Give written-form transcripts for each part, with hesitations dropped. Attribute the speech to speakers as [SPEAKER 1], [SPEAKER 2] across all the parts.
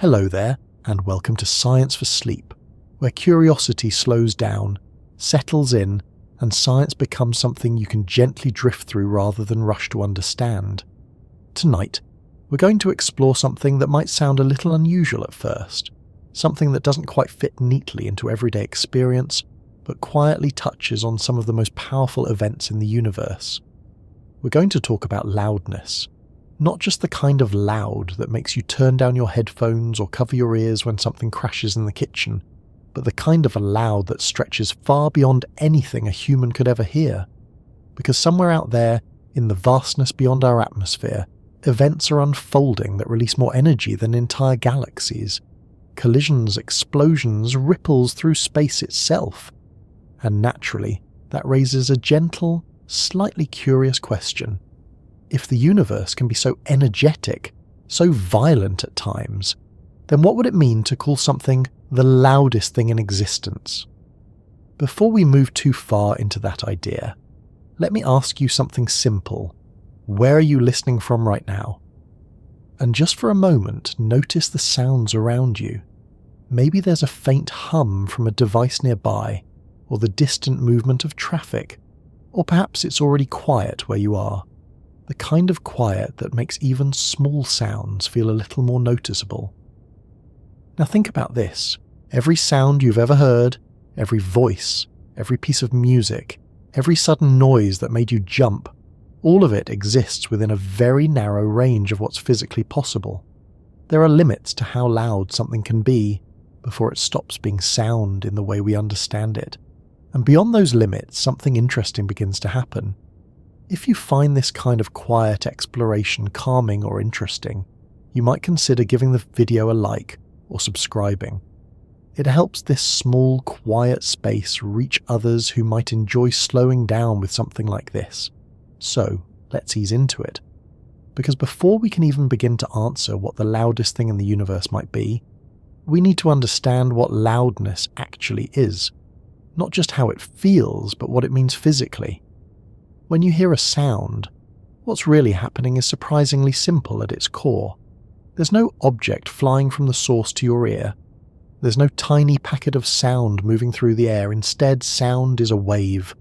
[SPEAKER 1] Hello there, and welcome to Science for Sleep, where curiosity slows down, settles in, and science becomes something you can gently drift through rather than rush to understand. Tonight, we're going to explore something that might sound a little unusual at first, something that doesn't quite fit neatly into everyday experience, but quietly touches on some of the most powerful events in the universe. We're going to talk about loudness. Not just the kind of loud that makes you turn down your headphones or cover your ears when something crashes in the kitchen, but the kind of a loud that stretches far beyond anything a human could ever hear. Because somewhere out there, in the vastness beyond our atmosphere, events are unfolding that release more energy than entire galaxies. Collisions, explosions, ripples through space itself. And naturally, that raises a gentle, slightly curious question. If the universe can be so energetic, so violent at times, then what would it mean to call something the loudest thing in existence? Before we move too far into that idea, let me ask you something simple. Where are you listening from right now? And just for a moment, notice the sounds around you. Maybe there's a faint hum from a device nearby, or the distant movement of traffic, or perhaps it's already quiet where you are. The kind of quiet that makes even small sounds feel a little more noticeable. Now think about this. Every sound you've ever heard, every voice, every piece of music, every sudden noise that made you jump, all of it exists within a very narrow range of what's physically possible. There are limits to how loud something can be before it stops being sound in the way we understand it. And beyond those limits, something interesting begins to happen. If you find this kind of quiet exploration calming or interesting, you might consider giving the video a like or subscribing. It helps this small, quiet space reach others who might enjoy slowing down with something like this. So, let's ease into it. Because before we can even begin to answer what the loudest thing in the universe might be, we need to understand what loudness actually is. Not just how it feels, but what it means physically. When you hear a sound, what's really happening is surprisingly simple at its core. There's no object flying from the source to your ear. There's no tiny packet of sound moving through the air. Instead, sound is a wave.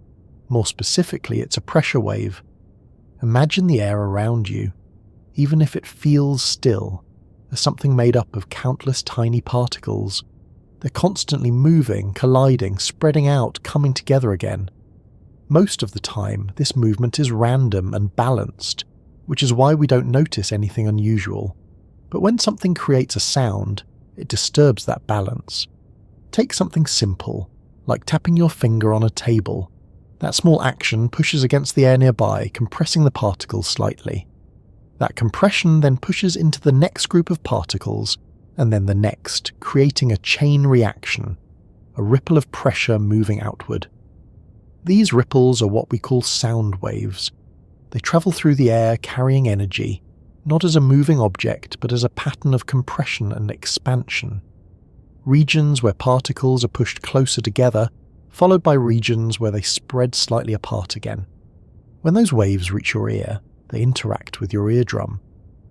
[SPEAKER 1] More specifically, it's a pressure wave. Imagine the air around you. Even if it feels still, as something made up of countless tiny particles. They're constantly moving, colliding, spreading out, coming together again. Most of the time, this movement is random and balanced, which is why we don't notice anything unusual. But when something creates a sound, it disturbs that balance. Take something simple, like tapping your finger on a table. That small action pushes against the air nearby, compressing the particles slightly. That compression then pushes into the next group of particles, and then the next, creating a chain reaction, a ripple of pressure moving outward. These ripples are what we call sound waves. They travel through the air carrying energy, not as a moving object but as a pattern of compression and expansion. Regions where particles are pushed closer together, followed by regions where they spread slightly apart again. When those waves reach your ear, they interact with your eardrum,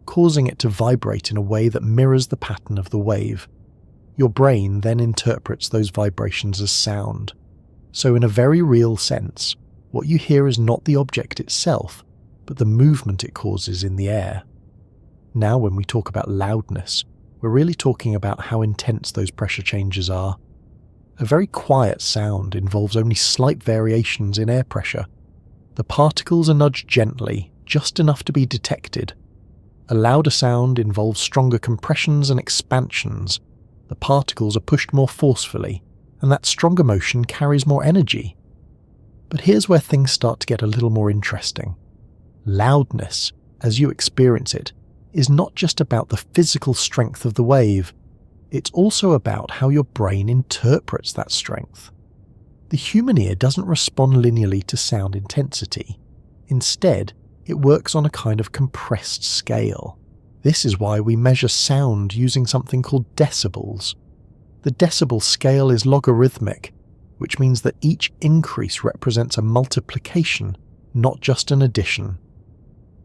[SPEAKER 1] causing it to vibrate in a way that mirrors the pattern of the wave. Your brain then interprets those vibrations as sound. So in a very real sense, what you hear is not the object itself, but the movement it causes in the air. Now when we talk about loudness, we're really talking about how intense those pressure changes are. A very quiet sound involves only slight variations in air pressure. The particles are nudged gently, just enough to be detected. A louder sound involves stronger compressions and expansions. The particles are pushed more forcefully, and that stronger motion carries more energy. But here's where things start to get a little more interesting. Loudness, as you experience it, is not just about the physical strength of the wave, it's also about how your brain interprets that strength. The human ear doesn't respond linearly to sound intensity. Instead, it works on a kind of compressed scale. This is why we measure sound using something called decibels. The decibel scale is logarithmic, which means that each increase represents a multiplication, not just an addition.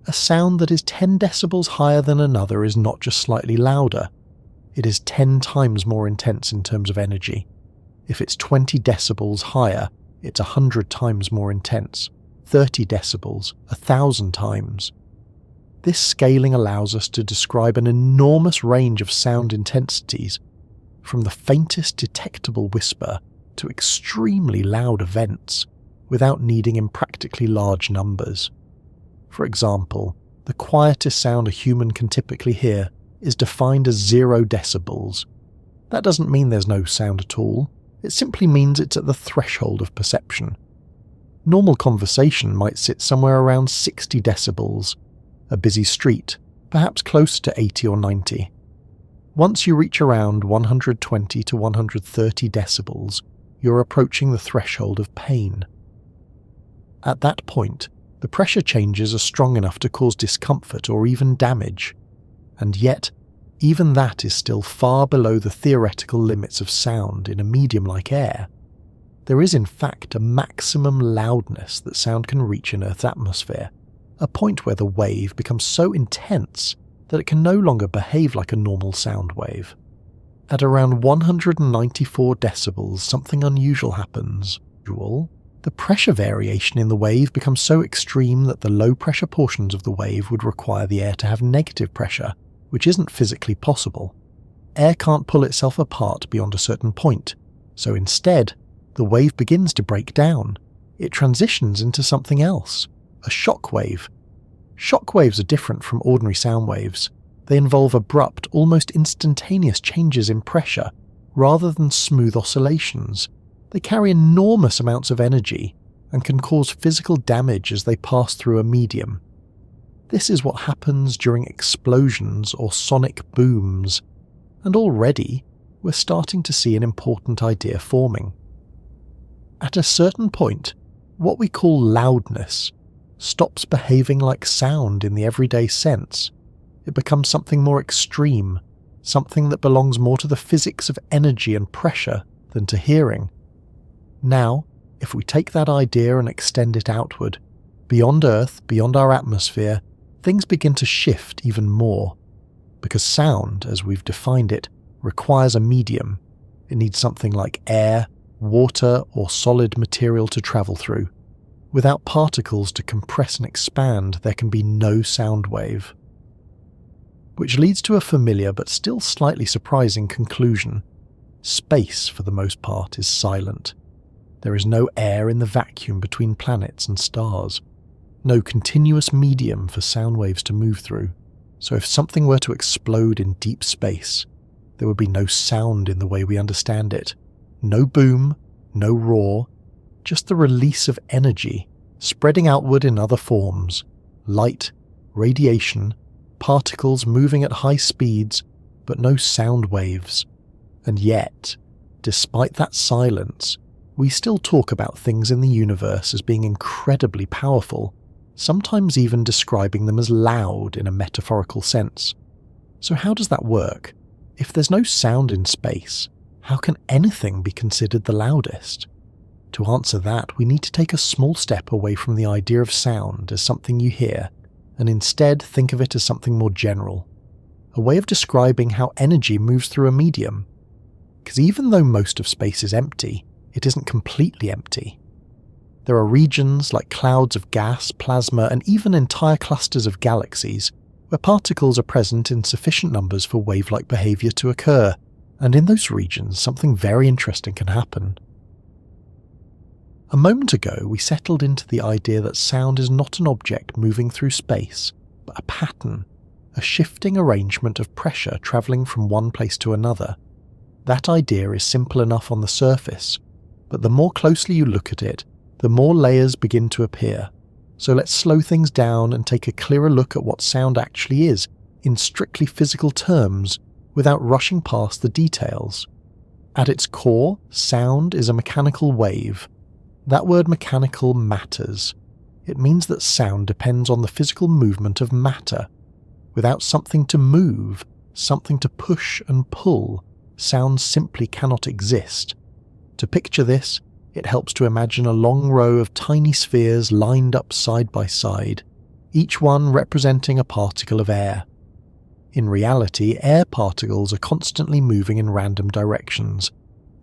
[SPEAKER 1] A sound that is 10 decibels higher than another is not just slightly louder, it is 10 times more intense in terms of energy. If it's 20 decibels higher, it's 100 times more intense, 30 decibels, 1,000 times. This scaling allows us to describe an enormous range of sound intensities, from the faintest detectable whisper to extremely loud events, without needing impractically large numbers. For example, the quietest sound a human can typically hear is defined as 0 decibels. That doesn't mean there's no sound at all, it simply means it's at the threshold of perception. Normal conversation might sit somewhere around 60 decibels, a busy street, perhaps closer to 80 or 90. Once you reach around 120 to 130 decibels, you're approaching the threshold of pain. At that point, the pressure changes are strong enough to cause discomfort or even damage, and yet, even that is still far below the theoretical limits of sound in a medium like air. There is in fact a maximum loudness that sound can reach in Earth's atmosphere, a point where the wave becomes so intense that it can no longer behave like a normal sound wave. At around 194 decibels, something unusual happens. The pressure variation in the wave becomes so extreme that the low-pressure portions of the wave would require the air to have negative pressure, which isn't physically possible. Air can't pull itself apart beyond a certain point, so instead, the wave begins to break down. It transitions into something else, a shock wave. Shock waves are different from ordinary sound waves. They involve abrupt, almost instantaneous changes in pressure, rather than smooth oscillations. They carry enormous amounts of energy and can cause physical damage as they pass through a medium. This is what happens during explosions or sonic booms, and already we're starting to see an important idea forming. At a certain point, what we call loudness stops behaving like sound in the everyday sense. It becomes something more extreme, something that belongs more to the physics of energy and pressure than to hearing. Now, if we take that idea and extend it outward, beyond Earth, beyond our atmosphere, things begin to shift even more. Because sound, as we've defined it, requires a medium. It needs something like air, water, or solid material to travel through. Without particles to compress and expand, there can be no sound wave. Which leads to a familiar but still slightly surprising conclusion. Space, for the most part, is silent. There is no air in the vacuum between planets and stars. No continuous medium for sound waves to move through. So if something were to explode in deep space, there would be no sound in the way we understand it. No boom, no roar, just the release of energy, spreading outward in other forms, light, radiation, particles moving at high speeds, but no sound waves. And yet, despite that silence, we still talk about things in the universe as being incredibly powerful, sometimes even describing them as loud in a metaphorical sense. So how does that work? If there's no sound in space, how can anything be considered the loudest? To answer that, we need to take a small step away from the idea of sound as something you hear, and instead think of it as something more general, a way of describing how energy moves through a medium. Because even though most of space is empty, it isn't completely empty. There are regions like clouds of gas, plasma, and even entire clusters of galaxies where particles are present in sufficient numbers for wave-like behavior to occur, and in those regions something very interesting can happen. A moment ago, we settled into the idea that sound is not an object moving through space, but a pattern, a shifting arrangement of pressure travelling from one place to another. That idea is simple enough on the surface, but the more closely you look at it, the more layers begin to appear. So let's slow things down and take a clearer look at what sound actually is, in strictly physical terms, without rushing past the details. At its core, sound is a mechanical wave. That word mechanical matters. It means that sound depends on the physical movement of matter. Without something to move, something to push and pull, sound simply cannot exist. To picture this, it helps to imagine a long row of tiny spheres lined up side by side, each one representing a particle of air. In reality, air particles are constantly moving in random directions,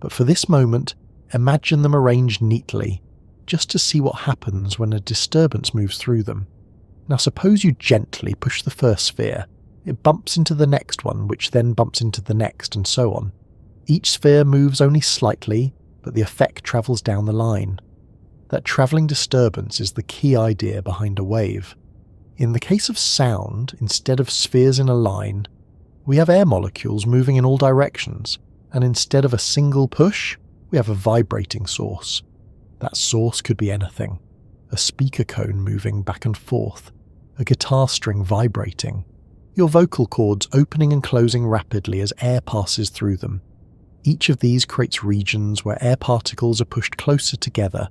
[SPEAKER 1] but for this moment, imagine them arranged neatly, just to see what happens when a disturbance moves through them. Now suppose you gently push the first sphere. It bumps into the next one, which then bumps into the next, and so on. Each sphere moves only slightly, but the effect travels down the line. That travelling disturbance is the key idea behind a wave. In the case of sound, instead of spheres in a line, we have air molecules moving in all directions, and instead of a single push, we have a vibrating source. That source could be anything: a speaker cone moving back and forth, a guitar string vibrating, your vocal cords opening and closing rapidly as air passes through them. Each of these creates regions where air particles are pushed closer together,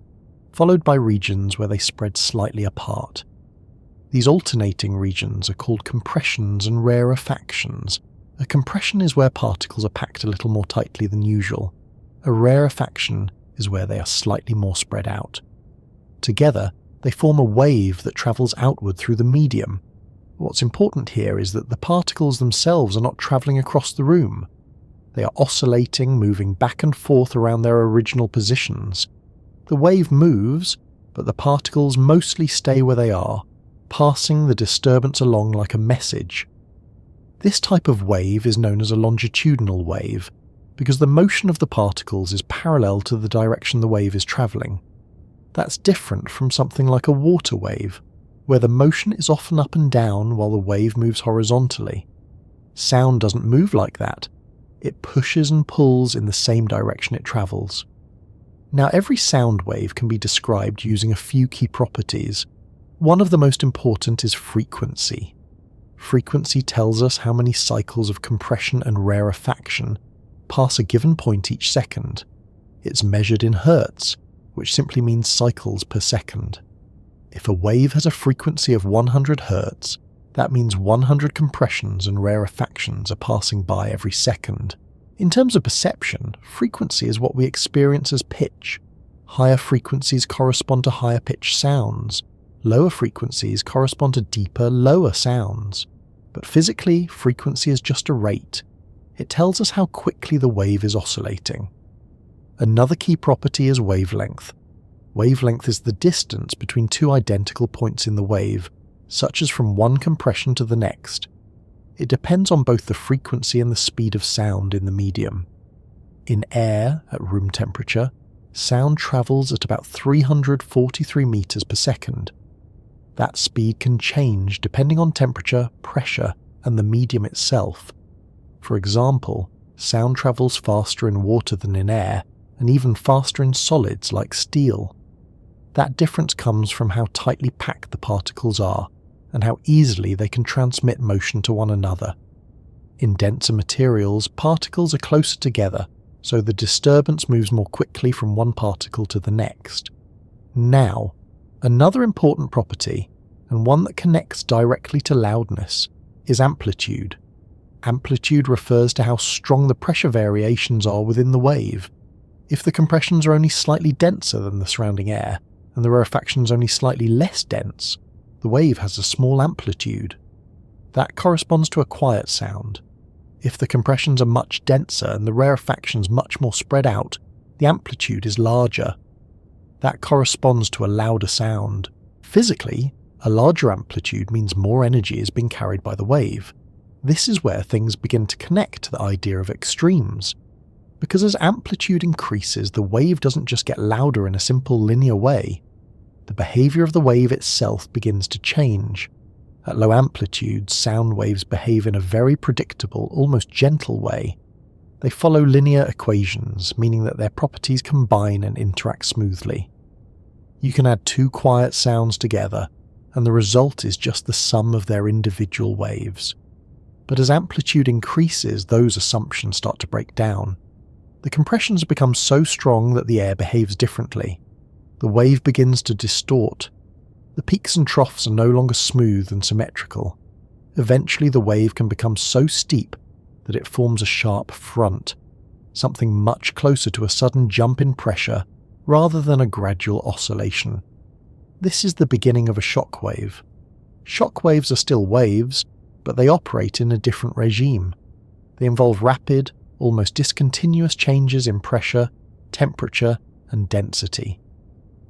[SPEAKER 1] followed by regions where they spread slightly apart. These alternating regions are called compressions and rarefactions. A compression is where particles are packed a little more tightly than usual. A rarefaction is where they are slightly more spread out. Together, they form a wave that travels outward through the medium. What's important here is that the particles themselves are not travelling across the room. They are oscillating, moving back and forth around their original positions. The wave moves, but the particles mostly stay where they are, passing the disturbance along like a message. This type of wave is known as a longitudinal wave, because the motion of the particles is parallel to the direction the wave is travelling. That's different from something like a water wave, where the motion is often up and down while the wave moves horizontally. Sound doesn't move like that. It pushes and pulls in the same direction it travels. Now, every sound wave can be described using a few key properties. One of the most important is frequency. Frequency tells us how many cycles of compression and rarefaction pass a given point each second. It's measured in hertz, which simply means cycles per second. If a wave has a frequency of 100 hertz, that means 100 compressions and rarefactions are passing by every second. In terms of perception, frequency is what we experience as pitch. Higher frequencies correspond to higher pitched sounds. Lower frequencies correspond to deeper, lower sounds. But physically, frequency is just a rate. It tells us how quickly the wave is oscillating. Another key property is wavelength. Wavelength is the distance between two identical points in the wave, such as from one compression to the next. It depends on both the frequency and the speed of sound in the medium. In air, at room temperature, sound travels at about 343 meters per second. That speed can change depending on temperature, pressure, and the medium itself. For example, sound travels faster in water than in air, and even faster in solids like steel. That difference comes from how tightly packed the particles are, and how easily they can transmit motion to one another. In denser materials, particles are closer together, so the disturbance moves more quickly from one particle to the next. Now, another important property, and one that connects directly to loudness, is amplitude. Amplitude refers to how strong the pressure variations are within the wave. If the compressions are only slightly denser than the surrounding air, and the rarefactions only slightly less dense, the wave has a small amplitude. That corresponds to a quiet sound. If the compressions are much denser and the rarefactions much more spread out, the amplitude is larger. That corresponds to a louder sound. Physically, a larger amplitude means more energy is being carried by the wave. This is where things begin to connect to the idea of extremes. Because as amplitude increases, the wave doesn't just get louder in a simple linear way. The behaviour of the wave itself begins to change. At low amplitudes, sound waves behave in a very predictable, almost gentle way. They follow linear equations, meaning that their properties combine and interact smoothly. You can add two quiet sounds together, and the result is just the sum of their individual waves. But as amplitude increases, those assumptions start to break down. The compressions become so strong that the air behaves differently. The wave begins to distort. The peaks and troughs are no longer smooth and symmetrical. Eventually the wave can become so steep that it forms a sharp front, something much closer to a sudden jump in pressure rather than a gradual oscillation. This is the beginning of a shock wave. Shock waves are still waves, but they operate in a different regime. They involve rapid, almost discontinuous changes in pressure, temperature, and density.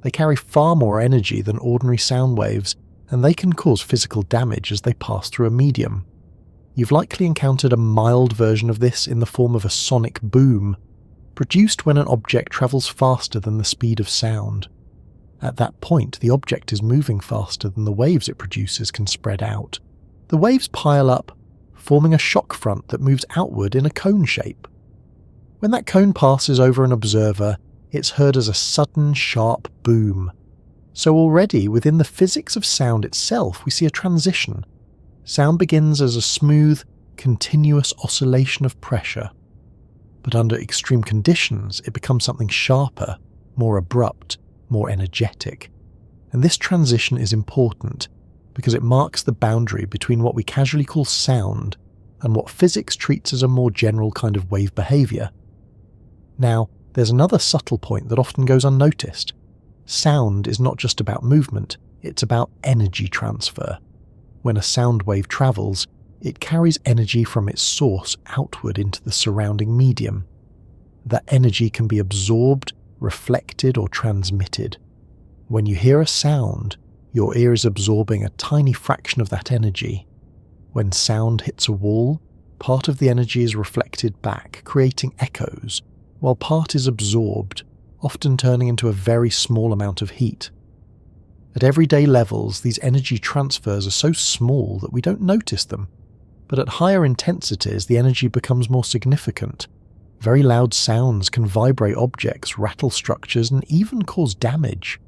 [SPEAKER 1] They carry far more energy than ordinary sound waves, and they can cause physical damage as they pass through a medium. You've likely encountered a mild version of this in the form of a sonic boom, produced when an object travels faster than the speed of sound. At that point, the object is moving faster than the waves it produces can spread out. The waves pile up, forming a shock front that moves outward in a cone shape. When that cone passes over an observer, it's heard as a sudden, sharp boom. So already, within the physics of sound itself, we see a transition. Sound begins as a smooth, continuous oscillation of pressure. But under extreme conditions, it becomes something sharper, more abrupt, more energetic. And this transition is important because it marks the boundary between what we casually call sound and what physics treats as a more general kind of wave behaviour. Now, there's another subtle point that often goes unnoticed. Sound is not just about movement, it's about energy transfer. When a sound wave travels, it carries energy from its source outward into the surrounding medium. That energy can be absorbed, reflected, or transmitted. When you hear a sound, your ear is absorbing a tiny fraction of that energy. When sound hits a wall, part of the energy is reflected back, creating echoes, while part is absorbed, often turning into a very small amount of heat. At everyday levels, these energy transfers are so small that we don't notice them, but at higher intensities the energy becomes more significant. Very loud sounds can vibrate objects, rattle structures, and even cause damage.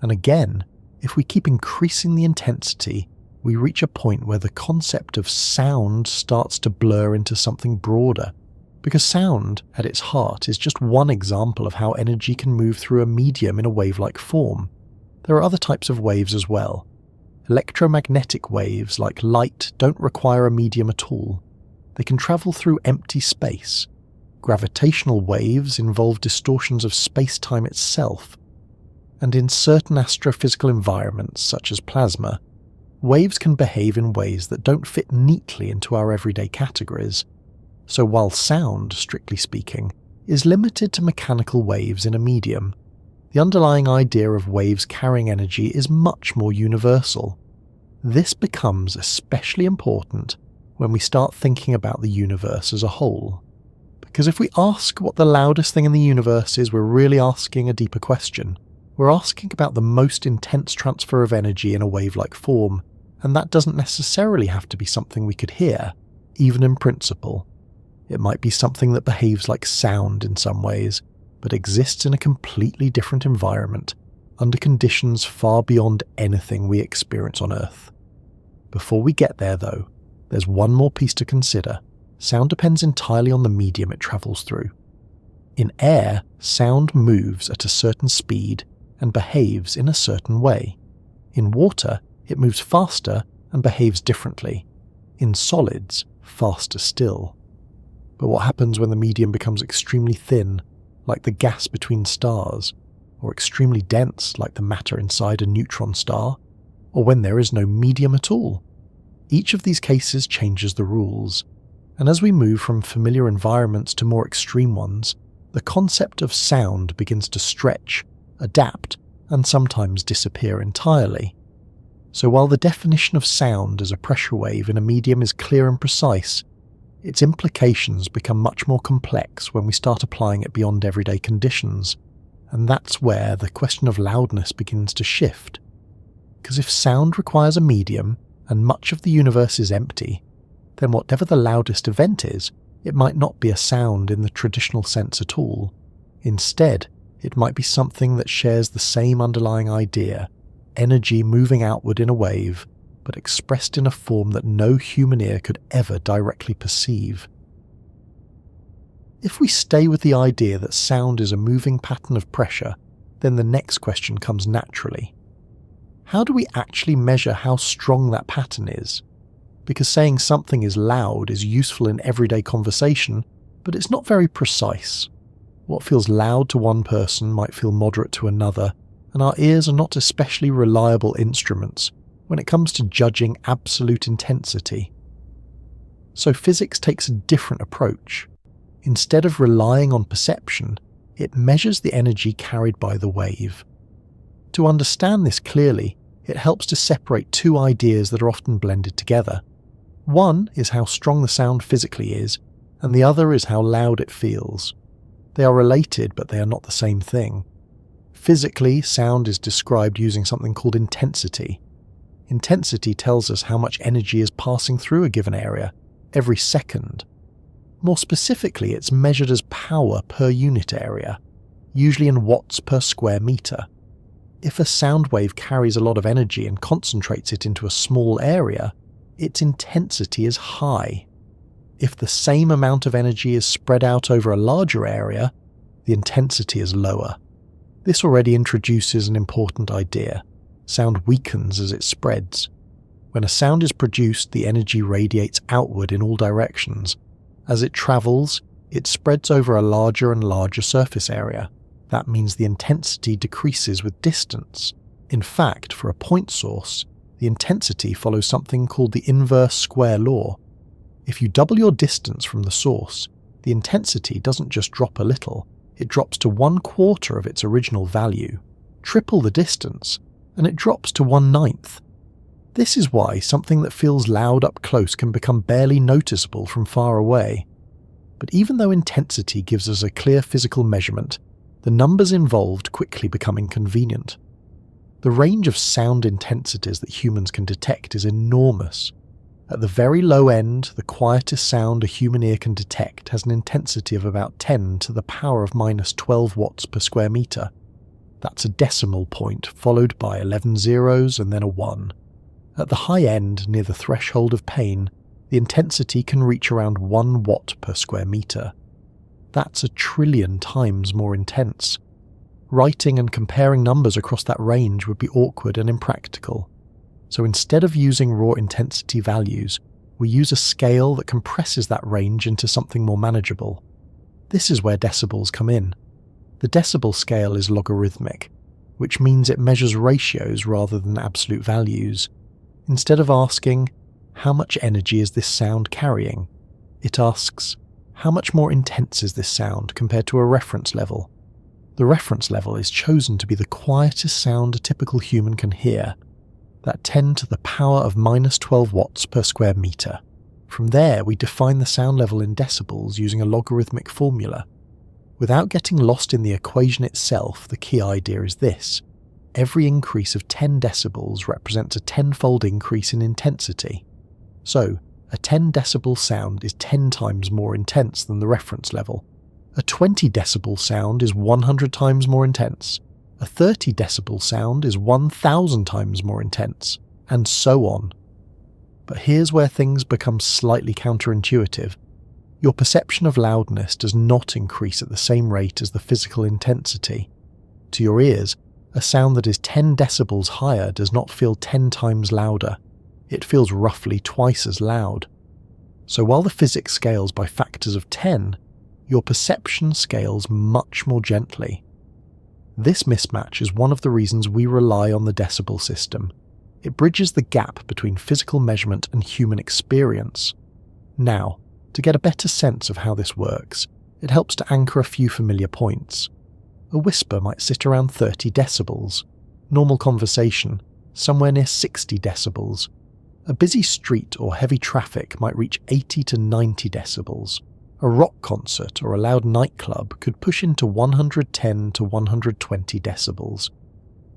[SPEAKER 1] And again, if we keep increasing the intensity, we reach a point where the concept of sound starts to blur into something broader. Because sound, at its heart, is just one example of how energy can move through a medium in a wave-like form. There are other types of waves as well. Electromagnetic waves, like light, don't require a medium at all. They can travel through empty space. Gravitational waves involve distortions of space-time itself. And in certain astrophysical environments, such as plasma, waves can behave in ways that don't fit neatly into our everyday categories. So while sound, strictly speaking, is limited to mechanical waves in a medium, the underlying idea of waves carrying energy is much more universal. This becomes especially important when we start thinking about the universe as a whole. Because if we ask what the loudest thing in the universe is, we're really asking a deeper question. We're asking about the most intense transfer of energy in a wave-like form, and that doesn't necessarily have to be something we could hear, even in principle. It might be something that behaves like sound in some ways, but exists in a completely different environment, under conditions far beyond anything we experience on Earth. Before we get there though, there's one more piece to consider. Sound depends entirely on the medium it travels through. In air, sound moves at a certain speed and behaves in a certain way. In water, it moves faster and behaves differently. In solids, faster still. But what happens when the medium becomes extremely thin, like the gas between stars, or extremely dense, like the matter inside a neutron star, or when there is no medium at all? Each of these cases changes the rules, and as we move from familiar environments to more extreme ones, the concept of sound begins to stretch, adapt, and sometimes disappear entirely. So while the definition of sound as a pressure wave in a medium is clear and precise, its implications become much more complex when we start applying it beyond everyday conditions, and that's where the question of loudness begins to shift. Because if sound requires a medium, and much of the universe is empty, then whatever the loudest event is, it might not be a sound in the traditional sense at all. Instead, it might be something that shares the same underlying idea, energy moving outward in a wave, but expressed in a form that no human ear could ever directly perceive. If we stay with the idea that sound is a moving pattern of pressure, then the next question comes naturally. How do we actually measure how strong that pattern is? Because saying something is loud is useful in everyday conversation, but it's not very precise. What feels loud to one person might feel moderate to another, and our ears are not especially reliable instruments when it comes to judging absolute intensity. So physics takes a different approach. Instead of relying on perception, it measures the energy carried by the wave. To understand this clearly, it helps to separate two ideas that are often blended together. One is how strong the sound physically is, and the other is how loud it feels. They are related, but they are not the same thing. Physically, sound is described using something called intensity. Intensity tells us how much energy is passing through a given area, every second. More specifically, it's measured as power per unit area, usually in watts per square meter. If a sound wave carries a lot of energy and concentrates it into a small area, its intensity is high. If the same amount of energy is spread out over a larger area, the intensity is lower. This already introduces an important idea. Sound weakens as it spreads. When a sound is produced, the energy radiates outward in all directions. As it travels, it spreads over a larger and larger surface area. That means the intensity decreases with distance. In fact, for a point source, the intensity follows something called the inverse square law. If you double your distance from the source, the intensity doesn't just drop a little, it drops to 1/4 of its original value. Triple the distance, and it drops to 1/9. This is why something that feels loud up close can become barely noticeable from far away. But even though intensity gives us a clear physical measurement, the numbers involved quickly become inconvenient. The range of sound intensities that humans can detect is enormous. At the very low end, the quietest sound a human ear can detect has an intensity of about 10 to the power of -12 watts per square meter. That's a decimal point followed by 11 zeros and then a 1. At the high end, near the threshold of pain, the intensity can reach around 1 watt per square meter. That's 1,000,000,000,000 times more intense. Writing and comparing numbers across that range would be awkward and impractical. So instead of using raw intensity values, we use a scale that compresses that range into something more manageable. This is where decibels come in. The decibel scale is logarithmic, which means it measures ratios rather than absolute values. Instead of asking, how much energy is this sound carrying? It asks, how much more intense is this sound compared to a reference level? The reference level is chosen to be the quietest sound a typical human can hear, that 10 to the power of -12 watts per square meter. From there, we define the sound level in decibels using a logarithmic formula. Without getting lost in the equation itself, the key idea is this. Every increase of 10 decibels represents a 10-fold increase in intensity. So, a 10 decibel sound is 10 times more intense than the reference level. A 20 decibel sound is 100 times more intense. A 30 decibel sound is 1,000 times more intense, and so on. But here's where things become slightly counterintuitive. Your perception of loudness does not increase at the same rate as the physical intensity. To your ears, a sound that is 10 decibels higher does not feel 10 times louder. It feels roughly twice as loud. So while the physics scales by factors of 10, your perception scales much more gently. This mismatch is one of the reasons we rely on the decibel system. It bridges the gap between physical measurement and human experience. Now, to get a better sense of how this works, it helps to anchor a few familiar points. A whisper might sit around 30 decibels. Normal conversation, somewhere near 60 decibels. A busy street or heavy traffic might reach 80 to 90 decibels. A rock concert or a loud nightclub could push into 110 to 120 decibels.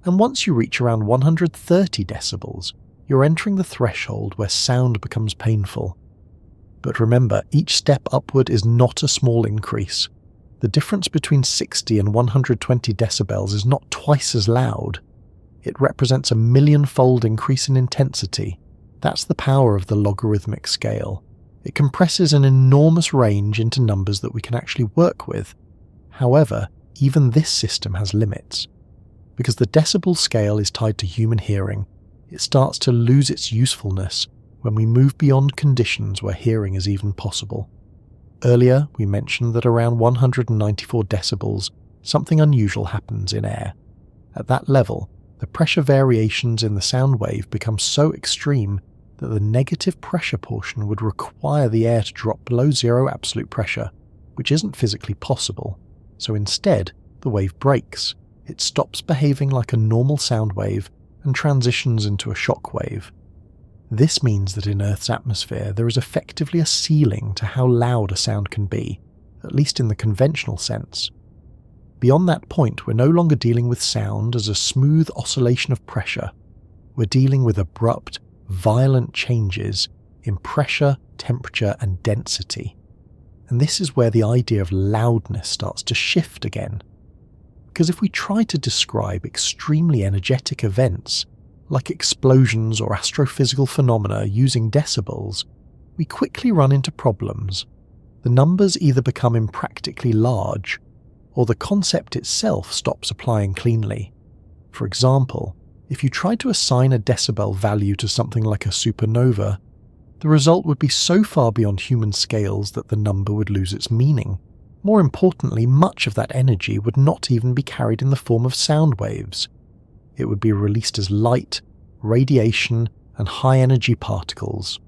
[SPEAKER 1] And once you reach around 130 decibels, you're entering the threshold where sound becomes painful. But remember, each step upward is not a small increase. The difference between 60 and 120 decibels is not twice as loud. It represents a 1,000,000-fold increase in intensity. That's the power of the logarithmic scale. It compresses an enormous range into numbers that we can actually work with. However, even this system has limits. Because the decibel scale is tied to human hearing, it starts to lose its usefulness when we move beyond conditions where hearing is even possible. Earlier, we mentioned that around 194 decibels, something unusual happens in air. At that level, the pressure variations in the sound wave become so extreme that the negative pressure portion would require the air to drop below zero absolute pressure, which isn't physically possible. So instead, the wave breaks. It stops behaving like a normal sound wave and transitions into a shock wave. This means that in Earth's atmosphere there is effectively a ceiling to how loud a sound can be, at least in the conventional sense. Beyond that point, we're no longer dealing with sound as a smooth oscillation of pressure. We're dealing with abrupt, violent changes in pressure, temperature, and density. And this is where the idea of loudness starts to shift again. Because if we try to describe extremely energetic events, like explosions or astrophysical phenomena using decibels, we quickly run into problems. The numbers either become impractically large, or the concept itself stops applying cleanly. For example, if you tried to assign a decibel value to something like a supernova, the result would be so far beyond human scales that the number would lose its meaning. More importantly, much of that energy would not even be carried in the form of sound waves. It would be released as light, radiation, and high-energy particles.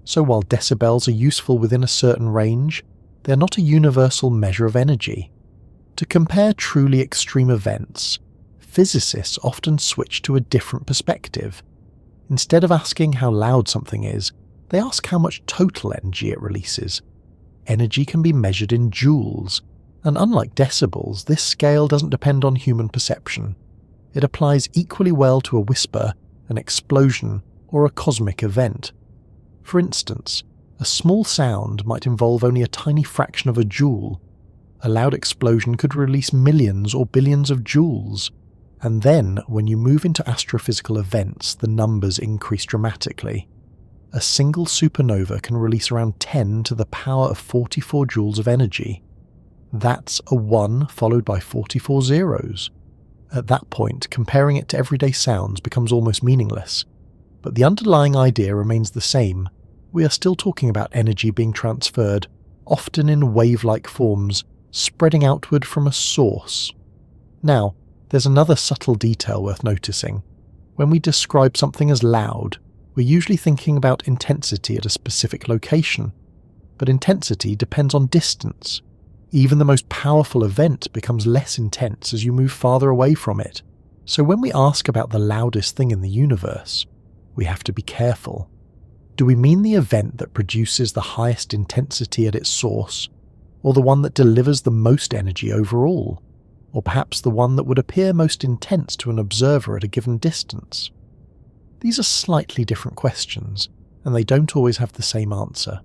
[SPEAKER 1] So while decibels are useful within a certain range, they're not a universal measure of energy. To compare truly extreme events, physicists often switch to a different perspective. Instead of asking how loud something is, they ask how much total energy it releases. Energy can be measured in joules, and unlike decibels, this scale doesn't depend on human perception. It applies equally well to a whisper, an explosion, or a cosmic event. For instance, a small sound might involve only a tiny fraction of a joule. A loud explosion could release millions or billions of joules. And then, when you move into astrophysical events, the numbers increase dramatically. A single supernova can release around 10 to the power of 44 joules of energy. That's a 1 followed by 44 zeros. At that point, comparing it to everyday sounds becomes almost meaningless. But the underlying idea remains the same. We are still talking about energy being transferred, often in wave-like forms, spreading outward from a source. Now, there's another subtle detail worth noticing. When we describe something as loud, we're usually thinking about intensity at a specific location. But intensity depends on distance. Even the most powerful event becomes less intense as you move farther away from it. So when we ask about the loudest thing in the universe, we have to be careful. Do we mean the event that produces the highest intensity at its source, or the one that delivers the most energy overall, or perhaps the one that would appear most intense to an observer at a given distance? These are slightly different questions, and they don't always have the same answer.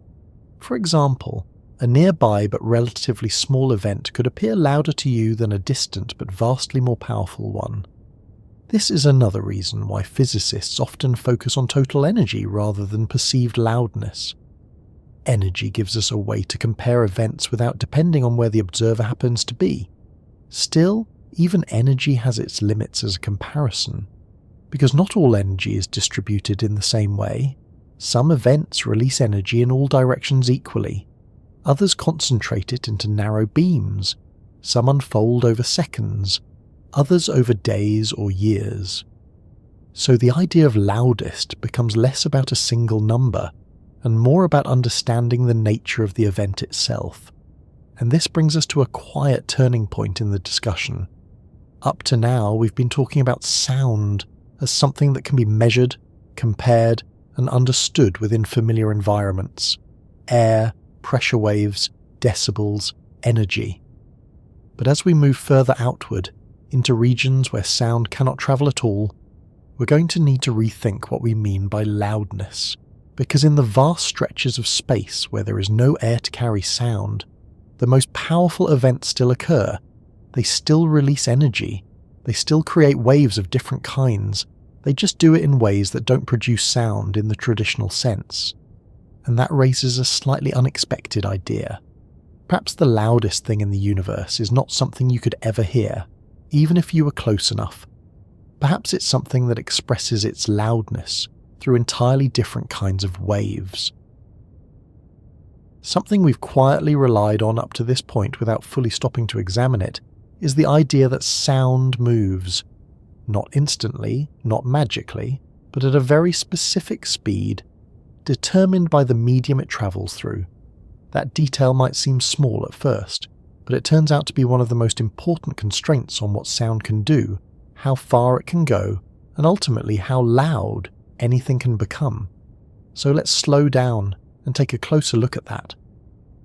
[SPEAKER 1] For example, a nearby but relatively small event could appear louder to you than a distant but vastly more powerful one. This is another reason why physicists often focus on total energy rather than perceived loudness. Energy gives us a way to compare events without depending on where the observer happens to be. Still, even energy has its limits as a comparison, because not all energy is distributed in the same way. Some events release energy in all directions equally. Others concentrate it into narrow beams. Some unfold over seconds, others over days or years. So the idea of loudest becomes less about a single number and more about understanding the nature of the event itself. And this brings us to a quiet turning point in the discussion. Up to now, we've been talking about sound as something that can be measured, compared, and understood within familiar environments. Air, pressure waves, decibels, energy. But as we move further outward, into regions where sound cannot travel at all, we're going to need to rethink what we mean by loudness. Because in the vast stretches of space where there is no air to carry sound, the most powerful events still occur. They still release energy. They still create waves of different kinds. They just do it in ways that don't produce sound in the traditional sense. And that raises a slightly unexpected idea. Perhaps the loudest thing in the universe is not something you could ever hear, even if you were close enough. Perhaps it's something that expresses its loudness through entirely different kinds of waves. Something we've quietly relied on up to this point without fully stopping to examine it is the idea that sound moves. Not instantly, not magically, but at a very specific speed, determined by the medium it travels through. That detail might seem small at first, but it turns out to be one of the most important constraints on what sound can do, how far it can go, and ultimately how loud anything can become. So let's slow down and take a closer look at that.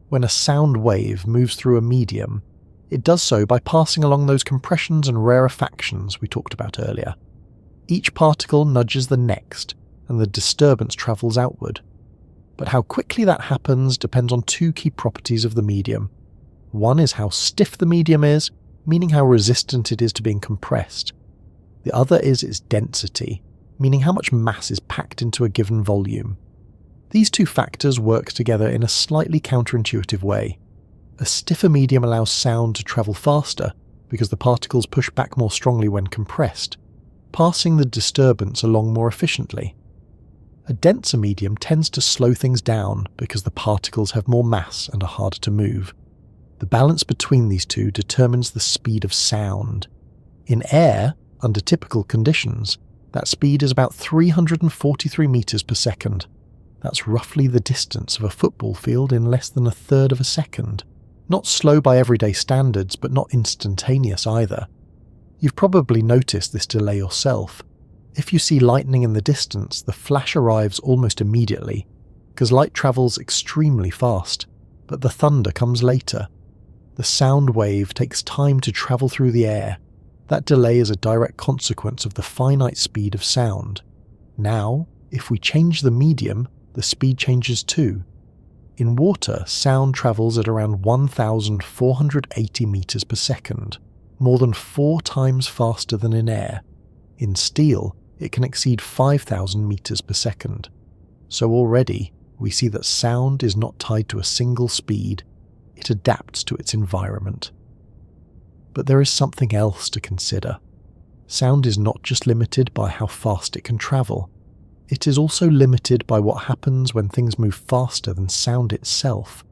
[SPEAKER 1] When a sound wave moves through a medium, it does so by passing along those compressions and rarefactions we talked about earlier. Each particle nudges the next, and the disturbance travels outward. But how quickly that happens depends on two key properties of the medium. One is how stiff the medium is, meaning how resistant it is to being compressed. The other is its density, meaning how much mass is packed into a given volume. These two factors work together in a slightly counterintuitive way. A stiffer medium allows sound to travel faster because the particles push back more strongly when compressed, passing the disturbance along more efficiently. A denser medium tends to slow things down because the particles have more mass and are harder to move. The balance between these two determines the speed of sound. In air, under typical conditions, that speed is about 343 meters per second. That's roughly the distance of a football field in less than a third of a second. Not slow by everyday standards, but not instantaneous either. You've probably noticed this delay yourself. If you see lightning in the distance, the flash arrives almost immediately, because light travels extremely fast, but the thunder comes later. The sound wave takes time to travel through the air. That delay is a direct consequence of the finite speed of sound. Now, if we change the medium, the speed changes too. In water, sound travels at around 1,480 meters per second, more than 4 times faster than in air. In steel, it can exceed 5,000 meters per second. So already, we see that sound is not tied to a single speed, it adapts to its environment. But there is something else to consider. Sound is not just limited by how fast it can travel. It is also limited by what happens when things move faster than sound itself.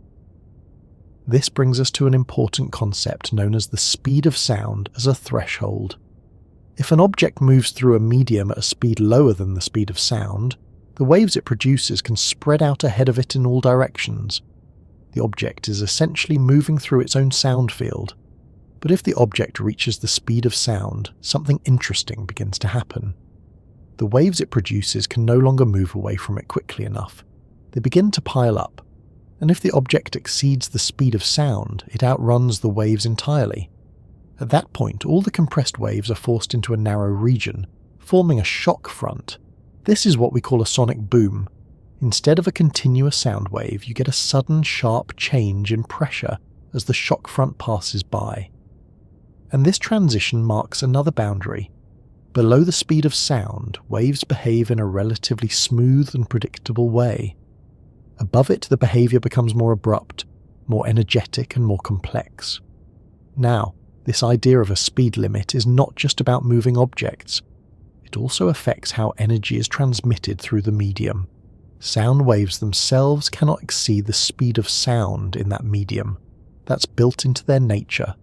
[SPEAKER 1] This brings us to an important concept known as the speed of sound as a threshold. If an object moves through a medium at a speed lower than the speed of sound, the waves it produces can spread out ahead of it in all directions. The object is essentially moving through its own sound field. But if the object reaches the speed of sound, something interesting begins to happen. The waves it produces can no longer move away from it quickly enough. They begin to pile up, and if the object exceeds the speed of sound, it outruns the waves entirely. At that point, all the compressed waves are forced into a narrow region, forming a shock front. This is what we call a sonic boom. Instead of a continuous sound wave, you get a sudden sharp change in pressure as the shock front passes by. And this transition marks another boundary. Below the speed of sound, waves behave in a relatively smooth and predictable way. Above it, the behavior becomes more abrupt, more energetic and more complex. Now, this idea of a speed limit is not just about moving objects. It also affects how energy is transmitted through the medium. Sound waves themselves cannot exceed the speed of sound in that medium. That's built into their nature.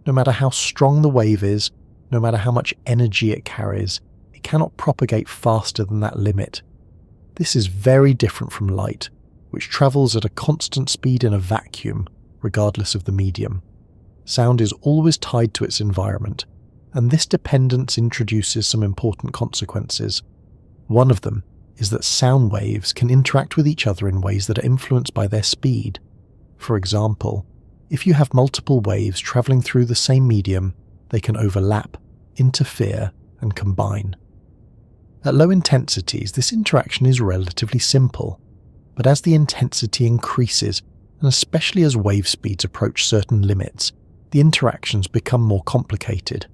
[SPEAKER 1] No matter how strong the wave is, no matter how much energy it carries, it cannot propagate faster than that limit. This is very different from light, which travels at a constant speed in a vacuum, regardless of the medium. Sound is always tied to its environment, and this dependence introduces some important consequences. One of them is that sound waves can interact with each other in ways that are influenced by their speed. For example, if you have multiple waves traveling through the same medium, they can overlap, interfere, and combine. At low intensities, this interaction is relatively simple, but as the intensity increases, and especially as wave speeds approach certain limits, the interactions become more complicated.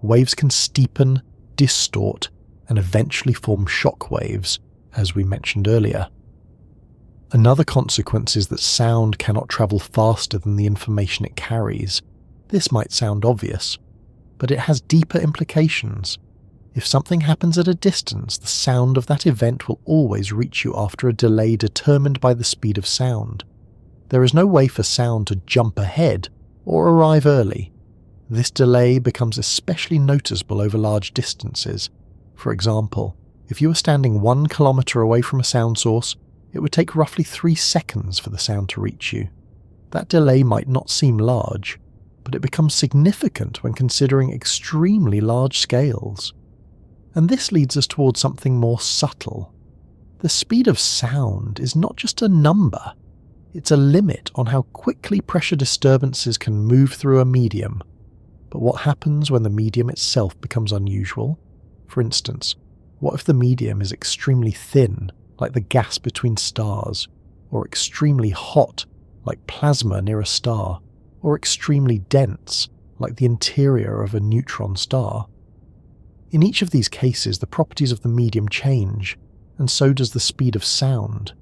[SPEAKER 1] Waves can steepen, distort, and eventually form shock waves, as we mentioned earlier. Another consequence is that sound cannot travel faster than the information it carries. This might sound obvious, but it has deeper implications. If something happens at a distance, the sound of that event will always reach you after a delay determined by the speed of sound. There is no way for sound to jump ahead or arrive early. This delay becomes especially noticeable over large distances. For example, if you are standing 1 kilometer away from a sound source, it would take roughly 3 seconds for the sound to reach you. That delay might not seem large, but it becomes significant when considering extremely large scales. And this leads us towards something more subtle. The speed of sound is not just a number, it's a limit on how quickly pressure disturbances can move through a medium. But what happens when the medium itself becomes unusual? For instance, what if the medium is extremely thin, like the gas between stars, or extremely hot, like plasma near a star, or extremely dense, like the interior of a neutron star? In each of these cases, the properties of the medium change, and so does the speed of sound.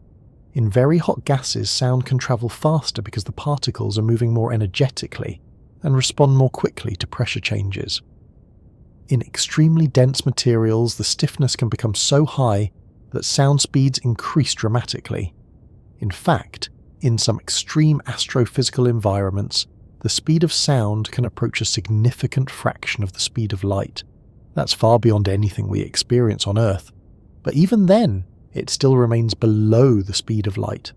[SPEAKER 1] In very hot gases, sound can travel faster because the particles are moving more energetically and respond more quickly to pressure changes. In extremely dense materials, the stiffness can become so high that sound speeds increase dramatically. In fact, in some extreme astrophysical environments, the speed of sound can approach a significant fraction of the speed of light. That's far beyond anything we experience on Earth. But even then, it still remains below the speed of light.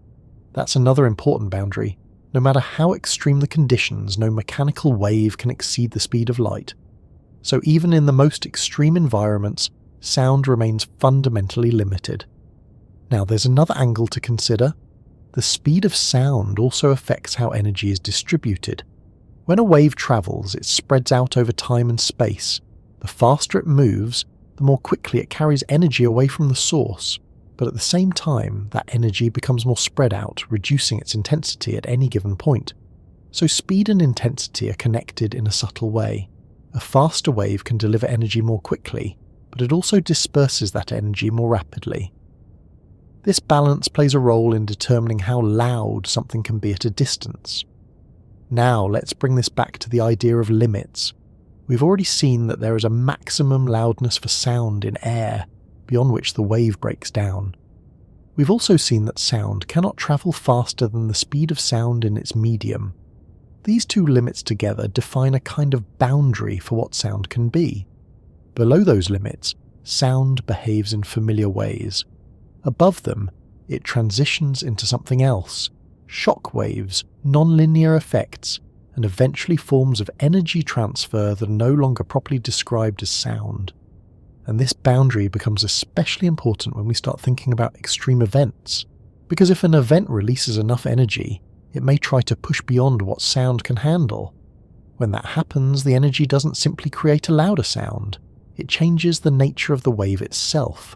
[SPEAKER 1] That's another important boundary. No matter how extreme the conditions, no mechanical wave can exceed the speed of light. So even in the most extreme environments, sound remains fundamentally limited. Now there's another angle to consider. The speed of sound also affects how energy is distributed. When a wave travels, it spreads out over time and space. The faster it moves, the more quickly it carries energy away from the source. But at the same time, that energy becomes more spread out, reducing its intensity at any given point. So speed and intensity are connected in a subtle way. A faster wave can deliver energy more quickly, but it also disperses that energy more rapidly. This balance plays a role in determining how loud something can be at a distance. Now let's bring this back to the idea of limits. We've already seen that there is a maximum loudness for sound in air, beyond which the wave breaks down. We've also seen that sound cannot travel faster than the speed of sound in its medium. These two limits together define a kind of boundary for what sound can be. Below those limits, sound behaves in familiar ways. Above them, it transitions into something else, shock waves, non-linear effects, and eventually forms of energy transfer that are no longer properly described as sound. And this boundary becomes especially important when we start thinking about extreme events, because if an event releases enough energy, it may try to push beyond what sound can handle. When that happens, the energy doesn't simply create a louder sound, it changes the nature of the wave itself.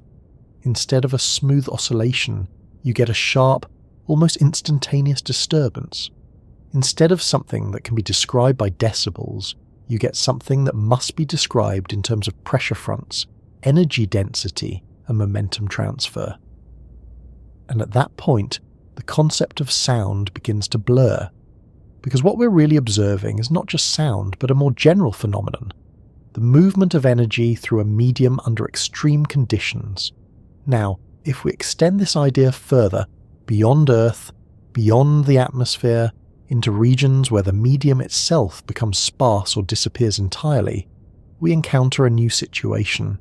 [SPEAKER 1] Instead of a smooth oscillation, you get a sharp, almost instantaneous disturbance. Instead of something that can be described by decibels, you get something that must be described in terms of pressure fronts, energy density, and momentum transfer. And at that point, the concept of sound begins to blur, because what we're really observing is not just sound, but a more general phenomenon, the movement of energy through a medium under extreme conditions. Now, if we extend this idea further, beyond Earth, beyond the atmosphere, into regions where the medium itself becomes sparse or disappears entirely, we encounter a new situation.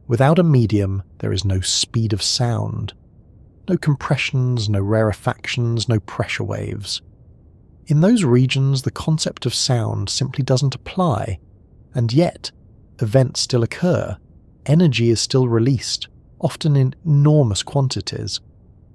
[SPEAKER 1] Without a medium, there is no speed of sound. No compressions, no rarefactions, no pressure waves. In those regions, the concept of sound simply doesn't apply, and yet, events still occur. Energy is still released, often in enormous quantities.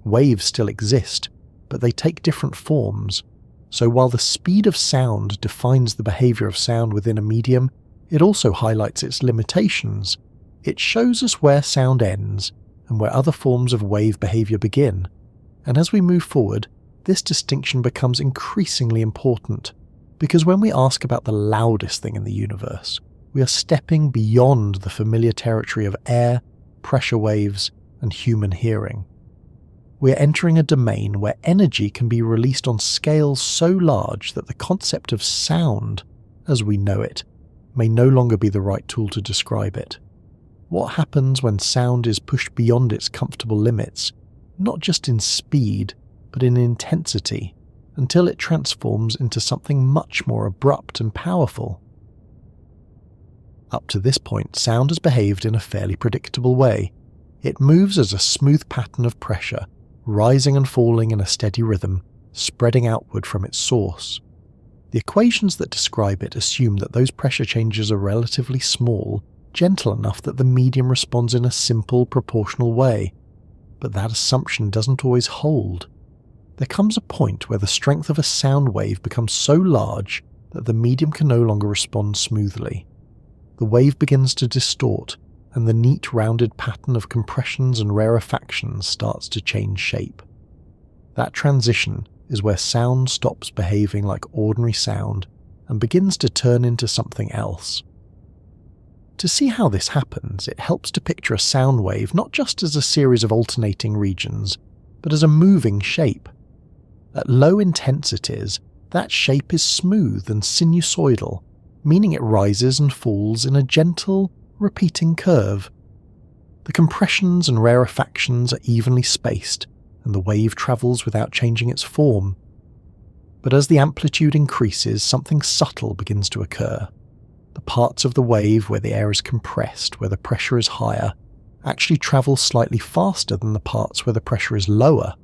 [SPEAKER 1] Waves still exist, but they take different forms. So while the speed of sound defines the behavior of sound within a medium, it also highlights its limitations. It shows us where sound ends and where other forms of wave behavior begin. And as we move forward, this distinction becomes increasingly important, because when we ask about the loudest thing in the universe, we are stepping beyond the familiar territory of air, pressure waves, and human hearing. We are entering a domain where energy can be released on scales so large that the concept of sound, as we know it, may no longer be the right tool to describe it. What happens when sound is pushed beyond its comfortable limits, not just in speed, but in intensity, until it transforms into something much more abrupt and powerful? Up to this point, sound has behaved in a fairly predictable way. It moves as a smooth pattern of pressure, rising and falling in a steady rhythm, spreading outward from its source. The equations that describe it assume that those pressure changes are relatively small, gentle enough that the medium responds in a simple, proportional way. But that assumption doesn't always hold. There comes a point where the strength of a sound wave becomes so large that the medium can no longer respond smoothly. The wave begins to distort, and the neat rounded pattern of compressions and rarefactions starts to change shape. That transition is where sound stops behaving like ordinary sound and begins to turn into something else. To see how this happens, it helps to picture a sound wave not just as a series of alternating regions, but as a moving shape. At low intensities, that shape is smooth and sinusoidal, meaning it rises and falls in a gentle, repeating curve. The compressions and rarefactions are evenly spaced, and the wave travels without changing its form. But as the amplitude increases, something subtle begins to occur. The parts of the wave where the air is compressed, where the pressure is higher, actually travel slightly faster than the parts where the pressure is lower.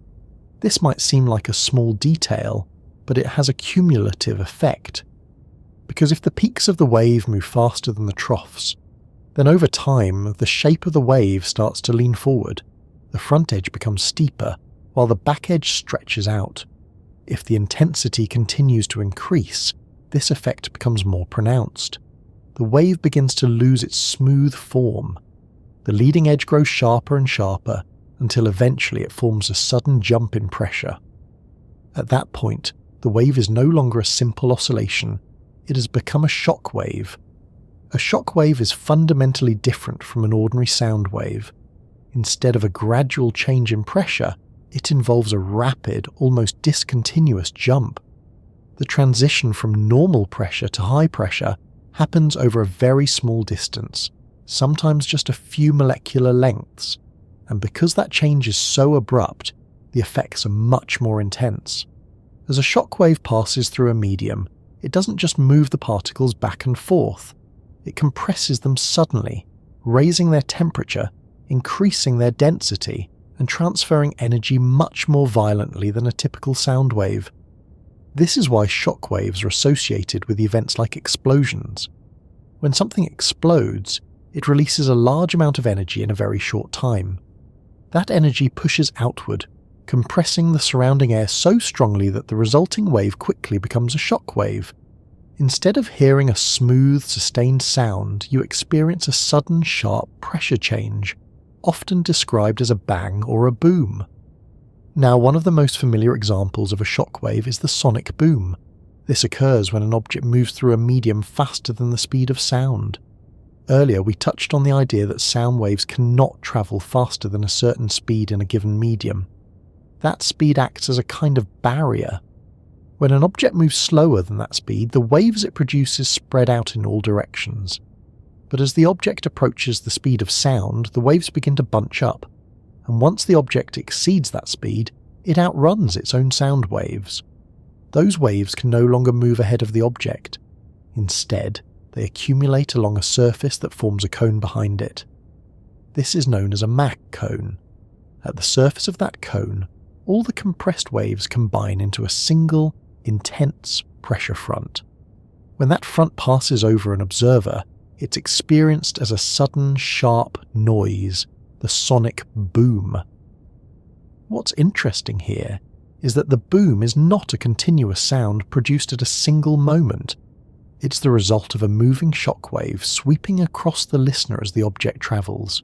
[SPEAKER 1] This might seem like a small detail, but it has a cumulative effect. Because if the peaks of the wave move faster than the troughs, then over time the shape of the wave starts to lean forward, the front edge becomes steeper, while the back edge stretches out. If the intensity continues to increase, this effect becomes more pronounced. The wave begins to lose its smooth form. The leading edge grows sharper and sharper until eventually it forms a sudden jump in pressure. At that point, the wave is no longer a simple oscillation, it has become a shock wave. A shock wave is fundamentally different from an ordinary sound wave. Instead of a gradual change in pressure, it involves a rapid, almost discontinuous jump. The transition from normal pressure to high pressure happens over a very small distance, sometimes just a few molecular lengths, and because that change is so abrupt, the effects are much more intense. As a shock wave passes through a medium, it doesn't just move the particles back and forth, it compresses them suddenly, raising their temperature, increasing their density, and transferring energy much more violently than a typical sound wave. This is why shock waves are associated with events like explosions. When something explodes, it releases a large amount of energy in a very short time. That energy pushes outward, compressing the surrounding air so strongly that the resulting wave quickly becomes a shock wave. Instead of hearing a smooth, sustained sound, you experience a sudden, sharp pressure change, often described as a bang or a boom. Now, one of the most familiar examples of a shock wave is the sonic boom. This occurs when an object moves through a medium faster than the speed of sound. Earlier, we touched on the idea that sound waves cannot travel faster than a certain speed in a given medium. That speed acts as a kind of barrier. When an object moves slower than that speed, the waves it produces spread out in all directions. But as the object approaches the speed of sound, the waves begin to bunch up, and once the object exceeds that speed, it outruns its own sound waves. Those waves can no longer move ahead of the object. Instead, they accumulate along a surface that forms a cone behind it. This is known as a Mach cone. At the surface of that cone, all the compressed waves combine into a single, intense pressure front. When that front passes over an observer, it's experienced as a sudden, sharp noise, the sonic boom. What's interesting here is that the boom is not a continuous sound produced at a single moment. It's the result of a moving shockwave sweeping across the listener as the object travels.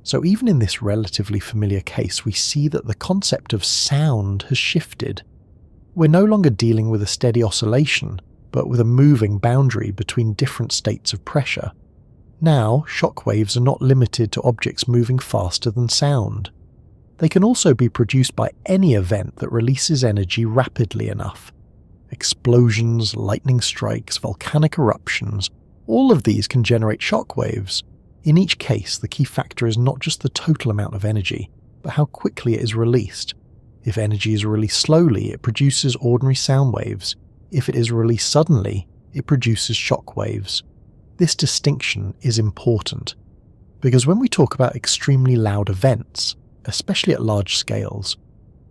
[SPEAKER 1] So even in this relatively familiar case, we see that the concept of sound has shifted. We're no longer dealing with a steady oscillation, but with a moving boundary between different states of pressure. Now, shockwaves are not limited to objects moving faster than sound. They can also be produced by any event that releases energy rapidly enough. Explosions, lightning strikes, volcanic eruptions, all of these can generate shockwaves. In each case, the key factor is not just the total amount of energy, but how quickly it is released. If energy is released slowly, it produces ordinary sound waves. If it is released suddenly, it produces shockwaves. This distinction is important, because when we talk about extremely loud events, especially at large scales,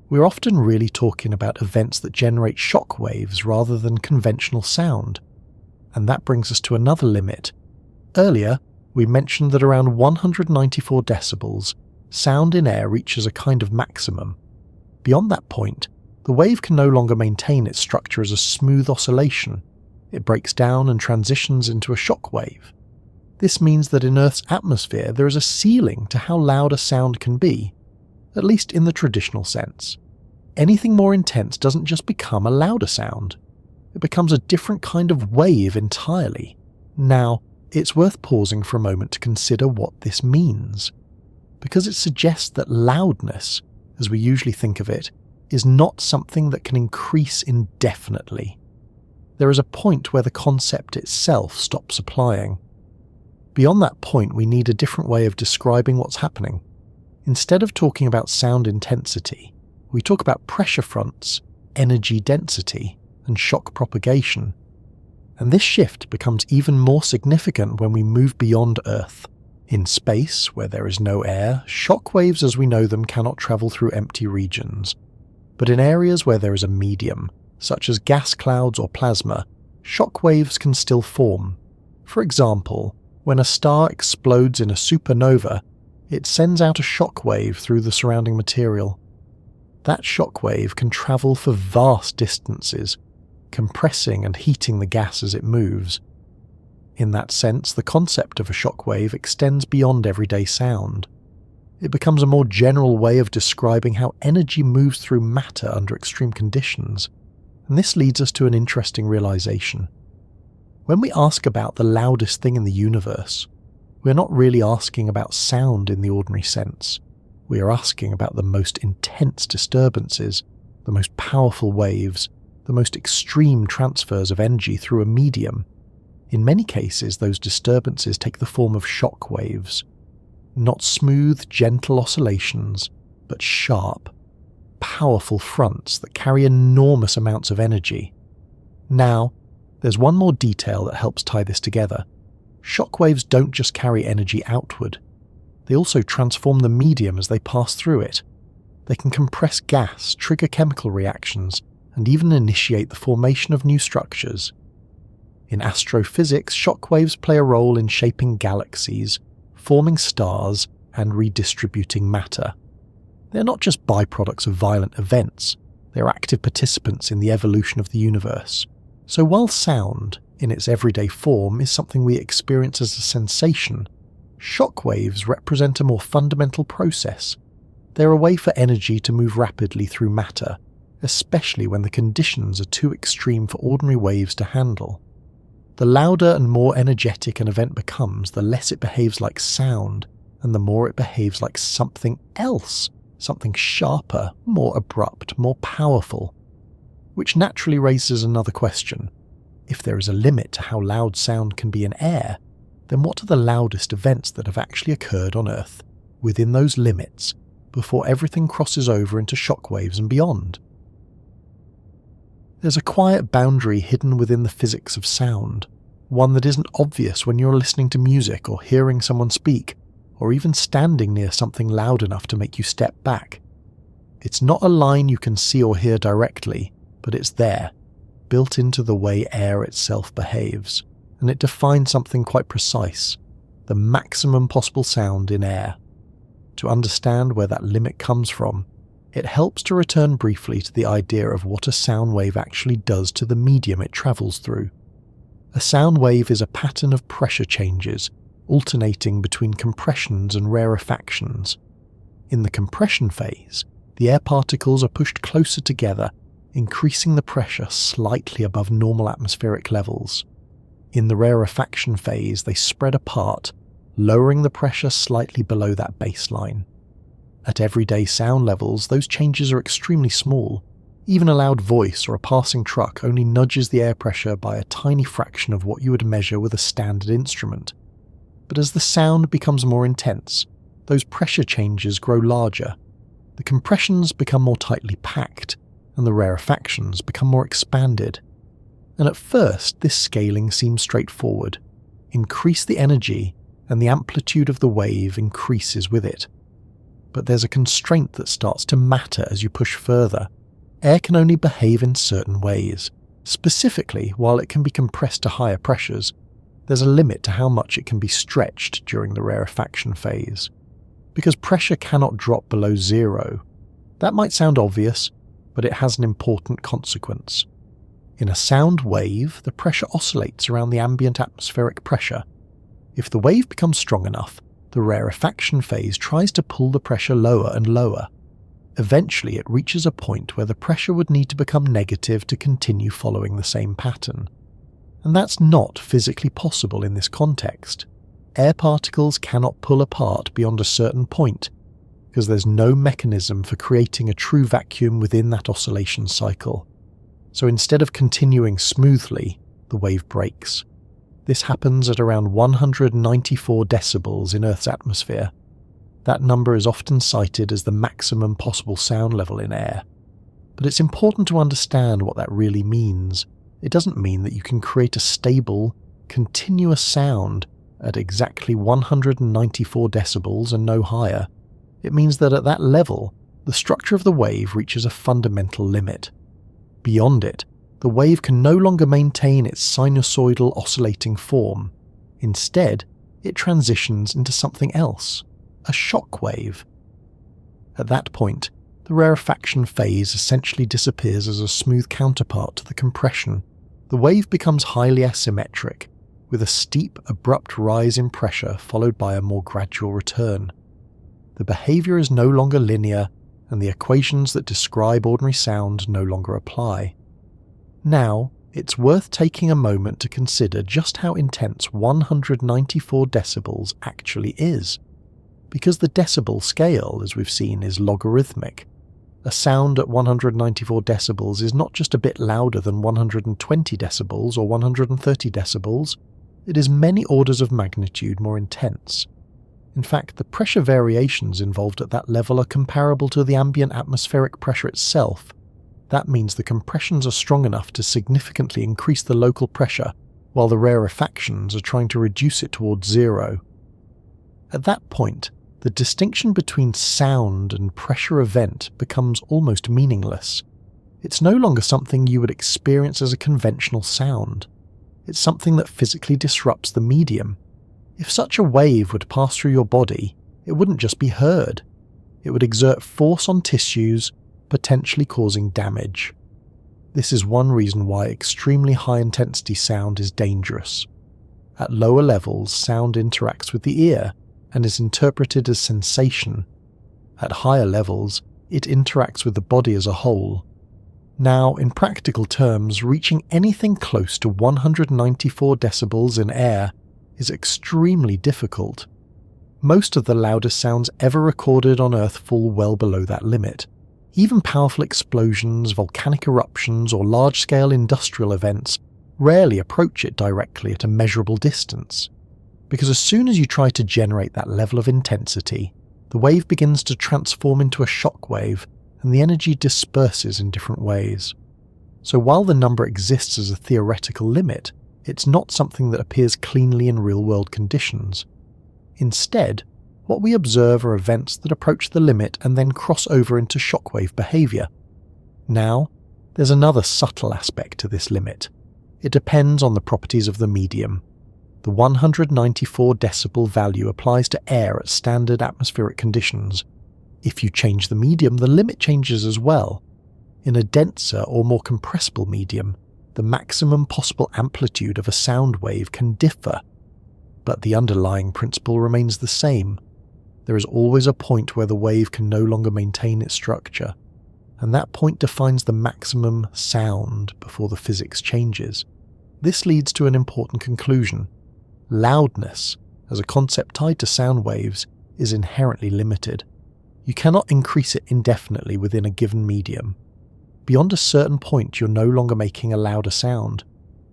[SPEAKER 1] we're often really talking about events that generate shock waves rather than conventional sound. And that brings us to another limit. Earlier, we mentioned that around 194 decibels, sound in air reaches a kind of maximum. Beyond that point, the wave can no longer maintain its structure as a smooth oscillation. It breaks down and transitions into a shock wave. This means that in Earth's atmosphere there is a ceiling to how loud a sound can be, at least in the traditional sense. Anything more intense doesn't just become a louder sound. It becomes a different kind of wave entirely. Now, it's worth pausing for a moment to consider what this means, because it suggests that loudness, as we usually think of it, is not something that can increase indefinitely. There is a point where the concept itself stops applying. Beyond that point, we need a different way of describing what's happening. Instead of talking about sound intensity, we talk about pressure fronts, energy density, and shock propagation. And this shift becomes even more significant when we move beyond Earth. In space, where there is no air, shock waves as we know them cannot travel through empty regions. But in areas where there is a medium, such as gas clouds or plasma, shock waves can still form. For example, when a star explodes in a supernova, it sends out a shock wave through the surrounding material. That shock wave can travel for vast distances, compressing and heating the gas as it moves. In that sense, the concept of a shock wave extends beyond everyday sound. It becomes a more general way of describing how energy moves through matter under extreme conditions. And this leads us to an interesting realization. When we ask about the loudest thing in the universe, we're not really asking about sound in the ordinary sense. We are asking about the most intense disturbances, the most powerful waves, the most extreme transfers of energy through a medium. In many cases, those disturbances take the form of shock waves. Not smooth, gentle oscillations, but sharp, powerful fronts that carry enormous amounts of energy. Now, there's one more detail that helps tie this together. Shockwaves don't just carry energy outward. They also transform the medium as they pass through it. They can compress gas, trigger chemical reactions, and even initiate the formation of new structures. In astrophysics, shockwaves play a role in shaping galaxies, forming stars, and redistributing matter. They're not just byproducts of violent events, they're active participants in the evolution of the universe. So while sound, in its everyday form, is something we experience as a sensation, shockwaves represent a more fundamental process. They're a way for energy to move rapidly through matter, especially when the conditions are too extreme for ordinary waves to handle. The louder and more energetic an event becomes, the less it behaves like sound, and the more it behaves like something else, something sharper, more abrupt, more powerful. Which naturally raises another question. If there is a limit to how loud sound can be in air, then what are the loudest events that have actually occurred on Earth, within those limits, before everything crosses over into shockwaves and beyond? There's a quiet boundary hidden within the physics of sound, one that isn't obvious when you're listening to music or hearing someone speak, or even standing near something loud enough to make you step back. It's not a line you can see or hear directly, but it's there, built into the way air itself behaves, and it defines something quite precise, the maximum possible sound in air. To understand where that limit comes from, it helps to return briefly to the idea of what a sound wave actually does to the medium it travels through. A sound wave is a pattern of pressure changes, alternating between compressions and rarefactions. In the compression phase, the air particles are pushed closer together, increasing the pressure slightly above normal atmospheric levels. In the rarefaction phase, they spread apart, lowering the pressure slightly below that baseline. At everyday sound levels, those changes are extremely small. Even a loud voice or a passing truck only nudges the air pressure by a tiny fraction of what you would measure with a standard instrument. But as the sound becomes more intense, those pressure changes grow larger. The compressions become more tightly packed, and the rarefactions become more expanded. And at first, this scaling seems straightforward. Increase the energy, and the amplitude of the wave increases with it. but there's a constraint that starts to matter as you push further. Air can only behave in certain ways. Specifically, while it can be compressed to higher pressures, there's a limit to how much it can be stretched during the rarefaction phase. Because pressure cannot drop below zero. That might sound obvious, but it has an important consequence. In a sound wave, the pressure oscillates around the ambient atmospheric pressure. If the wave becomes strong enough, the rarefaction phase tries to pull the pressure lower and lower. Eventually, it reaches a point where the pressure would need to become negative to continue following the same pattern. And that's not physically possible in this context. Air particles cannot pull apart beyond a certain point, because there's no mechanism for creating a true vacuum within that oscillation cycle. So instead of continuing smoothly, the wave breaks. This happens at around 194 decibels in Earth's atmosphere. That number is often cited as the maximum possible sound level in air. But it's important to understand what that really means. It doesn't mean that you can create a stable, continuous sound at exactly 194 decibels and no higher. It means that at that level, the structure of the wave reaches a fundamental limit. Beyond it, the wave can no longer maintain its sinusoidal oscillating form. Instead, it transitions into something else, a shock wave. At that point, the rarefaction phase essentially disappears as a smooth counterpart to the compression. The wave becomes highly asymmetric, with a steep, abrupt rise in pressure followed by a more gradual return. The behavior is no longer linear, and the equations that describe ordinary sound no longer apply. Now, it's worth taking a moment to consider just how intense 194 decibels actually is. Because the decibel scale, as we've seen, is logarithmic. A sound at 194 decibels is not just a bit louder than 120 decibels or 130 decibels, it is many orders of magnitude more intense. In fact, the pressure variations involved at that level are comparable to the ambient atmospheric pressure itself. That means the compressions are strong enough to significantly increase the local pressure, while the rarefactions are trying to reduce it towards zero. At that point, the distinction between sound and pressure event becomes almost meaningless. It's no longer something you would experience as a conventional sound. It's something that physically disrupts the medium. If such a wave would pass through your body, it wouldn't just be heard. It would exert force on tissues, potentially causing damage. This is one reason why extremely high-intensity sound is dangerous. At lower levels, sound interacts with the ear and is interpreted as sensation. At higher levels, it interacts with the body as a whole. Now, in practical terms, reaching anything close to 194 decibels in air is extremely difficult. Most of the loudest sounds ever recorded on Earth fall well below that limit. Even powerful explosions, volcanic eruptions, or large-scale industrial events rarely approach it directly at a measurable distance. Because as soon as you try to generate that level of intensity, the wave begins to transform into a shock wave, and the energy disperses in different ways. So while the number exists as a theoretical limit, it's not something that appears cleanly in real-world conditions. Instead, what we observe are events that approach the limit and then cross over into shockwave behavior. Now, there's another subtle aspect to this limit. It depends on the properties of the medium. The 194 decibel value applies to air at standard atmospheric conditions. If you change the medium, the limit changes as well. In a denser or more compressible medium, the maximum possible amplitude of a sound wave can differ, but the underlying principle remains the same. There is always a point where the wave can no longer maintain its structure, and that point defines the maximum sound before the physics changes. This leads to an important conclusion. Loudness, as a concept tied to sound waves, is inherently limited. You cannot increase it indefinitely within a given medium. Beyond a certain point, you're no longer making a louder sound.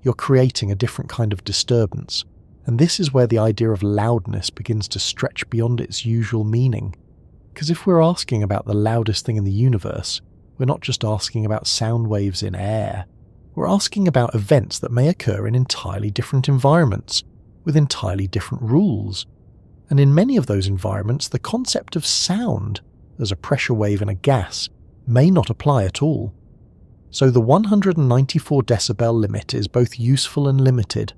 [SPEAKER 1] You're creating a different kind of disturbance. And this is where the idea of loudness begins to stretch beyond its usual meaning. Because if we're asking about the loudest thing in the universe, we're not just asking about sound waves in air. We're asking about events that may occur in entirely different environments, with entirely different rules. And in many of those environments, the concept of sound as a pressure wave in a gas may not apply at all. So the 194 decibel limit is both useful and limited.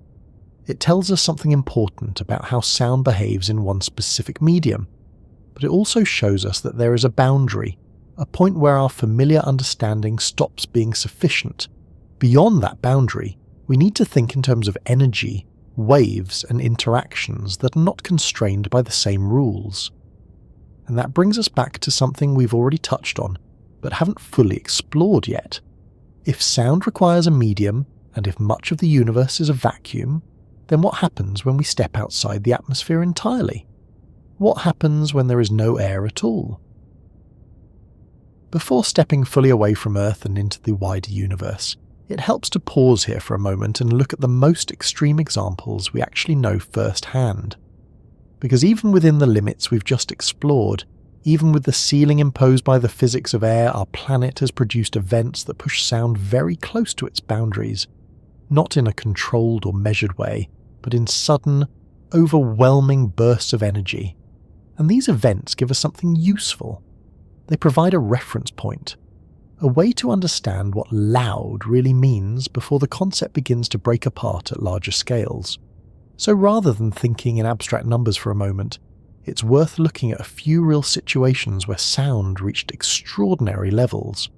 [SPEAKER 1] It tells us something important about how sound behaves in one specific medium, but it also shows us that there is a boundary, a point where our familiar understanding stops being sufficient. Beyond that boundary, we need to think in terms of energy, waves, and interactions that are not constrained by the same rules. And that brings us back to something we've already touched on, but haven't fully explored yet. If sound requires a medium, and if much of the universe is a vacuum, then what happens when we step outside the atmosphere entirely? What happens when there is no air at all? Before stepping fully away from Earth and into the wider universe, it helps to pause here for a moment and look at the most extreme examples we actually know firsthand. Because even within the limits we've just explored, even with the ceiling imposed by the physics of air, our planet has produced events that push sound very close to its boundaries, not in a controlled or measured way, but in sudden, overwhelming bursts of energy. And these events give us something useful. They provide a reference point, a way to understand what loud really means before the concept begins to break apart at larger scales. So rather than thinking in abstract numbers for a moment, it's worth looking at a few real situations where sound reached extraordinary levels.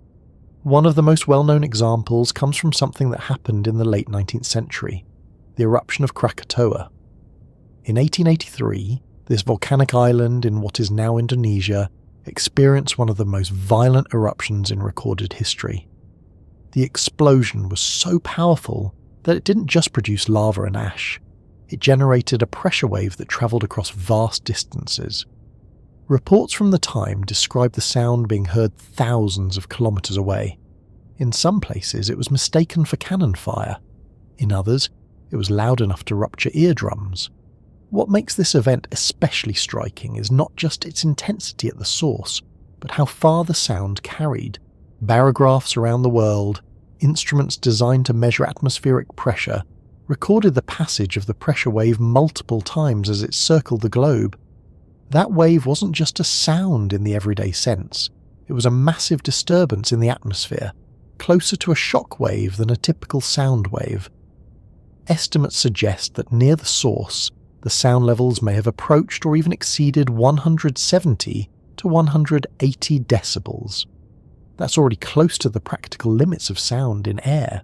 [SPEAKER 1] One of the most well-known examples comes from something that happened in the late 19th century, the eruption of Krakatoa. In 1883, this volcanic island in what is now Indonesia experienced one of the most violent eruptions in recorded history. The explosion was so powerful that it didn't just produce lava and ash. It generated a pressure wave that travelled across vast distances. Reports from the time describe the sound being heard thousands of kilometres away. In some places it was mistaken for cannon fire. In others, it was loud enough to rupture eardrums. What makes this event especially striking is not just its intensity at the source, but how far the sound carried. Barographs around the world, instruments designed to measure atmospheric pressure, recorded the passage of the pressure wave multiple times as it circled the globe. That wave wasn't just a sound in the everyday sense, it was a massive disturbance in the atmosphere, closer to a shock wave than a typical sound wave. Estimates suggest that near the source, the sound levels may have approached or even exceeded 170 to 180 decibels. That's already close to the practical limits of sound in air.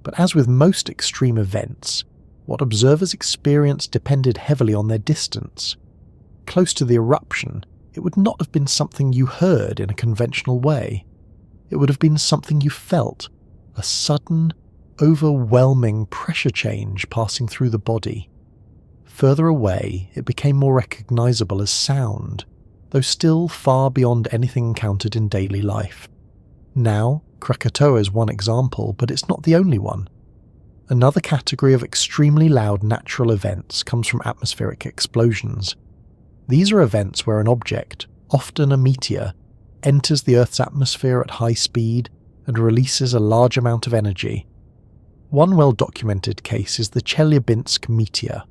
[SPEAKER 1] But as with most extreme events, what observers experienced depended heavily on their distance. Close to the eruption, it would not have been something you heard in a conventional way. It would have been something you felt, a sudden, overwhelming pressure change passing through the body. Further away, it became more recognizable as sound, though still far beyond anything encountered in daily life. Now, Krakatoa is one example, but it's not the only one. Another category of extremely loud natural events comes from atmospheric explosions. These are events where an object, often a meteor, enters the Earth's atmosphere at high speed and releases a large amount of energy. One well-documented case is the Chelyabinsk meteor.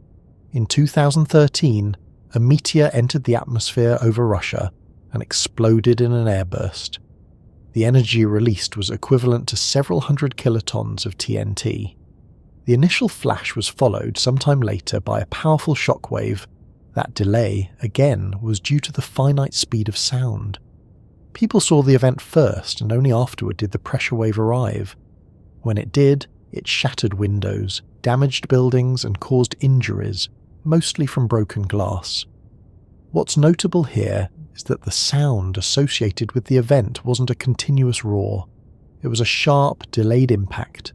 [SPEAKER 1] In 2013, a meteor entered the atmosphere over Russia and exploded in an airburst. The energy released was equivalent to several hundred kilotons of TNT. The initial flash was followed sometime later by a powerful shockwave. That delay, again, was due to the finite speed of sound. People saw the event first, and only afterward did the pressure wave arrive. When it did, it shattered windows, damaged buildings, and caused injuries, mostly from broken glass. What's notable here is that the sound associated with the event wasn't a continuous roar. It was a sharp, delayed impact.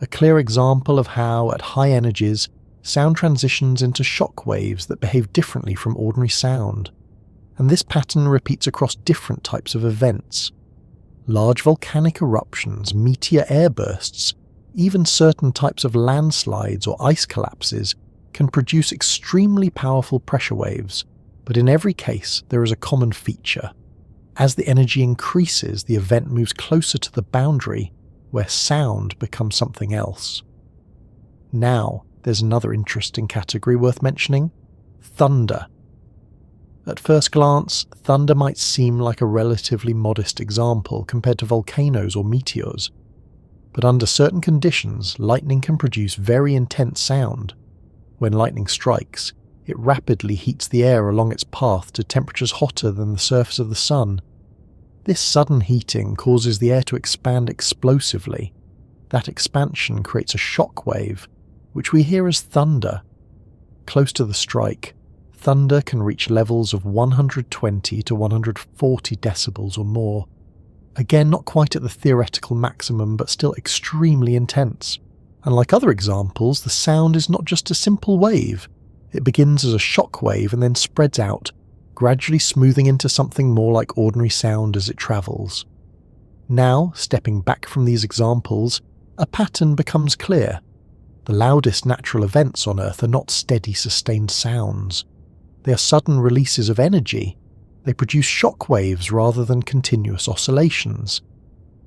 [SPEAKER 1] A clear example of how, at high energies, sound transitions into shock waves that behave differently from ordinary sound. And this pattern repeats across different types of events. Large volcanic eruptions, meteor airbursts, even certain types of landslides or ice collapses can produce extremely powerful pressure waves. But in every case, there is a common feature. As the energy increases, the event moves closer to the boundary, where sound becomes something else. Now, there's another interesting category worth mentioning: thunder. At first glance, thunder might seem like a relatively modest example compared to volcanoes or meteors. But under certain conditions, lightning can produce very intense sound. When lightning strikes, it rapidly heats the air along its path to temperatures hotter than the surface of the sun. This sudden heating causes the air to expand explosively. That expansion creates a shock wave, which we hear as thunder. Close to the strike, thunder can reach levels of 120 to 140 decibels or more. Again, not quite at the theoretical maximum, but still extremely intense. And like other examples, the sound is not just a simple wave. It begins as a shock wave and then spreads out, gradually smoothing into something more like ordinary sound as it travels. Now, stepping back from these examples, a pattern becomes clear. The loudest natural events on Earth are not steady, sustained sounds. They are sudden releases of energy. They produce shock waves rather than continuous oscillations.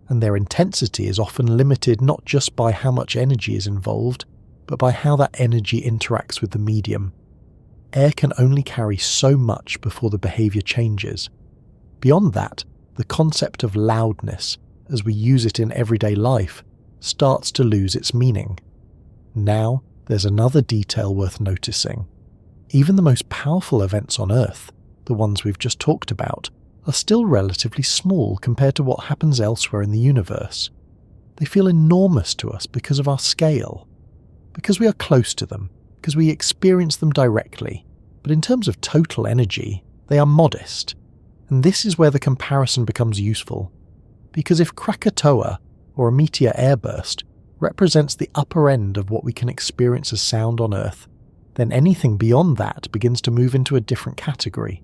[SPEAKER 1] And their intensity is often limited not just by how much energy is involved, but by how that energy interacts with the medium. Air can only carry so much before the behaviour changes. Beyond that, the concept of loudness, as we use it in everyday life, starts to lose its meaning. Now, there's another detail worth noticing. Even the most powerful events on Earth, the ones we've just talked about, are still relatively small compared to what happens elsewhere in the universe. They feel enormous to us because of our scale, because we are close to them, because we experience them directly. But in terms of total energy, they are modest. And this is where the comparison becomes useful. Because if Krakatoa, or a meteor airburst, represents the upper end of what we can experience as sound on Earth, then anything beyond that begins to move into a different category.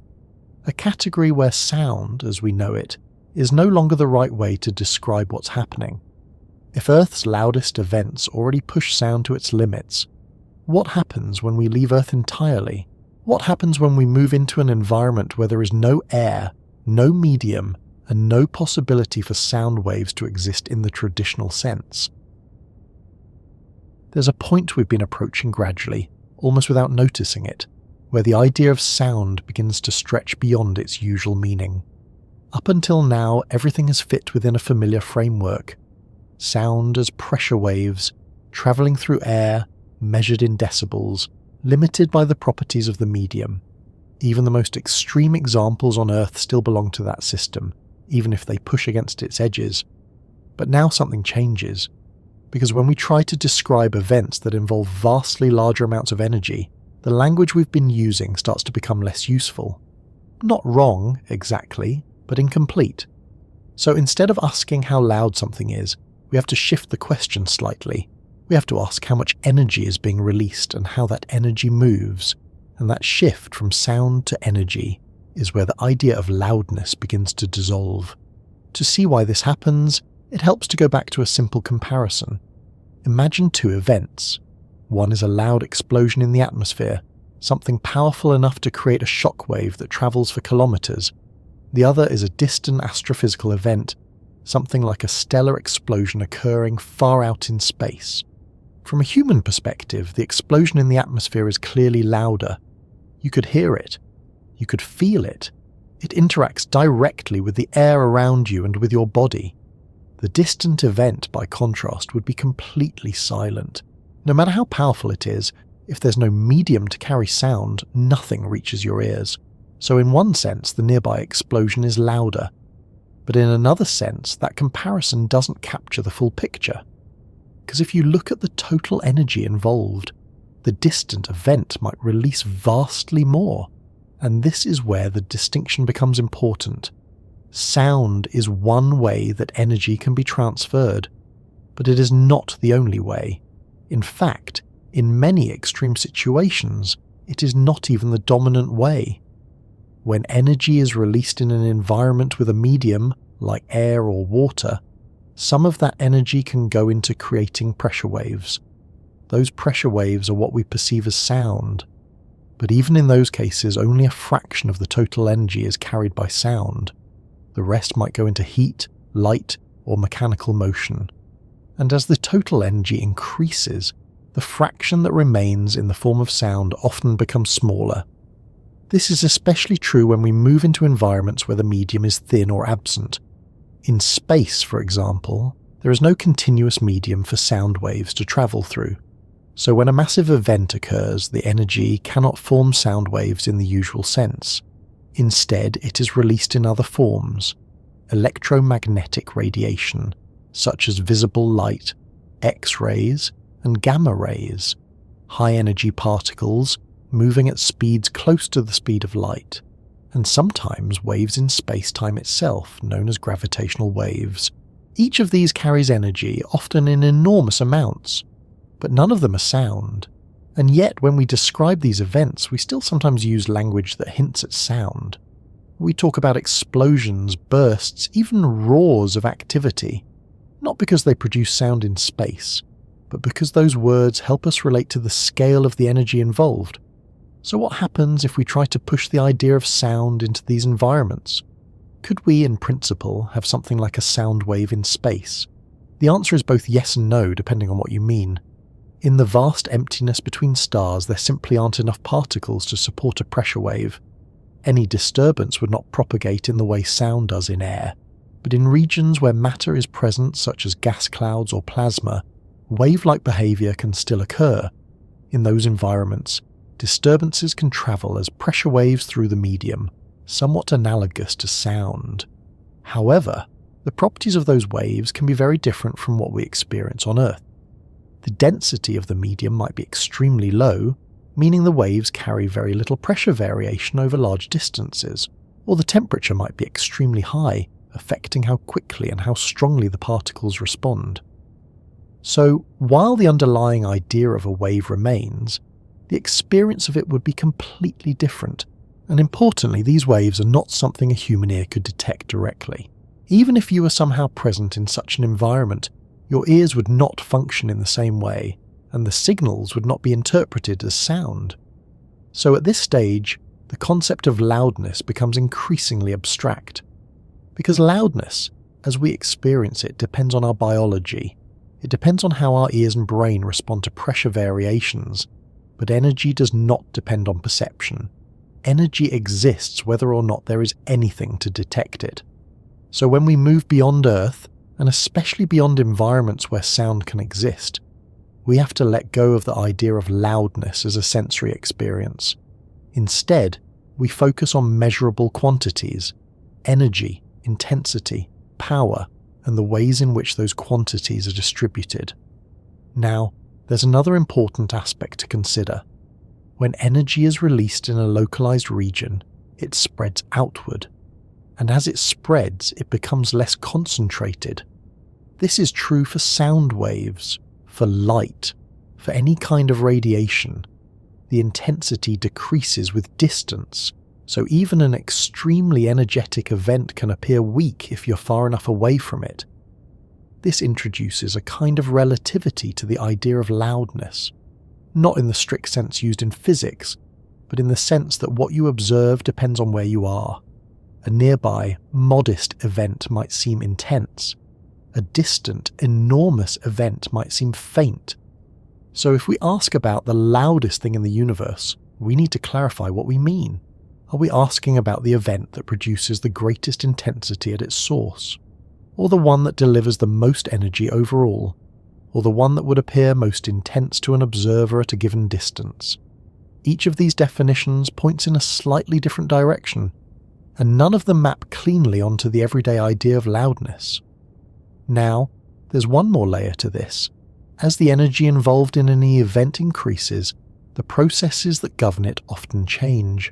[SPEAKER 1] A category where sound, as we know it, is no longer the right way to describe what's happening. If Earth's loudest events already push sound to its limits, what happens when we leave Earth entirely? What happens when we move into an environment where there is no air, no medium, and no possibility for sound waves to exist in the traditional sense? There's a point we've been approaching gradually, almost without noticing it, where the idea of sound begins to stretch beyond its usual meaning. Up until now, everything has fit within a familiar framework. Sound as pressure waves, travelling through air, measured in decibels, limited by the properties of the medium. Even the most extreme examples on Earth still belong to that system, even if they push against its edges. But now something changes, because when we try to describe events that involve vastly larger amounts of energy, the language we've been using starts to become less useful. Not wrong, exactly, but incomplete. So instead of asking how loud something is, we have to shift the question slightly. We have to ask how much energy is being released and how that energy moves. And that shift from sound to energy is where the idea of loudness begins to dissolve. To see why this happens, it helps to go back to a simple comparison. Imagine two events. One is a loud explosion in the atmosphere, something powerful enough to create a shockwave that travels for kilometers. The other is a distant astrophysical event, something like a stellar explosion occurring far out in space. From a human perspective, the explosion in the atmosphere is clearly louder. You could hear it. You could feel it. It interacts directly with the air around you and with your body. The distant event, by contrast, would be completely silent. No matter how powerful it is, if there's no medium to carry sound, nothing reaches your ears. So in one sense, the nearby explosion is louder. But in another sense, that comparison doesn't capture the full picture. Because if you look at the total energy involved, the distant event might release vastly more. And this is where the distinction becomes important. Sound is one way that energy can be transferred, but it is not the only way. In fact, in many extreme situations, it is not even the dominant way. When energy is released in an environment with a medium, like air or water, some of that energy can go into creating pressure waves. Those pressure waves are what we perceive as sound. But even in those cases, only a fraction of the total energy is carried by sound. The rest might go into heat, light, or mechanical motion. And as the total energy increases, the fraction that remains in the form of sound often becomes smaller. This is especially true when we move into environments where the medium is thin or absent. In space, for example, there is no continuous medium for sound waves to travel through. So when a massive event occurs, the energy cannot form sound waves in the usual sense. Instead, it is released in other forms: electromagnetic radiation, such as visible light, X-rays, and gamma rays, high-energy particles moving at speeds close to the speed of light, and sometimes waves in space-time itself, known as gravitational waves. Each of these carries energy, often in enormous amounts, but none of them are sound. And yet, when we describe these events, we still sometimes use language that hints at sound. We talk about explosions, bursts, even roars of activity, not because they produce sound in space, but because those words help us relate to the scale of the energy involved. So what happens if we try to push the idea of sound into these environments? Could we, in principle, have something like a sound wave in space? The answer is both yes and no, depending on what you mean. In the vast emptiness between stars, there simply aren't enough particles to support a pressure wave. Any disturbance would not propagate in the way sound does in air. But in regions where matter is present, such as gas clouds or plasma, wave-like behavior can still occur. In those environments, disturbances can travel as pressure waves through the medium, somewhat analogous to sound. However, the properties of those waves can be very different from what we experience on Earth. The density of the medium might be extremely low, meaning the waves carry very little pressure variation over large distances, or the temperature might be extremely high, affecting how quickly and how strongly the particles respond. So, while the underlying idea of a wave remains, the experience of it would be completely different, and importantly, these waves are not something a human ear could detect directly. Even if you were somehow present in such an environment, your ears would not function in the same way, and the signals would not be interpreted as sound. So at this stage, the concept of loudness becomes increasingly abstract. Because loudness, as we experience it, depends on our biology. It depends on how our ears and brain respond to pressure variations, but energy does not depend on perception. Energy exists whether or not there is anything to detect it. So when we move beyond Earth, and especially beyond environments where sound can exist, we have to let go of the idea of loudness as a sensory experience. Instead, we focus on measurable quantities: energy, intensity, power, and the ways in which those quantities are distributed. Now, there's another important aspect to consider. When energy is released in a localized region, it spreads outward, and as it spreads, it becomes less concentrated. This is true for sound waves, for light, for any kind of radiation. The intensity decreases with distance, so even an extremely energetic event can appear weak if you're far enough away from it. This introduces a kind of relativity to the idea of loudness, not in the strict sense used in physics, but in the sense that what you observe depends on where you are. A nearby, modest event might seem intense. A distant, enormous event might seem faint. So if we ask about the loudest thing in the universe, we need to clarify what we mean. Are we asking about the event that produces the greatest intensity at its source? Or the one that delivers the most energy overall? Or the one that would appear most intense to an observer at a given distance? Each of these definitions points in a slightly different direction, and none of them map cleanly onto the everyday idea of loudness. Now, there's one more layer to this. As the energy involved in any event increases, the processes that govern it often change.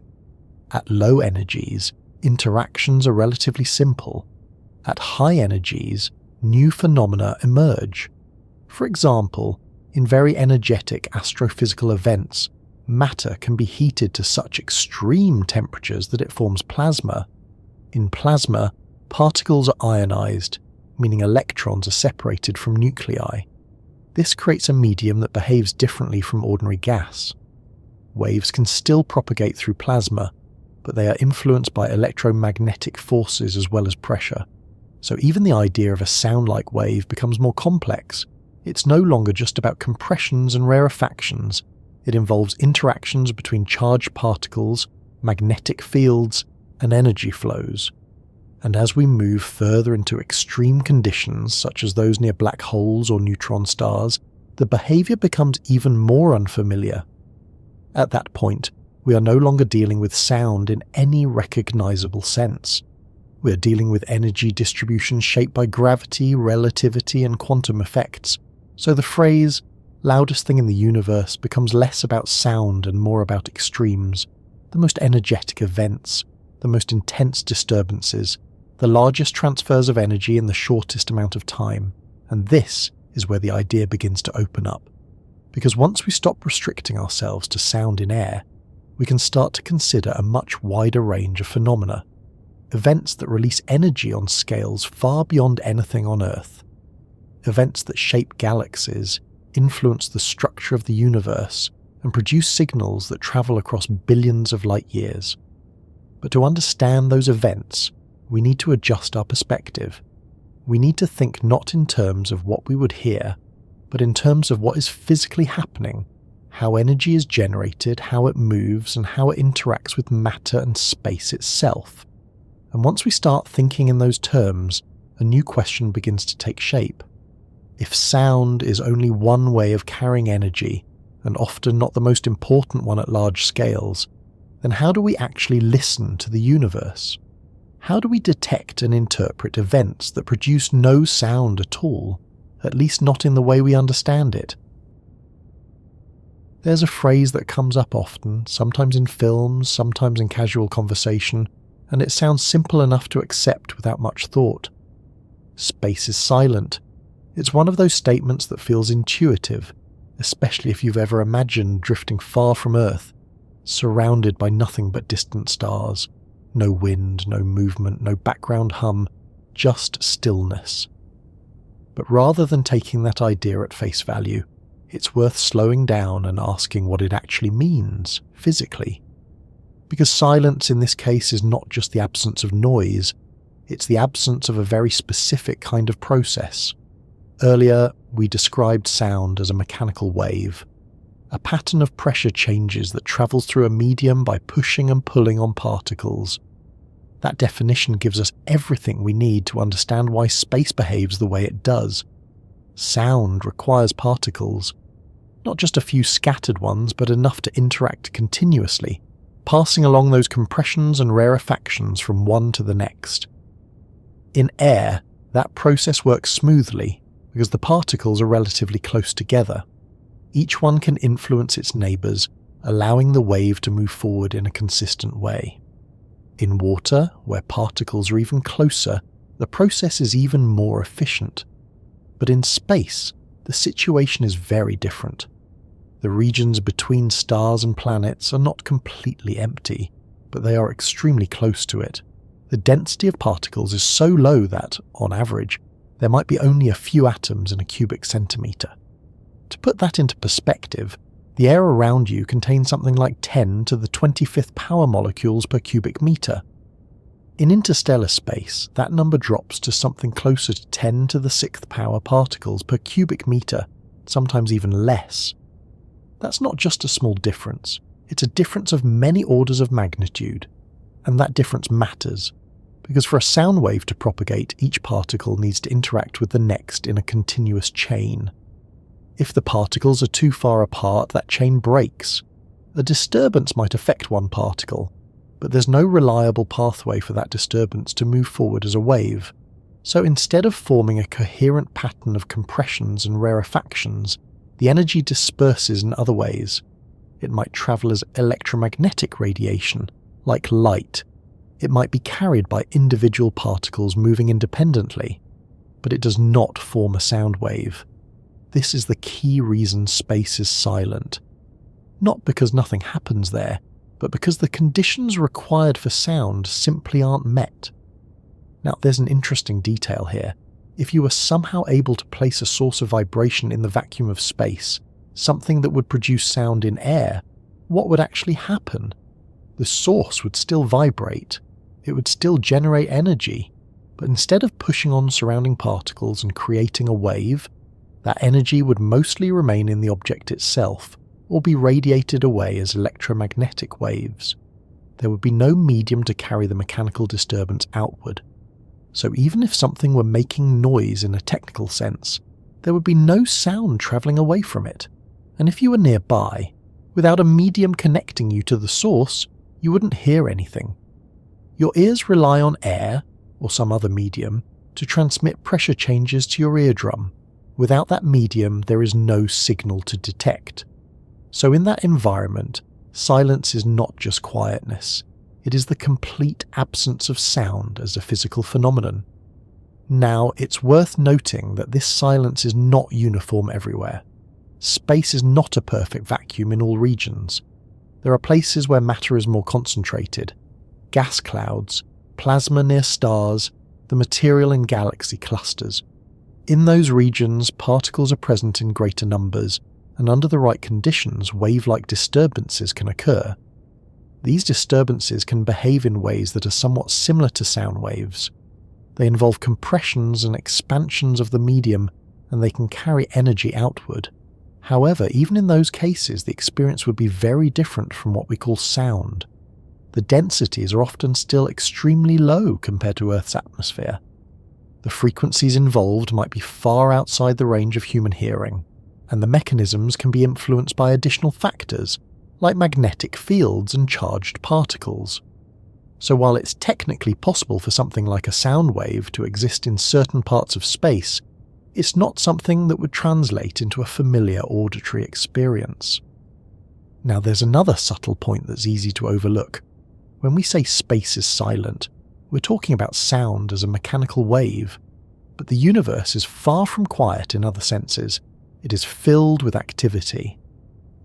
[SPEAKER 1] At low energies, interactions are relatively simple. At high energies, new phenomena emerge. For example, in very energetic astrophysical events, matter can be heated to such extreme temperatures that it forms plasma. In plasma, particles are ionized, meaning electrons are separated from nuclei. This creates a medium that behaves differently from ordinary gas. Waves can still propagate through plasma, but they are influenced by electromagnetic forces as well as pressure. So even the idea of a sound-like wave becomes more complex. It's no longer just about compressions and rarefactions. It involves interactions between charged particles, magnetic fields, and energy flows. And as we move further into extreme conditions such as those near black holes or neutron stars, the behavior becomes even more unfamiliar. At that point, we are no longer dealing with sound in any recognizable sense. We are dealing with energy distribution shaped by gravity, relativity, and quantum effects. So the phrase, loudest thing in the universe, becomes less about sound and more about extremes, the most energetic events, the most intense disturbances, the largest transfers of energy in the shortest amount of time. And this is where the idea begins to open up. Because once we stop restricting ourselves to sound in air, we can start to consider a much wider range of phenomena, events that release energy on scales far beyond anything on Earth, events that shape galaxies, influence the structure of the universe, and produce signals that travel across billions of light years. But to understand those events, we need to adjust our perspective. We need to think not in terms of what we would hear, but in terms of what is physically happening, how energy is generated, how it moves, and how it interacts with matter and space itself. And once we start thinking in those terms, a new question begins to take shape. If sound is only one way of carrying energy, and often not the most important one at large scales, then how do we actually listen to the universe? How do we detect and interpret events that produce no sound at all, at least not in the way we understand it? There's a phrase that comes up often, sometimes in films, sometimes in casual conversation, and it sounds simple enough to accept without much thought. Space is silent. It's one of those statements that feels intuitive, especially if you've ever imagined drifting far from Earth, surrounded by nothing but distant stars. No wind, no movement, no background hum, just stillness. But rather than taking that idea at face value, it's worth slowing down and asking what it actually means, physically. Because silence in this case is not just the absence of noise, it's the absence of a very specific kind of process. Earlier, we described sound as a mechanical wave, a pattern of pressure changes that travels through a medium by pushing and pulling on particles. That definition gives us everything we need to understand why space behaves the way it does. Sound requires particles, not just a few scattered ones, but enough to interact continuously, passing along those compressions and rarefactions from one to the next. In air, that process works smoothly because the particles are relatively close together. Each one can influence its neighbours, allowing the wave to move forward in a consistent way. In water, where particles are even closer, the process is even more efficient. But in space, the situation is very different. The regions between stars and planets are not completely empty, but they are extremely close to it. The density of particles is so low that, on average, there might be only a few atoms in a cubic centimetre. To put that into perspective, the air around you contains something like 10 to the 25th power molecules per cubic metre. In interstellar space, that number drops to something closer to 10 to the 6th power particles per cubic metre, sometimes even less. That's not just a small difference, it's a difference of many orders of magnitude. And that difference matters, because for a sound wave to propagate, each particle needs to interact with the next in a continuous chain. If the particles are too far apart, that chain breaks. A disturbance might affect one particle, but there's no reliable pathway for that disturbance to move forward as a wave. So instead of forming a coherent pattern of compressions and rarefactions, the energy disperses in other ways. It might travel as electromagnetic radiation, like light. It might be carried by individual particles moving independently, but it does not form a sound wave. This is the key reason space is silent. Not because nothing happens there, but because the conditions required for sound simply aren't met. Now, there's an interesting detail here. If you were somehow able to place a source of vibration in the vacuum of space, something that would produce sound in air, what would actually happen? The source would still vibrate. It would still generate energy, but instead of pushing on surrounding particles and creating a wave, that energy would mostly remain in the object itself, or be radiated away as electromagnetic waves. there would be no medium to carry the mechanical disturbance outward. So even if something were making noise in a technical sense, there would be no sound travelling away from it. And if you were nearby, without a medium connecting you to the source, you wouldn't hear anything. Your ears rely on air, or some other medium, to transmit pressure changes to your eardrum. Without that medium, there is no signal to detect. So in that environment, silence is not just quietness. It is the complete absence of sound as a physical phenomenon. Now, it's worth noting that this silence is not uniform everywhere. Space is not a perfect vacuum in all regions. There are places where matter is more concentrated. Gas clouds, plasma near stars, the material in galaxy clusters. In those regions, particles are present in greater numbers, and under the right conditions, wave-like disturbances can occur. These disturbances can behave in ways that are somewhat similar to sound waves. They involve compressions and expansions of the medium, and they can carry energy outward. However, even in those cases, the experience would be very different from what we call sound. The densities are often still extremely low compared to Earth's atmosphere. The frequencies involved might be far outside the range of human hearing, and the mechanisms can be influenced by additional factors, like magnetic fields and charged particles. So while it's technically possible for something like a sound wave to exist in certain parts of space, it's not something that would translate into a familiar auditory experience. Now there's another subtle point that's easy to overlook. When we say space is silent, we're talking about sound as a mechanical wave, but the universe is far from quiet in other senses. It is filled with activity.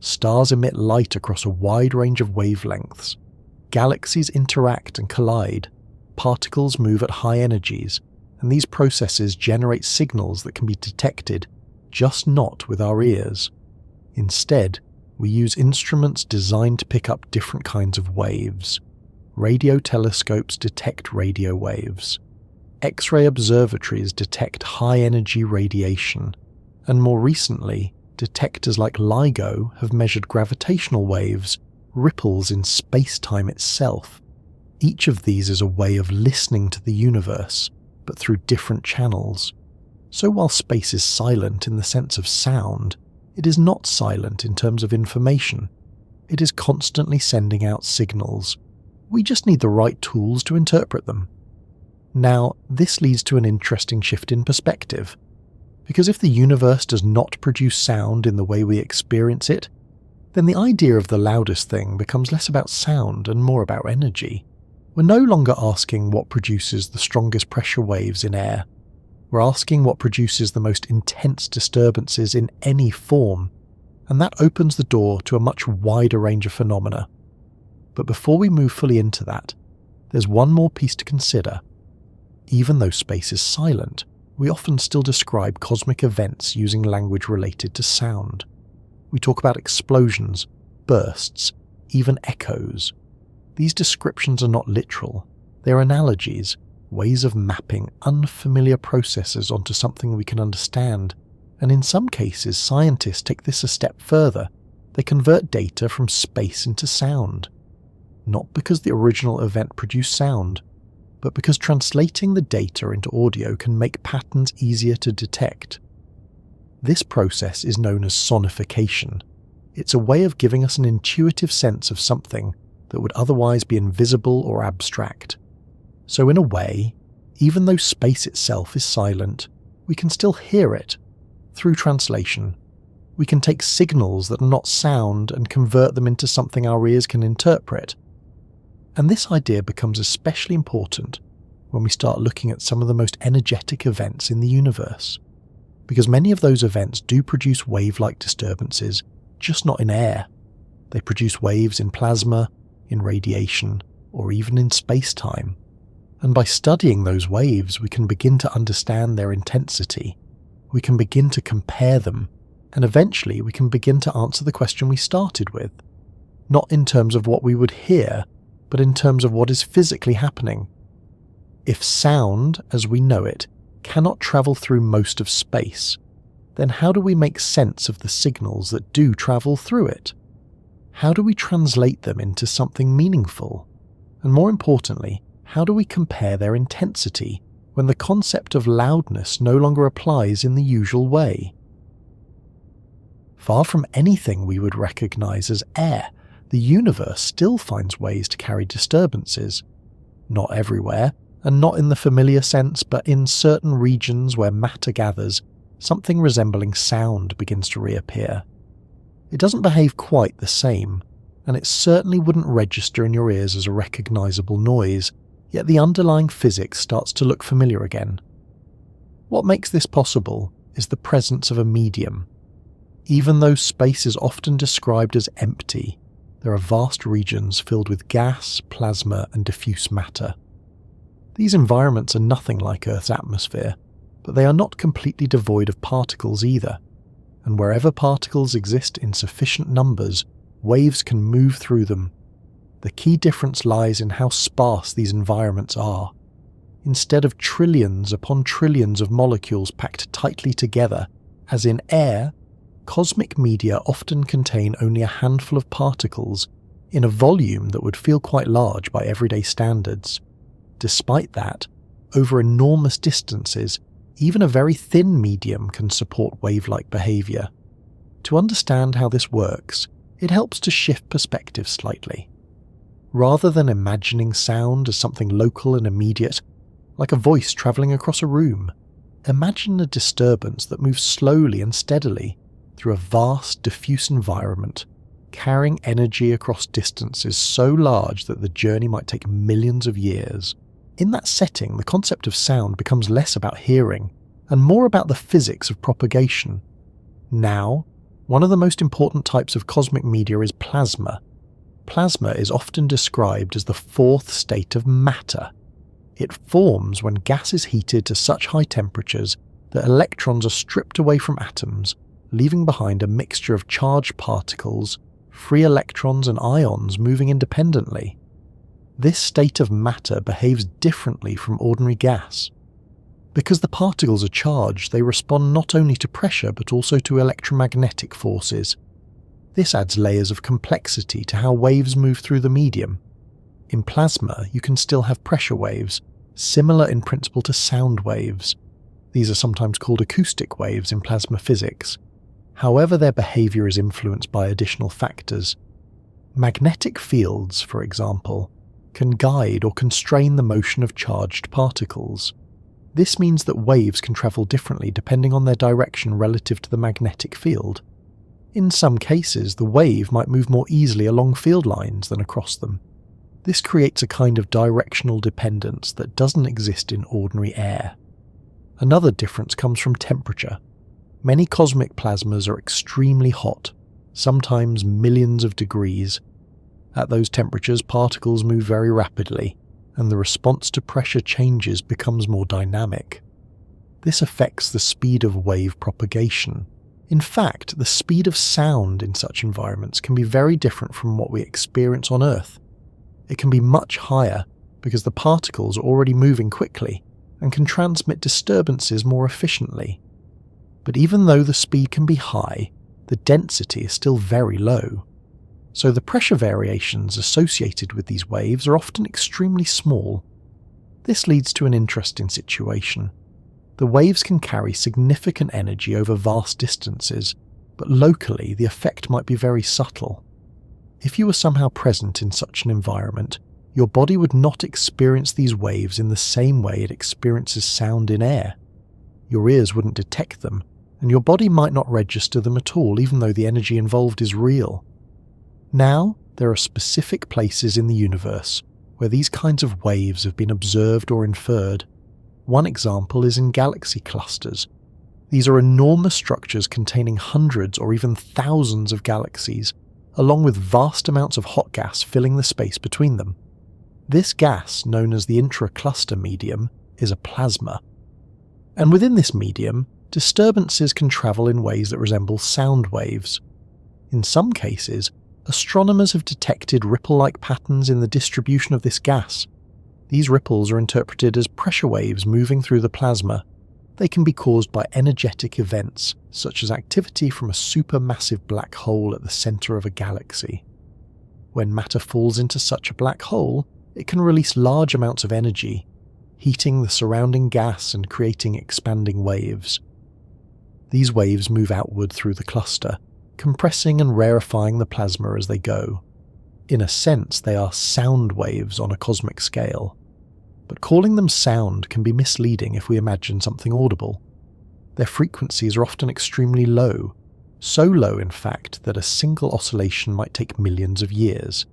[SPEAKER 1] Stars emit light across a wide range of wavelengths. Galaxies interact and collide. Particles move at high energies, and these processes generate signals that can be detected, just not with our ears. Instead, we use instruments designed to pick up different kinds of waves. Radio telescopes detect radio waves. X-ray observatories detect high-energy radiation. And more recently, detectors like LIGO have measured gravitational waves, ripples in space-time itself. Each of these is a way of listening to the universe, but through different channels. So while space is silent in the sense of sound, it is not silent in terms of information. It is constantly sending out signals. We just need the right tools to interpret them. Now, this leads to an interesting shift in perspective. Because if the universe does not produce sound in the way we experience it, then the idea of the loudest thing becomes less about sound and more about energy. We're no longer asking what produces the strongest pressure waves in air. We're asking what produces the most intense disturbances in any form, and that opens the door to a much wider range of phenomena. But before we move fully into that, there's one more piece to consider. Even though space is silent, we often still describe cosmic events using language related to sound. We talk about explosions, bursts, even echoes. These descriptions are not literal. They're analogies, ways of mapping unfamiliar processes onto something we can understand. And in some cases, scientists take this a step further. They convert data from space into sound. Not because the original event produced sound, but because translating the data into audio can make patterns easier to detect. This process is known as sonification. It's a way of giving us an intuitive sense of something that would otherwise be invisible or abstract. So in a way, even though space itself is silent, we can still hear it. Through translation, we can take signals that are not sound and convert them into something our ears can interpret. And this idea becomes especially important when we start looking at some of the most energetic events in the universe, because many of those events do produce wave-like disturbances, just not in air. They produce waves in plasma, in radiation, or even in space-time. And by studying those waves, we can begin to understand their intensity. We can begin to compare them, and eventually we can begin to answer the question we started with, not in terms of what we would hear, but in terms of what is physically happening. If sound, as we know it, cannot travel through most of space, then how do we make sense of the signals that do travel through it? How do we translate them into something meaningful? And more importantly, how do we compare their intensity when the concept of loudness no longer applies in the usual way? Far from anything we would recognize as air, the universe still finds ways to carry disturbances. Not everywhere, and not in the familiar sense, but in certain regions where matter gathers, something resembling sound begins to reappear. It doesn't behave quite the same, and it certainly wouldn't register in your ears as a recognizable noise, yet the underlying physics starts to look familiar again. What makes this possible is the presence of a medium. Even though space is often described as empty, there are vast regions filled with gas, plasma, and diffuse matter. These environments are nothing like Earth's atmosphere, but they are not completely devoid of particles either, and wherever particles exist in sufficient numbers, waves can move through them. The key difference lies in how sparse these environments are. Instead of trillions upon trillions of molecules packed tightly together, as in air, cosmic media often contain only a handful of particles in a volume that would feel quite large by everyday standards. Despite that, over enormous distances, even a very thin medium can support wave-like behavior. To understand how this works, it helps to shift perspective slightly. Rather than imagining sound as something local and immediate, like a voice travelling across a room, imagine a disturbance that moves slowly and steadily through a vast, diffuse environment, carrying energy across distances so large that the journey might take millions of years. In that setting, the concept of sound becomes less about hearing and more about the physics of propagation. Now, one of the most important types of cosmic media is plasma. Plasma is often described as the fourth state of matter. It forms when gas is heated to such high temperatures that electrons are stripped away from atoms, leaving behind a mixture of charged particles, free electrons and ions moving independently. This state of matter behaves differently from ordinary gas. Because the particles are charged, they respond not only to pressure but also to electromagnetic forces. This adds layers of complexity to how waves move through the medium. In plasma, you can still have pressure waves, similar in principle to sound waves. These are sometimes called acoustic waves in plasma physics. However, their behavior is influenced by additional factors. Magnetic fields, for example, can guide or constrain the motion of charged particles. This means that waves can travel differently depending on their direction relative to the magnetic field. In some cases, the wave might move more easily along field lines than across them. This creates a kind of directional dependence that doesn't exist in ordinary air. Another difference comes from temperature. Many cosmic plasmas are extremely hot, sometimes millions of degrees. At those temperatures, particles move very rapidly, and the response to pressure changes becomes more dynamic. This affects the speed of wave propagation. In fact, the speed of sound in such environments can be very different from what we experience on Earth. It can be much higher because the particles are already moving quickly and can transmit disturbances more efficiently. But even though the speed can be high, the density is still very low. So the pressure variations associated with these waves are often extremely small. This leads to an interesting situation. The waves can carry significant energy over vast distances, but locally the effect might be very subtle. If you were somehow present in such an environment, your body would not experience these waves in the same way it experiences sound in air. Your ears wouldn't detect them, and your body might not register them at all even though the energy involved is real. Now, there are specific places in the universe where these kinds of waves have been observed or inferred. One example is in galaxy clusters. These are enormous structures containing hundreds or even thousands of galaxies, along with vast amounts of hot gas filling the space between them. This gas, known as the intra-cluster medium, is a plasma. And within this medium, disturbances can travel in ways that resemble sound waves. In some cases, astronomers have detected ripple-like patterns in the distribution of this gas. These ripples are interpreted as pressure waves moving through the plasma. They can be caused by energetic events, such as activity from a supermassive black hole at the center of a galaxy. When matter falls into such a black hole, it can release large amounts of energy, heating the surrounding gas and creating expanding waves. These waves move outward through the cluster, compressing and rarefying the plasma as they go. In a sense, they are sound waves on a cosmic scale. But calling them sound can be misleading if we imagine something audible. Their frequencies are often extremely low, so low in fact that a single oscillation might take millions of years.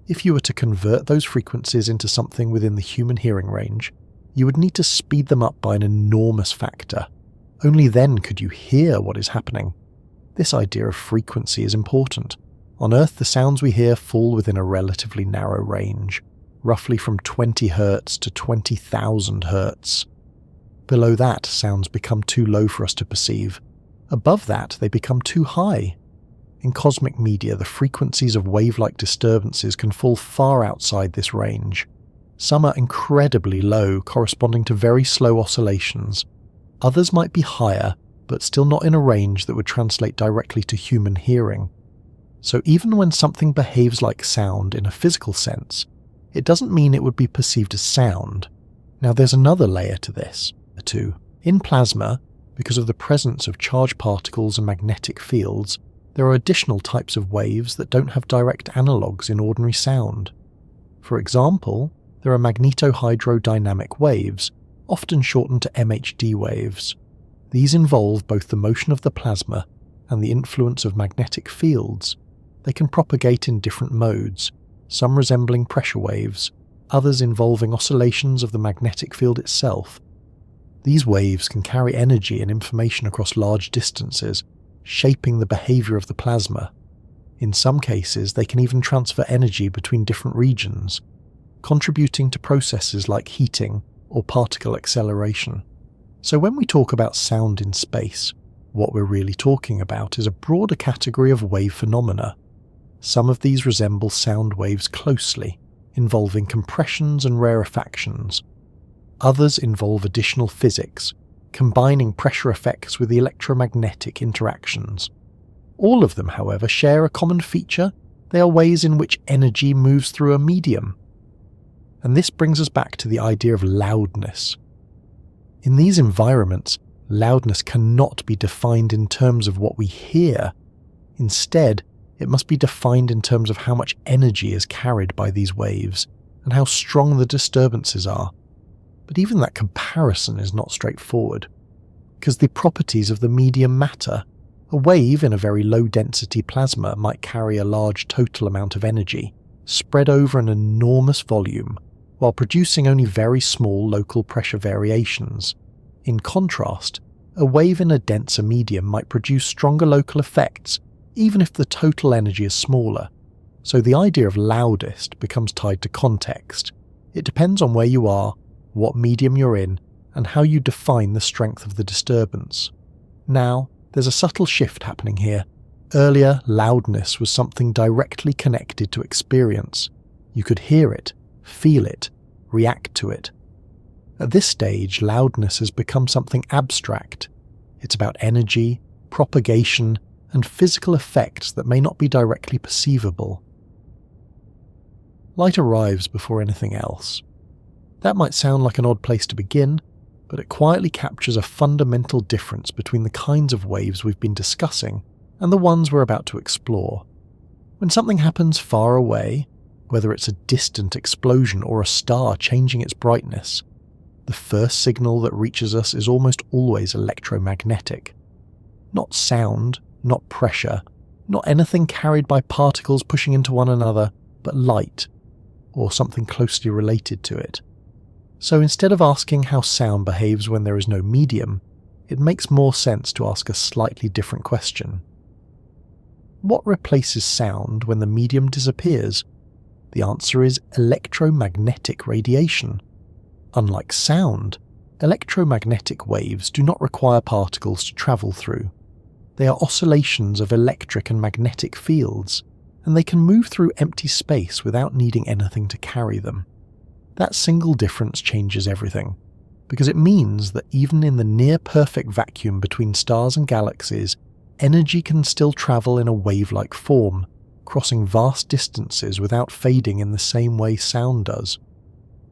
[SPEAKER 1] If you were to convert those frequencies into something within the human hearing range, you would need to speed them up by an enormous factor. Only then could you hear what is happening. This idea of frequency is important. On Earth, the sounds we hear fall within a relatively narrow range, roughly from 20 Hz to 20,000 Hz. Below that, sounds become too low for us to perceive. Above that, they become too high. In cosmic media, the frequencies of wave-like disturbances can fall far outside this range. Some are incredibly low, corresponding to very slow oscillations. Others might be higher, but still not in a range that would translate directly to human hearing. So even when something behaves like sound in a physical sense, it doesn't mean it would be perceived as sound. Now there's another layer to this, too. In plasma, because of the presence of charged particles and magnetic fields, there are additional types of waves that don't have direct analogues in ordinary sound. For example, there are magnetohydrodynamic waves, often shortened to MHD waves. These involve both the motion of the plasma and the influence of magnetic fields. They can propagate in different modes, some resembling pressure waves, others involving oscillations of the magnetic field itself. These waves can carry energy and information across large distances, shaping the behavior of the plasma. In some cases, they can even transfer energy between different regions, contributing to processes like heating or particle acceleration. So when we talk about sound in space, what we're really talking about is a broader category of wave phenomena. Some of these resemble sound waves closely, involving compressions and rarefactions. Others involve additional physics, combining pressure effects with electromagnetic interactions. All of them, however, share a common feature. They are ways in which energy moves through a medium. And this brings us back to the idea of loudness. In these environments, loudness cannot be defined in terms of what we hear. Instead, it must be defined in terms of how much energy is carried by these waves and how strong the disturbances are. But even that comparison is not straightforward, because the properties of the medium matter. A wave in a very low-density plasma might carry a large total amount of energy, spread over an enormous volume, while producing only very small local pressure variations. In contrast, a wave in a denser medium might produce stronger local effects, even if the total energy is smaller. So the idea of loudest becomes tied to context. It depends on where you are, what medium you're in, and how you define the strength of the disturbance. Now, there's a subtle shift happening here. Earlier, loudness was something directly connected to experience. You could hear it, feel it, react to it. At this stage, loudness has become something abstract. It's about energy, propagation, and physical effects that may not be directly perceivable. Light arrives before anything else. That might sound like an odd place to begin, but it quietly captures a fundamental difference between the kinds of waves we've been discussing and the ones we're about to explore. When something happens far away, whether it's a distant explosion or a star changing its brightness, the first signal that reaches us is almost always electromagnetic. Not sound, not pressure, not anything carried by particles pushing into one another, but light, or something closely related to it. So instead of asking how sound behaves when there is no medium, it makes more sense to ask a slightly different question. What replaces sound when the medium disappears? The answer is electromagnetic radiation. Unlike sound, electromagnetic waves do not require particles to travel through. They are oscillations of electric and magnetic fields, and they can move through empty space without needing anything to carry them. That single difference changes everything, because it means that even in the near-perfect vacuum between stars and galaxies, energy can still travel in a wave-like form, crossing vast distances without fading in the same way sound does.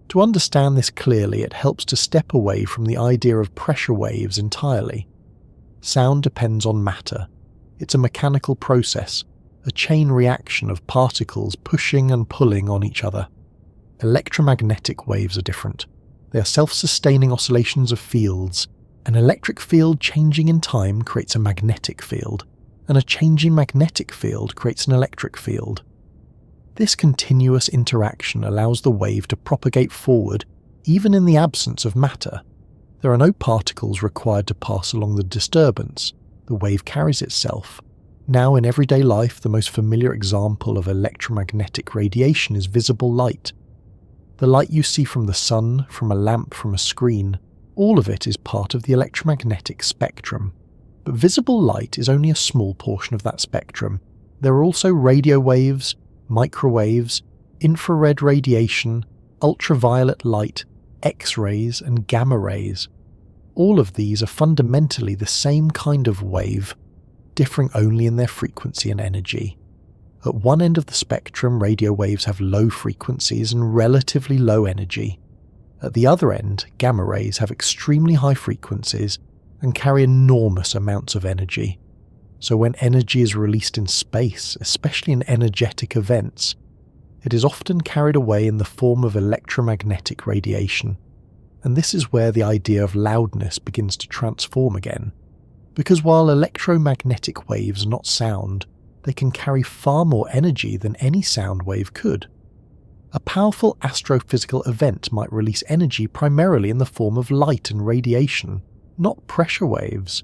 [SPEAKER 1] To understand this clearly, it helps to step away from the idea of pressure waves entirely. Sound depends on matter. It's a mechanical process, a chain reaction of particles pushing and pulling on each other. Electromagnetic waves are different. They are self-sustaining oscillations of fields. An electric field changing in time creates a magnetic field, and a changing magnetic field creates an electric field. This continuous interaction allows the wave to propagate forward even in the absence of matter. There are no particles required to pass along the disturbance. The wave carries itself. Now in everyday life, the most familiar example of electromagnetic radiation is visible light. The light you see from the sun, from a lamp, from a screen, all of it is part of the electromagnetic spectrum. But visible light is only a small portion of that spectrum. There are also radio waves, microwaves, infrared radiation, ultraviolet light, X-rays and gamma rays. All of these are fundamentally the same kind of wave, differing only in their frequency and energy. At one end of the spectrum, radio waves have low frequencies and relatively low energy. At the other end, gamma rays have extremely high frequencies and carry enormous amounts of energy. So when energy is released in space, especially in energetic events, it is often carried away in the form of electromagnetic radiation. And this is where the idea of loudness begins to transform again. Because while electromagnetic waves are not sound, they can carry far more energy than any sound wave could. A powerful astrophysical event might release energy primarily in the form of light and radiation, not pressure waves,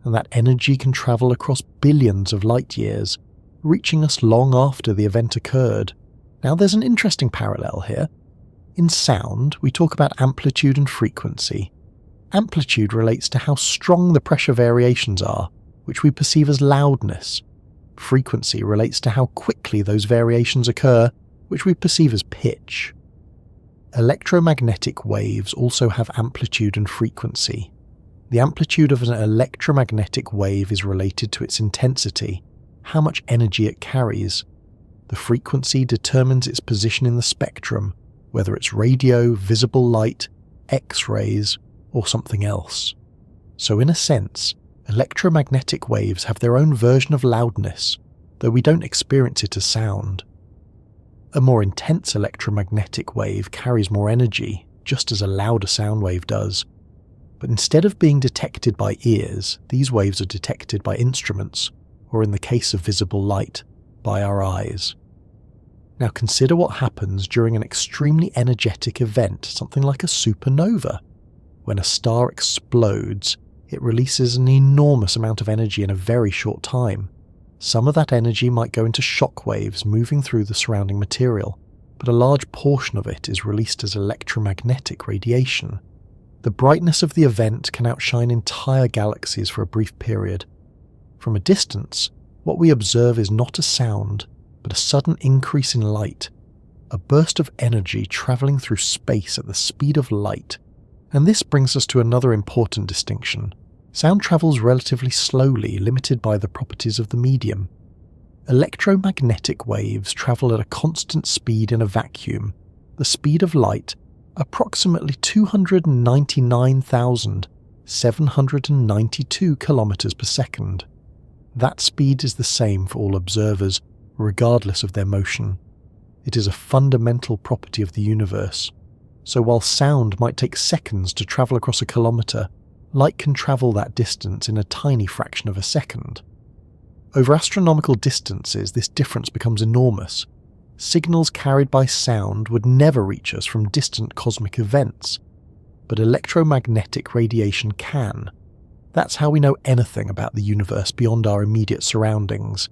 [SPEAKER 1] and that energy can travel across billions of light years, reaching us long after the event occurred. Now there's an interesting parallel here. In sound, we talk about amplitude and frequency. Amplitude relates to how strong the pressure variations are, which we perceive as loudness. Frequency relates to how quickly those variations occur, which we perceive as pitch. Electromagnetic waves also have amplitude and frequency. The amplitude of an electromagnetic wave is related to its intensity, how much energy it carries. The frequency determines its position in the spectrum, whether it's radio, visible light, X-rays, or something else. So in a sense, electromagnetic waves have their own version of loudness, though we don't experience it as sound. A more intense electromagnetic wave carries more energy, just as a louder sound wave does. But instead of being detected by ears, these waves are detected by instruments, or in the case of visible light, by our eyes. Now consider what happens during an extremely energetic event, something like a supernova. When a star explodes, it releases an enormous amount of energy in a very short time. Some of that energy might go into shock waves moving through the surrounding material, but a large portion of it is released as electromagnetic radiation. The brightness of the event can outshine entire galaxies for a brief period. From a distance, what we observe is not a sound, but a sudden increase in light, a burst of energy travelling through space at the speed of light. And this brings us to another important distinction. Sound travels relatively slowly, limited by the properties of the medium. Electromagnetic waves travel at a constant speed in a vacuum, the speed of light, approximately 299,792 kilometers per second. That speed is the same for all observers, regardless of their motion. It is a fundamental property of the universe. So while sound might take seconds to travel across a kilometer, light can travel that distance in a tiny fraction of a second. Over astronomical distances, this difference becomes enormous. Signals carried by sound would never reach us from distant cosmic events, but electromagnetic radiation can. That's how we know anything about the universe beyond our immediate surroundings.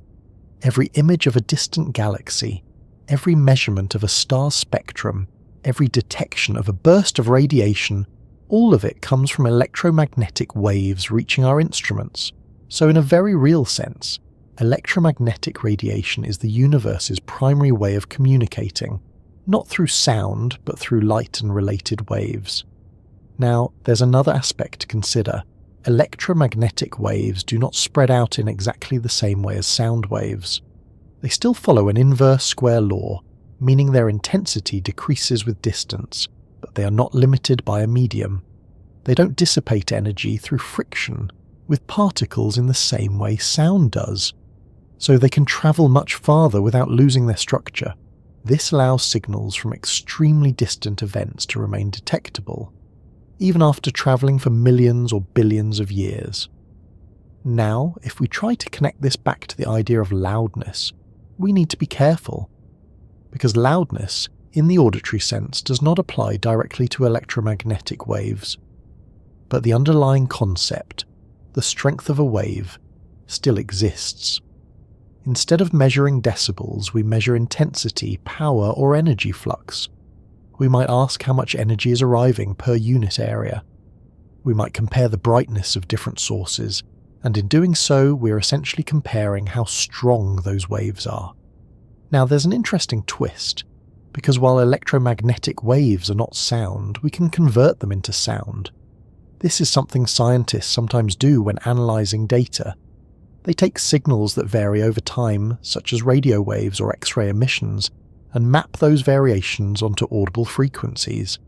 [SPEAKER 1] Every image of a distant galaxy, every measurement of a star's spectrum, every detection of a burst of radiation, all of it comes from electromagnetic waves reaching our instruments. So in a very real sense, electromagnetic radiation is the universe's primary way of communicating, not through sound, but through light and related waves. Now, there's another aspect to consider. Electromagnetic waves do not spread out in exactly the same way as sound waves. They still follow an inverse square law, meaning their intensity decreases with distance, but they are not limited by a medium. They don't dissipate energy through friction with particles in the same way sound does, so they can travel much farther without losing their structure. This allows signals from extremely distant events to remain detectable, even after travelling for millions or billions of years. Now, if we try to connect this back to the idea of loudness, we need to be careful, because loudness, in the auditory sense, does not apply directly to electromagnetic waves, but the underlying concept, the strength of a wave, still exists. Instead of measuring decibels, we measure intensity, power, or energy flux. We might ask how much energy is arriving per unit area. We might compare the brightness of different sources, and in doing so, we're essentially comparing how strong those waves are. Now, there's an interesting twist, because while electromagnetic waves are not sound, we can convert them into sound. This is something scientists sometimes do when analysing data. They take signals that vary over time, such as radio waves or X-ray emissions, and map those variations onto audible frequencies.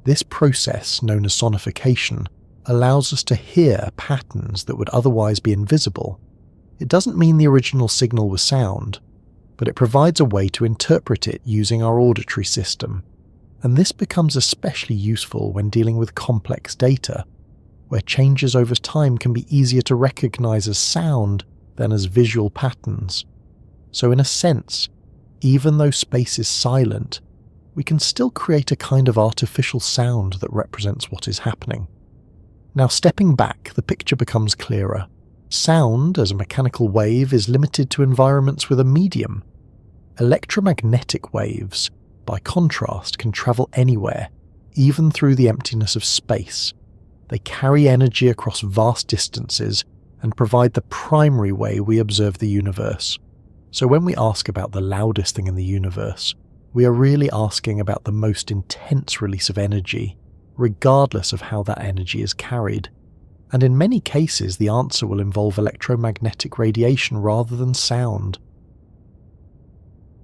[SPEAKER 1] This process, known as sonification, allows us to hear patterns that would otherwise be invisible. It doesn't mean the original signal was sound, but it provides a way to interpret it using our auditory system. And this becomes especially useful when dealing with complex data, where changes over time can be easier to recognize as sound than as visual patterns. So in a sense, even though space is silent, we can still create a kind of artificial sound that represents what is happening. Now, stepping back, the picture becomes clearer. Sound, as a mechanical wave, is limited to environments with a medium. Electromagnetic waves, by contrast, can travel anywhere, even through the emptiness of space. They carry energy across vast distances and provide the primary way we observe the universe. So when we ask about the loudest thing in the universe, we are really asking about the most intense release of energy, regardless of how that energy is carried. And in many cases, the answer will involve electromagnetic radiation rather than sound.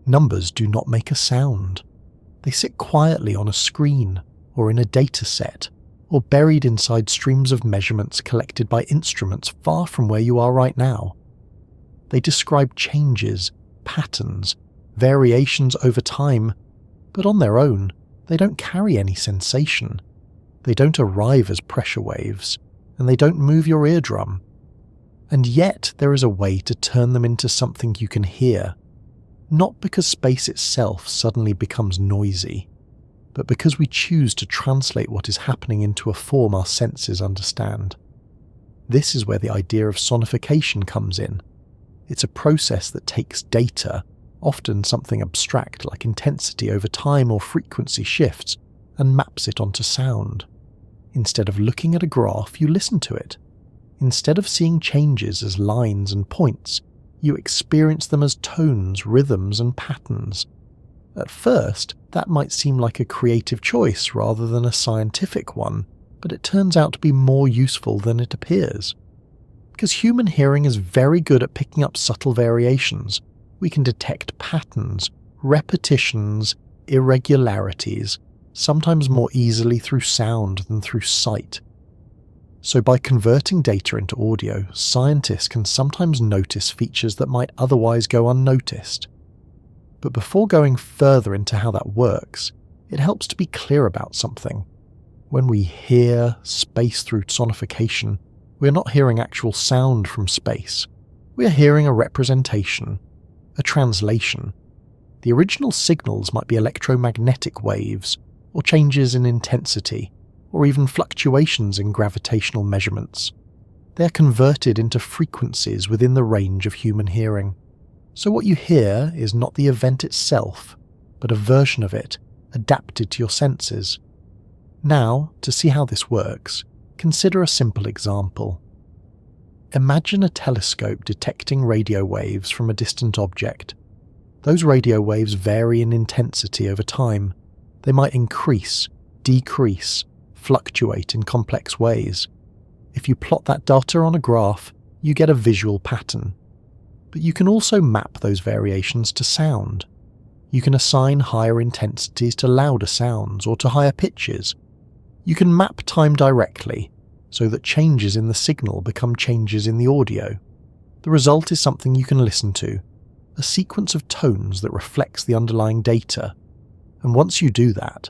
[SPEAKER 1] Numbers do not make a sound. They sit quietly on a screen or in a data set, or buried inside streams of measurements collected by instruments far from where you are right now. They describe changes, patterns, variations over time, but on their own, they don't carry any sensation. They don't arrive as pressure waves, and they don't move your eardrum. And yet there is a way to turn them into something you can hear, not because space itself suddenly becomes noisy, but because we choose to translate what is happening into a form our senses understand. This is where the idea of sonification comes in. It's a process that takes data, often something abstract like intensity over time or frequency shifts, and maps it onto sound. Instead of looking at a graph, you listen to it. Instead of seeing changes as lines and points, you experience them as tones, rhythms, and patterns. At first, that might seem like a creative choice rather than a scientific one, but it turns out to be more useful than it appears. Because human hearing is very good at picking up subtle variations, we can detect patterns, repetitions, irregularities, sometimes more easily through sound than through sight. So by converting data into audio, scientists can sometimes notice features that might otherwise go unnoticed. But before going further into how that works, it helps to be clear about something. When we hear space through sonification, we are not hearing actual sound from space. We are hearing a representation, a translation. The original signals might be electromagnetic waves, or changes in intensity, or even fluctuations in gravitational measurements. They are converted into frequencies within the range of human hearing. So what you hear is not the event itself, but a version of it, adapted to your senses. Now, to see how this works, consider a simple example. Imagine a telescope detecting radio waves from a distant object. Those radio waves vary in intensity over time. They might increase, decrease, fluctuate in complex ways. If you plot that data on a graph, you get a visual pattern. But you can also map those variations to sound. You can assign higher intensities to louder sounds or to higher pitches. You can map time directly so that changes in the signal become changes in the audio. The result is something you can listen to, a sequence of tones that reflects the underlying data. And once you do that,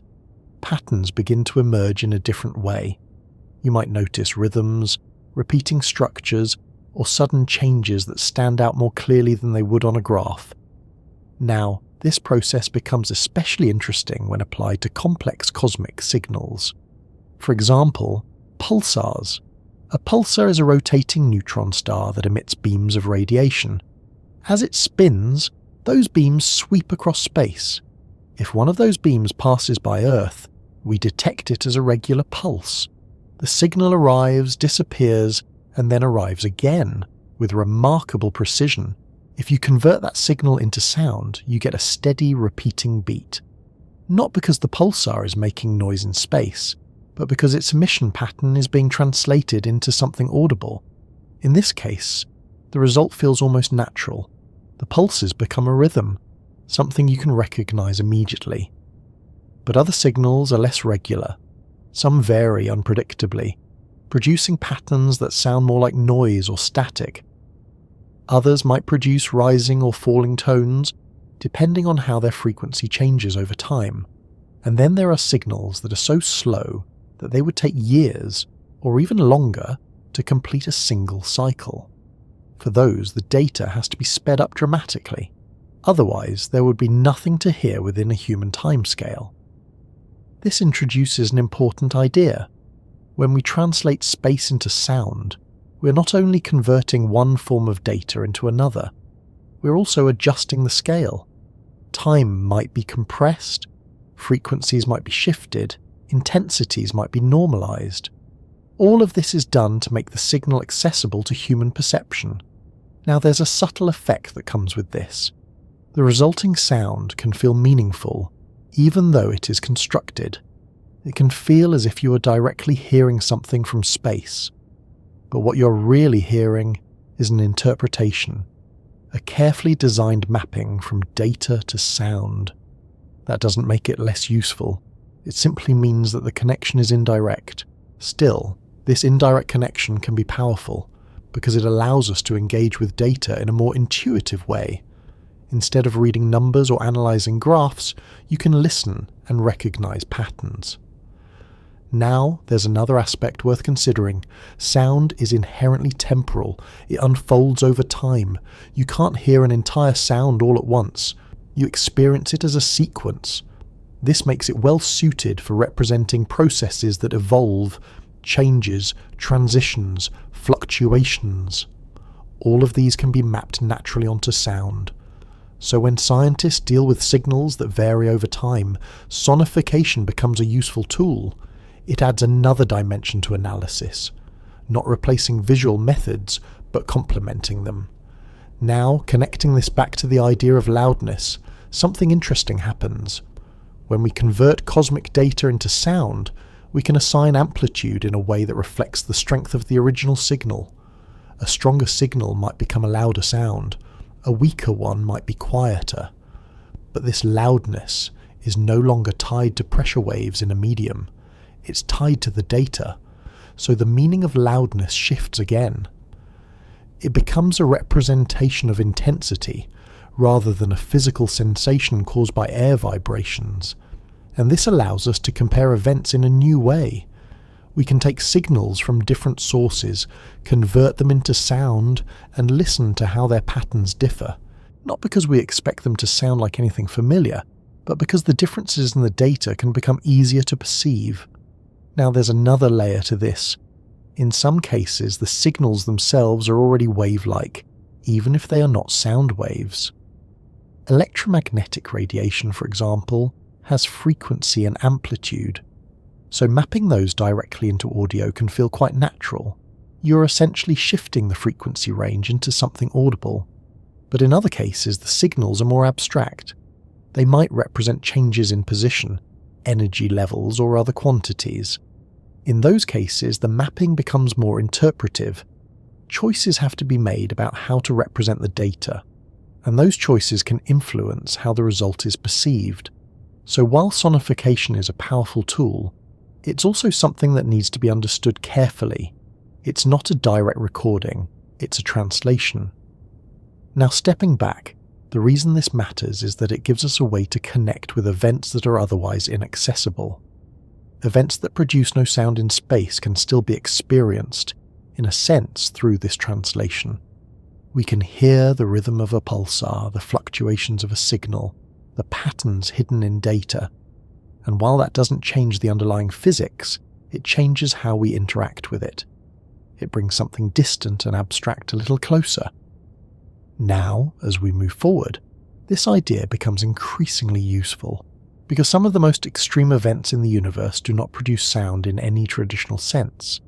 [SPEAKER 1] patterns begin to emerge in a different way. You might notice rhythms, repeating structures, or sudden changes that stand out more clearly than they would on a graph. Now, this process becomes especially interesting when applied to complex cosmic signals. For example, pulsars. A pulsar is a rotating neutron star that emits beams of radiation. As it spins, those beams sweep across space. If one of those beams passes by Earth, we detect it as a regular pulse. The signal arrives, disappears, and then arrives again, with remarkable precision. If you convert that signal into sound, you get a steady, repeating beat. Not because the pulsar is making noise in space, but because its emission pattern is being translated into something audible. In this case, the result feels almost natural. The pulses become a rhythm, something you can recognize immediately. But other signals are less regular. Some vary unpredictably, producing patterns that sound more like noise or static. Others might produce rising or falling tones, depending on how their frequency changes over time. And then there are signals that are so slow that they would take years, or even longer, to complete a single cycle. For those, the data has to be sped up dramatically. Otherwise, there would be nothing to hear within a human timescale. This introduces an important idea. When we translate space into sound, we're not only converting one form of data into another, we're also adjusting the scale. Time might be compressed, frequencies might be shifted, intensities might be normalized. All of this is done to make the signal accessible to human perception. Now there's a subtle effect that comes with this. The resulting sound can feel meaningful, even though it is constructed. It can feel as if you are directly hearing something from space. But what you're really hearing is an interpretation, a carefully designed mapping from data to sound. That doesn't make it less useful. It simply means that the connection is indirect. Still, this indirect connection can be powerful because it allows us to engage with data in a more intuitive way. Instead of reading numbers or analyzing graphs, you can listen and recognize patterns. Now, there's another aspect worth considering. Sound is inherently temporal. It unfolds over time. You can't hear an entire sound all at once. You experience it as a sequence. This makes it well suited for representing processes that evolve, changes, transitions, fluctuations. All of these can be mapped naturally onto sound. So when scientists deal with signals that vary over time, sonification becomes a useful tool. It adds another dimension to analysis, not replacing visual methods, but complementing them. Now, connecting this back to the idea of loudness, something interesting happens. When we convert cosmic data into sound, we can assign amplitude in a way that reflects the strength of the original signal. A stronger signal might become a louder sound, a weaker one might be quieter. But this loudness is no longer tied to pressure waves in a medium. It's tied to the data, so the meaning of loudness shifts again. It becomes a representation of intensity, rather than a physical sensation caused by air vibrations. And this allows us to compare events in a new way. We can take signals from different sources, convert them into sound, and listen to how their patterns differ. Not because we expect them to sound like anything familiar, but because the differences in the data can become easier to perceive. Now there's another layer to this. In some cases, the signals themselves are already wave-like, even if they are not sound waves. Electromagnetic radiation, for example, has frequency and amplitude. So mapping those directly into audio can feel quite natural. You're essentially shifting the frequency range into something audible. But in other cases, the signals are more abstract. They might represent changes in position, energy levels, or other quantities. In those cases, the mapping becomes more interpretive. choices have to be made about how to represent the data, and those choices can influence how the result is perceived. So while sonification is a powerful tool, it's also something that needs to be understood carefully. It's not a direct recording, it's a translation. Now, stepping back, the reason this matters is that it gives us a way to connect with events that are otherwise inaccessible. Events that produce no sound in space can still be experienced, in a sense, through this translation. We can hear the rhythm of a pulsar, the fluctuations of a signal, the patterns hidden in data, and while that doesn't change the underlying physics, it changes how we interact with it. It brings something distant and abstract a little closer. Now, as we move forward, this idea becomes increasingly useful, because some of the most extreme events in the universe do not produce sound in any traditional sense.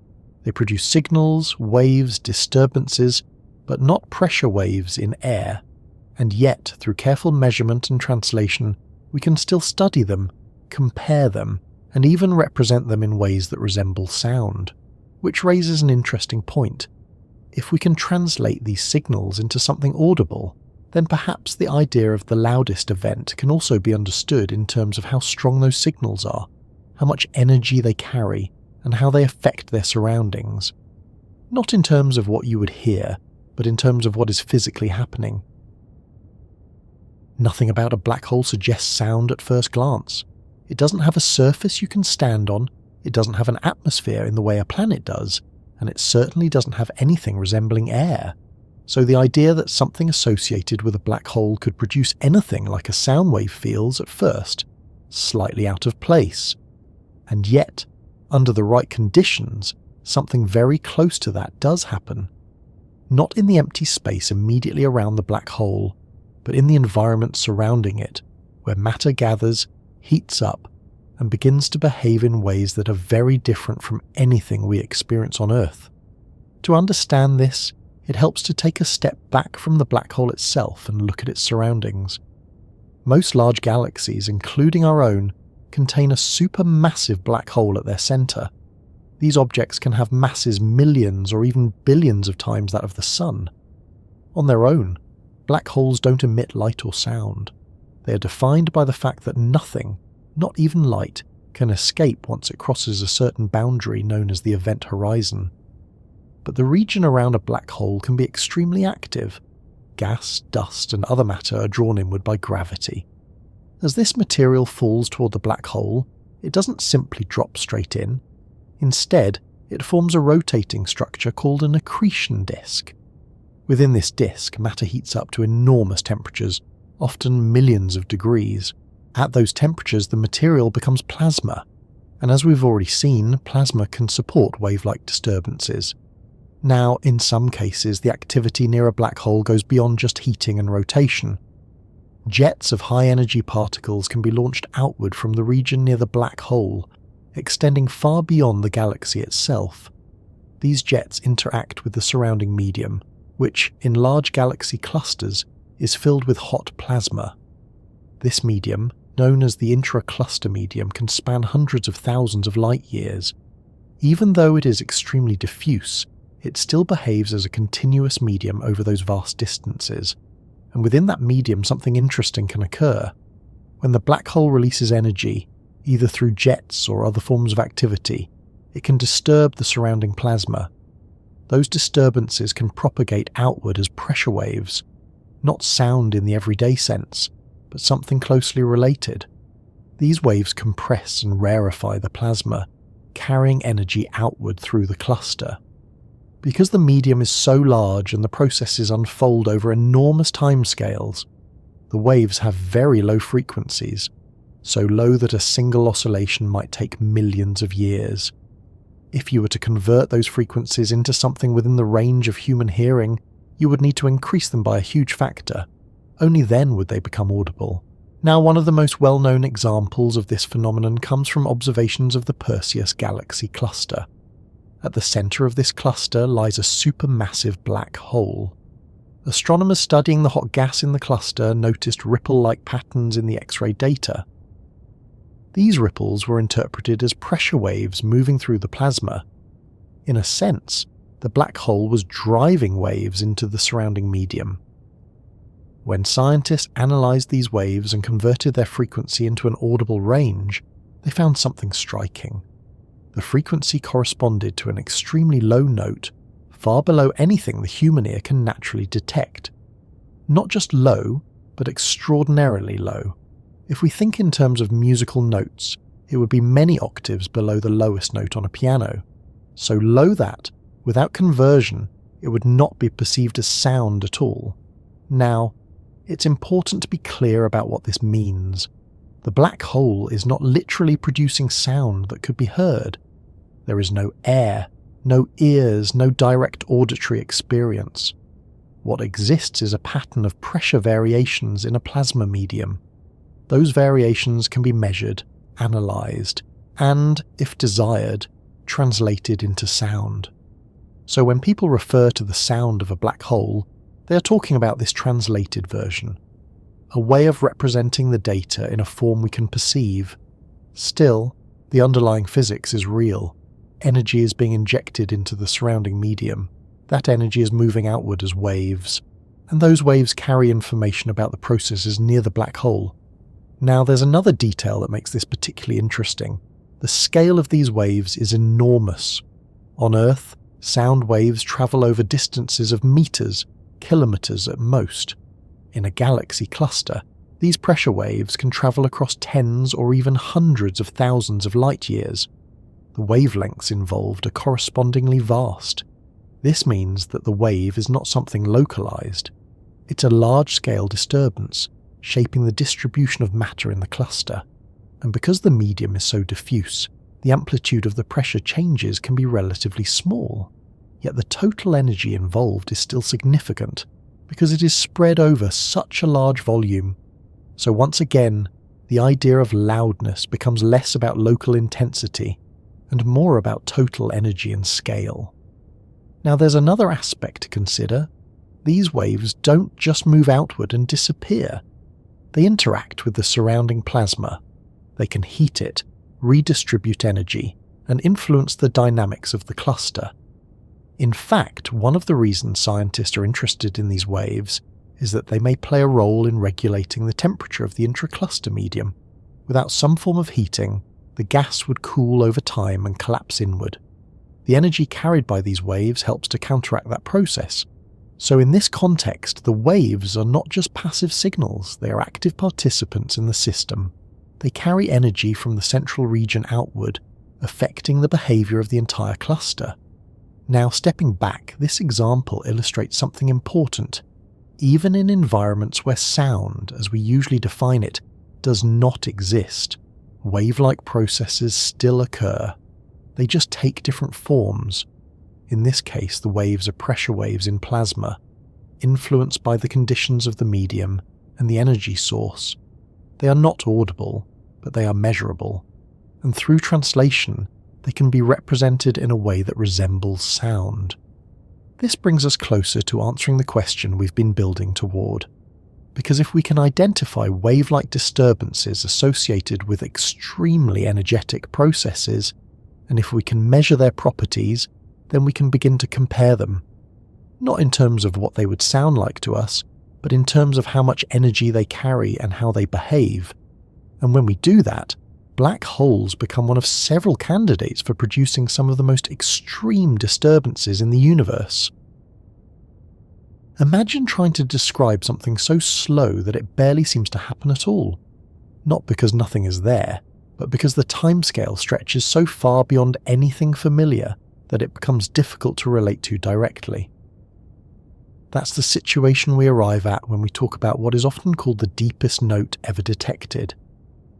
[SPEAKER 1] They produce signals, waves, disturbances, but not pressure waves in air, and yet, through careful measurement and translation, we can still study them, compare them, and even represent them in ways that resemble sound. Which raises an interesting point. If we can translate these signals into something audible, then perhaps the idea of the loudest event can also be understood in terms of how strong those signals are, how much energy they carry, and how they affect their surroundings. Not in terms of what you would hear, but in terms of what is physically happening. Nothing about a black hole suggests sound at first glance. It doesn't have a surface you can stand on, it doesn't have an atmosphere in the way a planet does, and it certainly doesn't have anything resembling air. So the idea that something associated with a black hole could produce anything like a sound wave feels, at first, slightly out of place. And yet, under the right conditions, something very close to that does happen. Not in the empty space immediately around the black hole, but in the environment surrounding it, where matter gathers, heats up, and begins to behave in ways that are very different from anything we experience on Earth. To understand this, it helps to take a step back from the black hole itself and look at its surroundings. Most large galaxies, including our own, contain a supermassive black hole at their center. These objects can have masses millions or even billions of times that of the Sun. On their own, black holes don't emit light or sound. They are defined by the fact that nothing, not even light, can escape once it crosses a certain boundary known as the event horizon. But the region around a black hole can be extremely active. Gas, dust, and other matter are drawn inward by gravity. As this material falls toward the black hole, it doesn't simply drop straight in. Instead, it forms a rotating structure called an accretion disk. Within this disk, matter heats up to enormous temperatures, often millions of degrees. At those temperatures, the material becomes plasma, and as we've already seen, plasma can support wave-like disturbances. Now, in some cases, the activity near a black hole goes beyond just heating and rotation. Jets of high-energy particles can be launched outward from the region near the black hole, extending far beyond the galaxy itself. These jets interact with the surrounding medium, which, in large galaxy clusters, is filled with hot plasma. This medium, known as the intra-cluster medium, can span hundreds of thousands of light years. Even though it is extremely diffuse, it still behaves as a continuous medium over those vast distances, and within that medium something interesting can occur. When the black hole releases energy, either through jets or other forms of activity, it can disturb the surrounding plasma. Those disturbances can propagate outward as pressure waves, not sound in the everyday sense, but something closely related. These waves compress and rarefy the plasma, carrying energy outward through the cluster. Because the medium is so large and the processes unfold over enormous timescales, the waves have very low frequencies, so low that a single oscillation might take millions of years. If you were to convert those frequencies into something within the range of human hearing, you would need to increase them by a huge factor. Only then would they become audible. Now, one of the most well-known examples of this phenomenon comes from observations of the Perseus galaxy cluster. At the center of this cluster lies a supermassive black hole. Astronomers studying the hot gas in the cluster noticed ripple-like patterns in the X-ray data. These ripples were interpreted as pressure waves moving through the plasma. In a sense, the black hole was driving waves into the surrounding medium. When scientists analysed these waves and converted their frequency into an audible range, they found something striking. The frequency corresponded to an extremely low note, far below anything the human ear can naturally detect. Not just low, but extraordinarily low. If we think in terms of musical notes, it would be many octaves below the lowest note on a piano. So low that, without conversion, it would not be perceived as sound at all. Now, it's important to be clear about what this means. The black hole is not literally producing sound that could be heard. There is no air, no ears, no direct auditory experience. What exists is a pattern of pressure variations in a plasma medium. Those variations can be measured, analysed, and, if desired, translated into sound. So when people refer to the sound of a black hole, they are talking about this translated version, a way of representing the data in a form we can perceive. Still, the underlying physics is real. Energy is being injected into the surrounding medium. That energy is moving outward as waves, and those waves carry information about the processes near the black hole. Now, there's another detail that makes this particularly interesting. The scale of these waves is enormous. On Earth, sound waves travel over distances of meters, kilometers at most. In a galaxy cluster, these pressure waves can travel across tens or even hundreds of thousands of light years. The wavelengths involved are correspondingly vast. This means that the wave is not something localized. It's a large-scale disturbance, shaping the distribution of matter in the cluster. And because the medium is so diffuse, the amplitude of the pressure changes can be relatively small. Yet the total energy involved is still significant, because it is spread over such a large volume. So once again, the idea of loudness becomes less about local intensity and more about total energy and scale. Now there's another aspect to consider. These waves don't just move outward and disappear. They interact with the surrounding plasma. They can heat it, redistribute energy, and influence the dynamics of the cluster. In fact, one of the reasons scientists are interested in these waves is that they may play a role in regulating the temperature of the intracluster medium. Without some form of heating, the gas would cool over time and collapse inward. The energy carried by these waves helps to counteract that process. So in this context, the waves are not just passive signals, they are active participants in the system. They carry energy from the central region outward, affecting the behaviour of the entire cluster. Now, stepping back, this example illustrates something important. Even in environments where sound, as we usually define it, does not exist, wave-like processes still occur. They just take different forms. In this case, the waves are pressure waves in plasma, influenced by the conditions of the medium and the energy source. They are not audible, but they are measurable, and through translation, they can be represented in a way that resembles sound. This brings us closer to answering the question we've been building toward. Because if we can identify wave-like disturbances associated with extremely energetic processes, and if we can measure their properties, then we can begin to compare them. Not in terms of what they would sound like to us, but in terms of how much energy they carry and how they behave. And when we do that, black holes become one of several candidates for producing some of the most extreme disturbances in the universe. Imagine trying to describe something so slow that it barely seems to happen at all. Not because nothing is there, but because the timescale stretches so far beyond anything familiar that it becomes difficult to relate to directly. That's the situation we arrive at when we talk about what is often called the deepest note ever detected.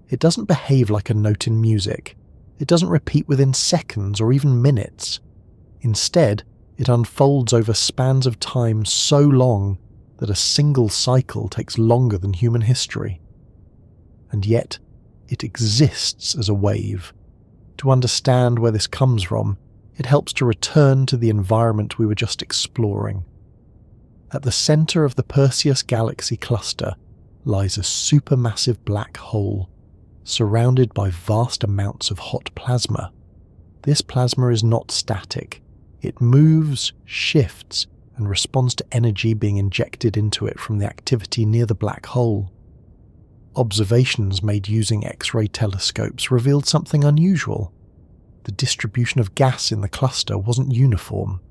[SPEAKER 1] It doesn't behave like a note in music. It doesn't repeat within seconds or even minutes. Instead, it unfolds over spans of time so long that a single cycle takes longer than human history. And yet, it exists as a wave. To understand where this comes from, it helps to return to the environment we were just exploring. At the centre of the Perseus galaxy cluster lies a supermassive black hole, surrounded by vast amounts of hot plasma. This plasma is not static. It moves, shifts, and responds to energy being injected into it from the activity near the black hole. Observations made using X-ray telescopes revealed something unusual. The distribution of gas in the cluster wasn't uniform.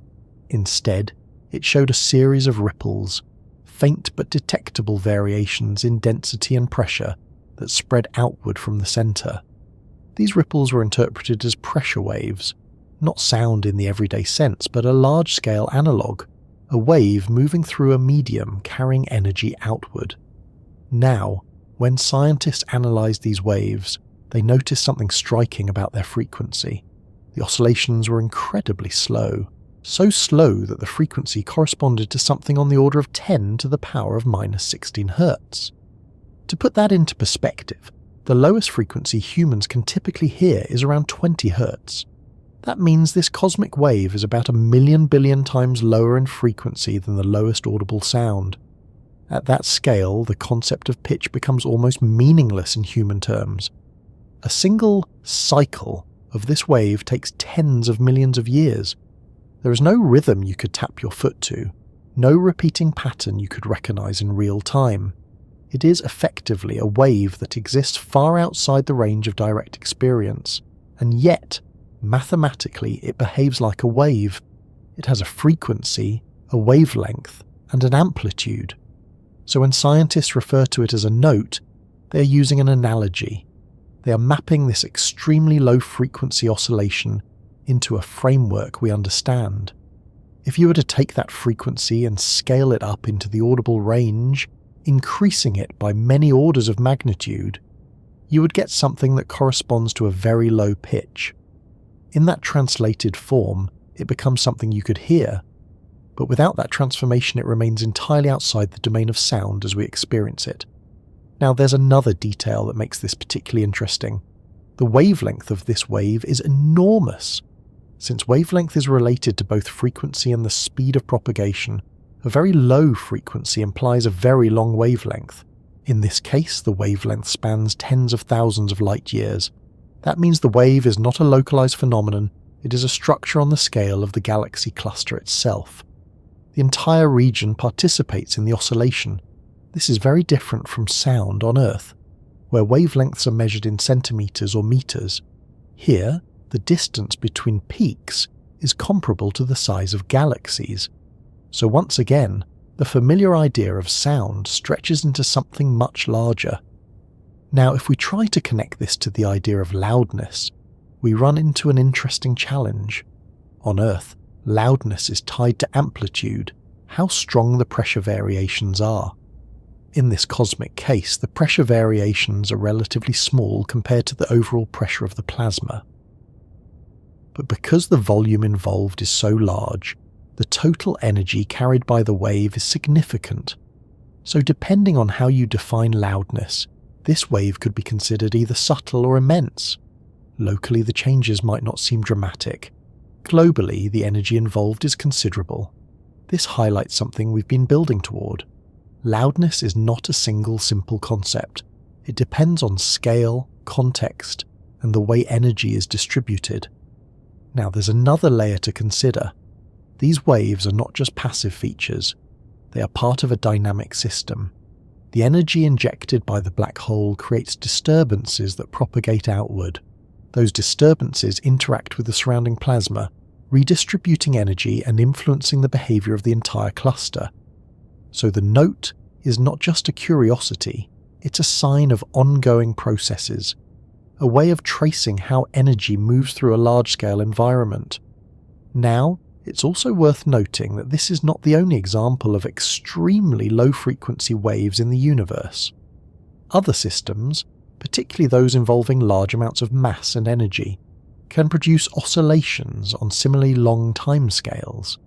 [SPEAKER 1] Instead, it showed a series of ripples, faint but detectable variations in density and pressure that spread outward from the center. These ripples were interpreted as pressure waves, not sound in the everyday sense, but a large-scale analog, a wave moving through a medium carrying energy outward. Now, when scientists analyzed these waves, they noticed something striking about their frequency. The oscillations were incredibly slow, so slow that the frequency corresponded to something on the order of 10 to the power of minus 16 Hz. To put that into perspective, the lowest frequency humans can typically hear is around 20 Hz. That means this cosmic wave is about 1,000,000 billion times lower in frequency than the lowest audible sound. At that scale, the concept of pitch becomes almost meaningless in human terms. A single cycle of this wave takes tens of millions of years. There is no rhythm you could tap your foot to, no repeating pattern you could recognize in real time. It is effectively a wave that exists far outside the range of direct experience, and yet, mathematically, it behaves like a wave. It has a frequency, a wavelength, and an amplitude. So when scientists refer to it as a note, they are using an analogy. They are mapping this extremely low frequency oscillation into a framework we understand. If you were to take that frequency and scale it up into the audible range, increasing it by many orders of magnitude, you would get something that corresponds to a very low pitch. In that translated form, it becomes something you could hear, but without that transformation it remains entirely outside the domain of sound as we experience it. Now there's another detail that makes this particularly interesting. The wavelength of this wave is enormous. Since wavelength is related to both frequency and the speed of propagation, a very low frequency implies a very long wavelength. In this case, the wavelength spans tens of thousands of light years. That means the wave is not a localized phenomenon, it is a structure on the scale of the galaxy cluster itself. The entire region participates in the oscillation. This is very different from sound on Earth, where wavelengths are measured in centimeters or meters. Here, the distance between peaks is comparable to the size of galaxies. So once again, the familiar idea of sound stretches into something much larger. Now, if we try to connect this to the idea of loudness, we run into an interesting challenge. On Earth, loudness is tied to amplitude, how strong the pressure variations are. In this cosmic case, the pressure variations are relatively small compared to the overall pressure of the plasma. But because the volume involved is so large, the total energy carried by the wave is significant. So depending on how you define loudness, this wave could be considered either subtle or immense. Locally, the changes might not seem dramatic. Globally, the energy involved is considerable. This highlights something we've been building toward. Loudness is not a single simple concept. It depends on scale, context, and the way energy is distributed. Now there's another layer to consider. These waves are not just passive features. They are part of a dynamic system. The energy injected by the black hole creates disturbances that propagate outward. Those disturbances interact with the surrounding plasma, redistributing energy and influencing the behavior of the entire cluster. So the note is not just a curiosity, it's a sign of ongoing processes, a way of tracing how energy moves through a large-scale environment. Now, it's also worth noting that this is not the only example of extremely low-frequency waves in the universe. Other systems, particularly those involving large amounts of mass and energy, can produce oscillations on similarly long timescales.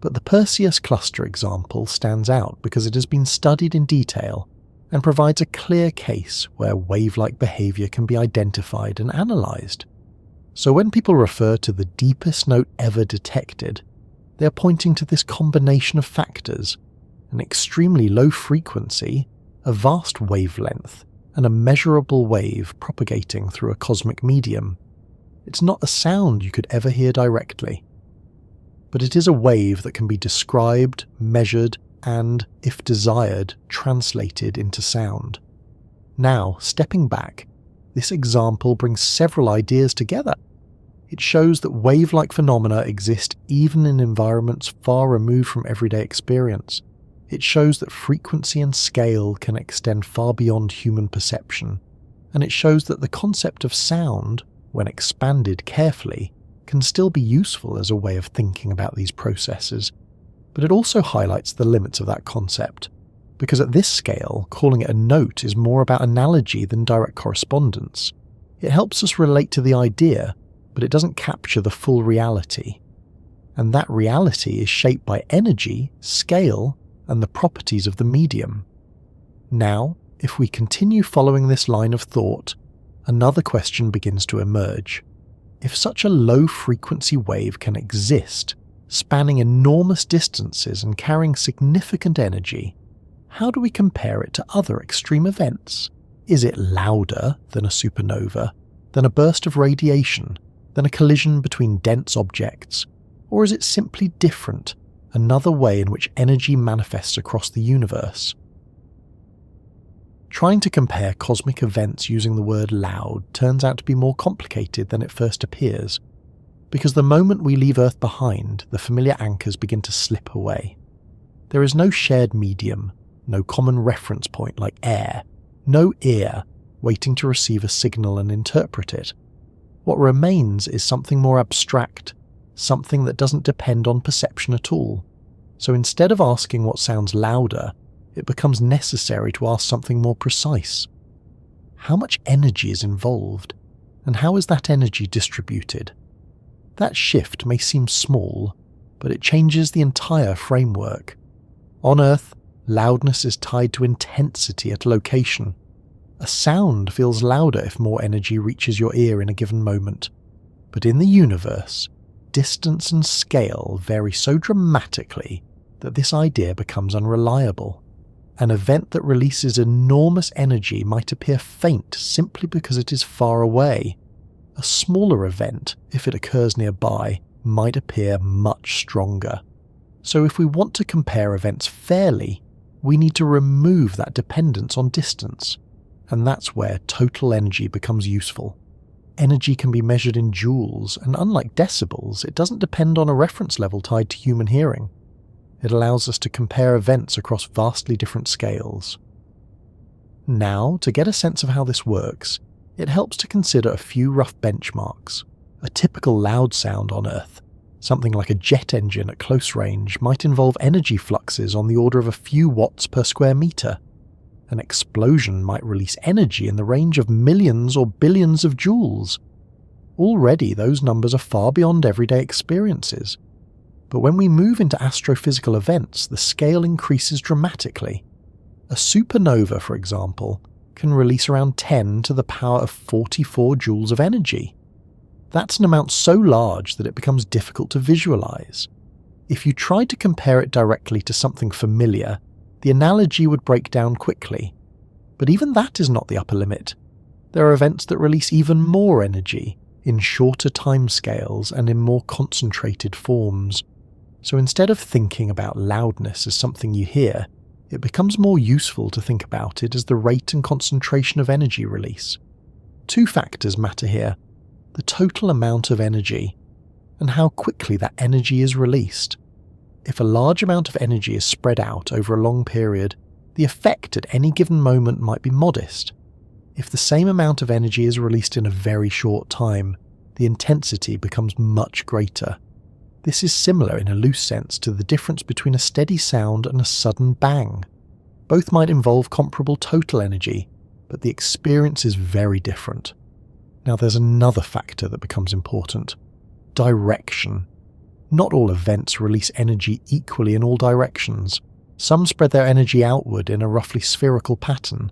[SPEAKER 1] But the Perseus cluster example stands out because it has been studied in detail and provides a clear case where wave-like behavior can be identified and analyzed. So when people refer to the deepest note ever detected, they are pointing to this combination of factors: an extremely low frequency, a vast wavelength, and a measurable wave propagating through a cosmic medium. It's not a sound you could ever hear directly. but it is a wave that can be described, measured, and, if desired, translated into sound. Now, stepping back, this example brings several ideas together. It shows that wave-like phenomena exist even in environments far removed from everyday experience. It shows that frequency and scale can extend far beyond human perception. And it shows that the concept of sound, when expanded carefully, can still be useful as a way of thinking about these processes. But it also highlights the limits of that concept, because at this scale, calling it a note is more about analogy than direct correspondence. It helps us relate to the idea, but it doesn't capture the full reality. And that reality is shaped by energy, scale, and the properties of the medium. Now, if we continue following this line of thought, another question begins to emerge. If such a low-frequency wave can exist, spanning enormous distances and carrying significant energy, how do we compare it to other extreme events? Is it louder than a supernova, than a burst of radiation, than a collision between dense objects? Or is it simply different, another way in which energy manifests across the universe? Trying to compare cosmic events using the word loud turns out to be more complicated than it first appears, because the moment we leave Earth behind, the familiar anchors begin to slip away. There is no shared medium, no common reference point like air, no ear waiting to receive a signal and interpret it. What remains is something more abstract, something that doesn't depend on perception at all. So instead of asking what sounds louder, it becomes necessary to ask something more precise. How much energy is involved, and how is that energy distributed? That shift may seem small, but it changes the entire framework. On Earth, loudness is tied to intensity at location. A sound feels louder if more energy reaches your ear in a given moment. But in the universe, distance and scale vary so dramatically that this idea becomes unreliable. An event that releases enormous energy might appear faint simply because it is far away. A smaller event, if it occurs nearby, might appear much stronger. So if we want to compare events fairly, we need to remove that dependence on distance. And that's where total energy becomes useful. Energy can be measured in joules, and unlike decibels, it doesn't depend on a reference level tied to human hearing. It allows us to compare events across vastly different scales. Now, to get a sense of how this works, it helps to consider a few rough benchmarks. A typical loud sound on Earth, something like a jet engine at close range, might involve energy fluxes on the order of a few watts per square meter. An explosion might release energy in the range of millions or billions of joules. Already, those numbers are far beyond everyday experiences. But when we move into astrophysical events, the scale increases dramatically. A supernova, for example, can release around 10 to the power of 44 joules of energy. That's an amount so large that it becomes difficult to visualize. If you tried to compare it directly to something familiar, the analogy would break down quickly. But even that is not the upper limit. There are events that release even more energy, in shorter timescales and in more concentrated forms. So instead of thinking about loudness as something you hear, it becomes more useful to think about it as the rate and concentration of energy release. Two factors matter here: the total amount of energy, and how quickly that energy is released. If a large amount of energy is spread out over a long period, the effect at any given moment might be modest. If the same amount of energy is released in a very short time, the intensity becomes much greater. This is similar in a loose sense to the difference between a steady sound and a sudden bang. Both might involve comparable total energy, but the experience is very different. Now there's another factor that becomes important: direction. Not all events release energy equally in all directions. Some spread their energy outward in a roughly spherical pattern.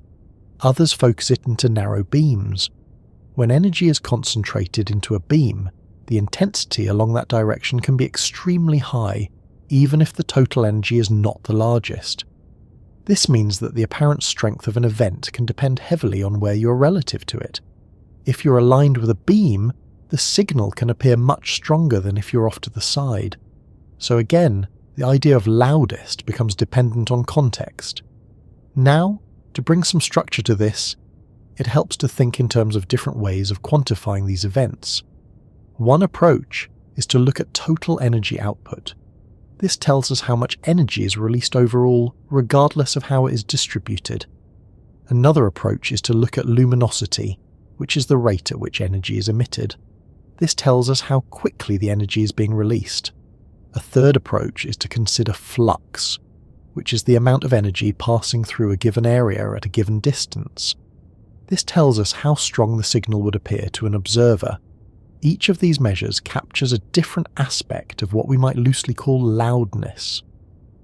[SPEAKER 1] Others focus it into narrow beams. When energy is concentrated into a beam, the intensity along that direction can be extremely high, even if the total energy is not the largest. This means that the apparent strength of an event can depend heavily on where you are relative to it. If you're aligned with a beam, the signal can appear much stronger than if you're off to the side. So again, the idea of loudest becomes dependent on context. Now, to bring some structure to this, it helps to think in terms of different ways of quantifying these events. One approach is to look at total energy output. This tells us how much energy is released overall, regardless of how it is distributed. Another approach is to look at luminosity, which is the rate at which energy is emitted. This tells us how quickly the energy is being released. A third approach is to consider flux, which is the amount of energy passing through a given area at a given distance. This tells us how strong the signal would appear to an observer. Each of these measures captures a different aspect of what we might loosely call loudness.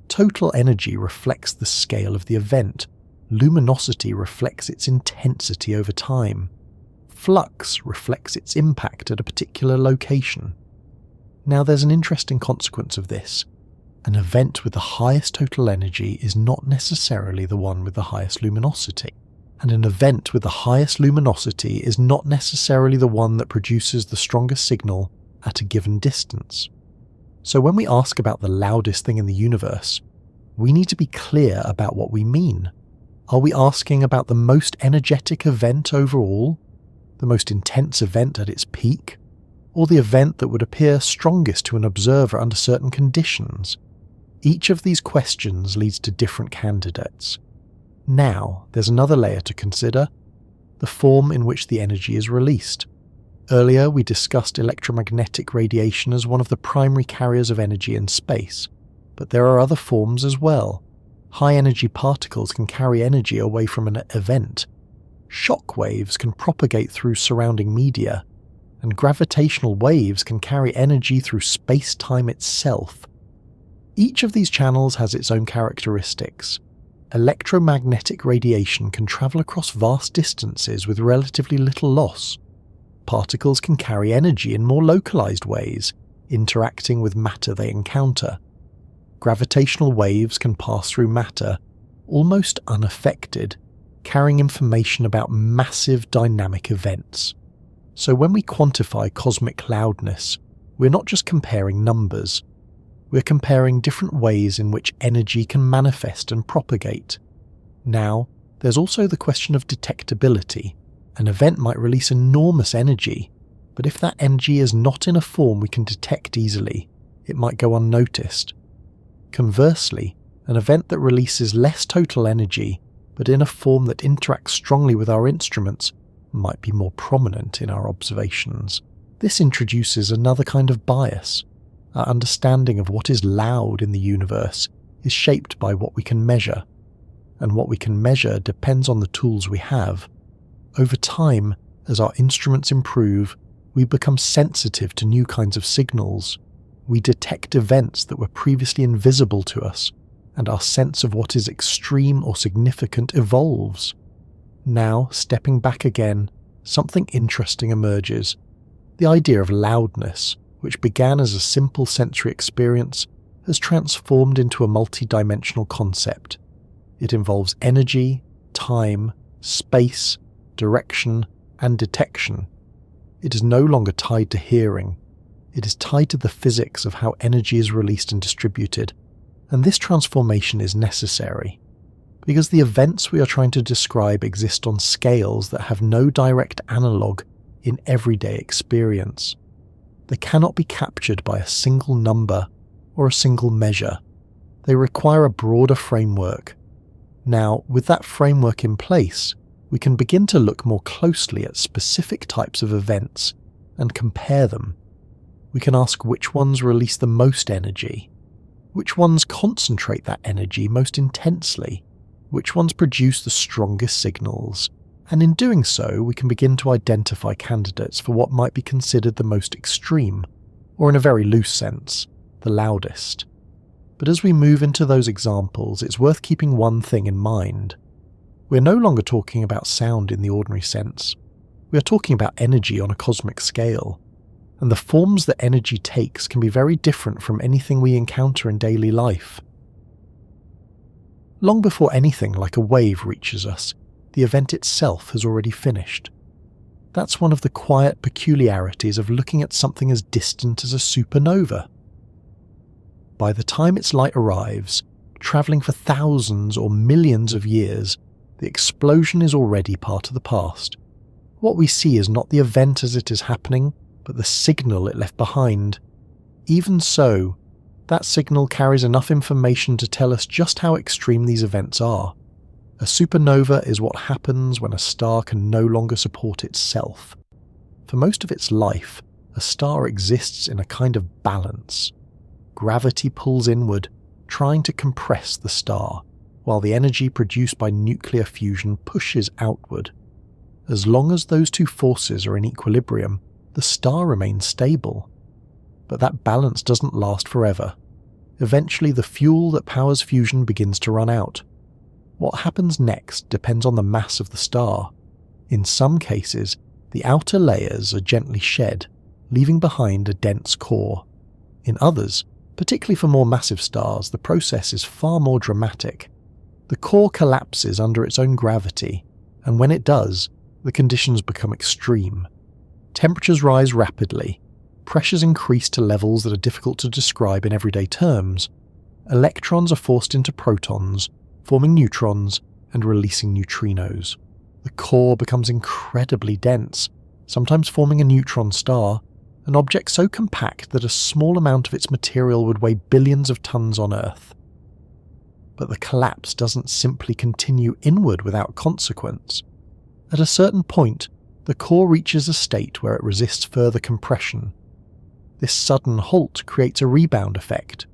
[SPEAKER 1] Total energy reflects the scale of the event. Luminosity reflects its intensity over time. Flux reflects its impact at a particular location. Now there's an interesting consequence of this. An event with the highest total energy is not necessarily the one with the highest luminosity. And an event with the highest luminosity is not necessarily the one that produces the strongest signal at a given distance. So when we ask about the loudest thing in the universe, we need to be clear about what we mean. Are we asking about the most energetic event overall, the most intense event at its peak, or the event that would appear strongest to an observer under certain conditions? Each of these questions leads to different candidates. Now, there's another layer to consider: the form in which the energy is released. Earlier, we discussed electromagnetic radiation as one of the primary carriers of energy in space, but there are other forms as well. High-energy particles can carry energy away from an event. Shock waves can propagate through surrounding media, and gravitational waves can carry energy through space-time itself. Each of these channels has its own characteristics. Electromagnetic radiation can travel across vast distances with relatively little loss. Particles can carry energy in more localized ways, interacting with matter they encounter. Gravitational waves can pass through matter, almost unaffected, carrying information about massive dynamic events. So when we quantify cosmic loudness, we're not just comparing numbers. We're comparing different ways in which energy can manifest and propagate. Now, there's also the question of detectability. An event might release enormous energy, but if that energy is not in a form we can detect easily, it might go unnoticed. Conversely, an event that releases less total energy, but in a form that interacts strongly with our instruments, might be more prominent in our observations. This introduces another kind of bias. Our understanding of what is loud in the universe is shaped by what we can measure, and what we can measure depends on the tools we have. Over time, as our instruments improve, we become sensitive to new kinds of signals. We detect events that were previously invisible to us, and our sense of what is extreme or significant evolves. Now, stepping back again, something interesting emerges. The idea of loudness, which began as a simple sensory experience, has transformed into a multi-dimensional concept. It involves energy, time, space, direction, and detection. It is no longer tied to hearing. It is tied to the physics of how energy is released and distributed, and this transformation is necessary, because the events we are trying to describe exist on scales that have no direct analogue in everyday experience. They cannot be captured by a single number or a single measure. They require a broader framework. Now, with that framework in place, we can begin to look more closely at specific types of events and compare them. We can ask which ones release the most energy, which ones concentrate that energy most intensely, which ones produce the strongest signals, and in doing so we can begin to identify candidates for what might be considered the most extreme, or in a very loose sense, the loudest. But as we move into those examples, it's worth keeping one thing in mind. We're no longer talking about sound in the ordinary sense. We are talking about energy on a cosmic scale, and the forms that energy takes can be very different from anything we encounter in daily life. Long before anything like a wave reaches us, the event itself has already finished. That's one of the quiet peculiarities of looking at something as distant as a supernova. by the time its light arrives, travelling for thousands or millions of years, the explosion is already part of the past. What we see is not the event as it is happening, but the signal it left behind. Even so, that signal carries enough information to tell us just how extreme these events are. A supernova is what happens when a star can no longer support itself. For most of its life, a star exists in a kind of balance. Gravity pulls inward, trying to compress the star, while the energy produced by nuclear fusion pushes outward. As long as those two forces are in equilibrium, the star remains stable. But that balance doesn't last forever. Eventually, the fuel that powers fusion begins to run out. What happens next depends on the mass of the star. In some cases, the outer layers are gently shed, leaving behind a dense core. In others, particularly for more massive stars, the process is far more dramatic. The core collapses under its own gravity, and when it does, the conditions become extreme. Temperatures rise rapidly, pressures increase to levels that are difficult to describe in everyday terms. Electrons are forced into protons, forming neutrons and releasing neutrinos. The core becomes incredibly dense, sometimes forming a neutron star, an object so compact that a small amount of its material would weigh billions of tons on Earth. But the collapse doesn't simply continue inward without consequence. At a certain point, the core reaches a state where it resists further compression. This sudden halt creates a rebound effect.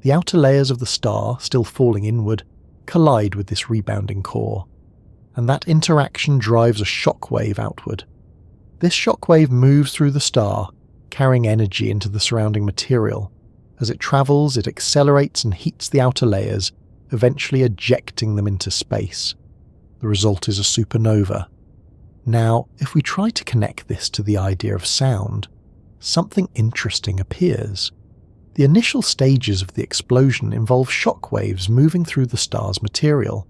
[SPEAKER 1] The outer layers of the star, still falling inward, collide with this rebounding core, and that interaction drives a shock wave outward. This shock wave moves through the star, carrying energy into the surrounding material. As it travels, it accelerates and heats the outer layers, eventually ejecting them into space. The result is a supernova. Now, if we try to connect this to the idea of sound, something interesting appears. The initial stages of the explosion involve shock waves moving through the star's material.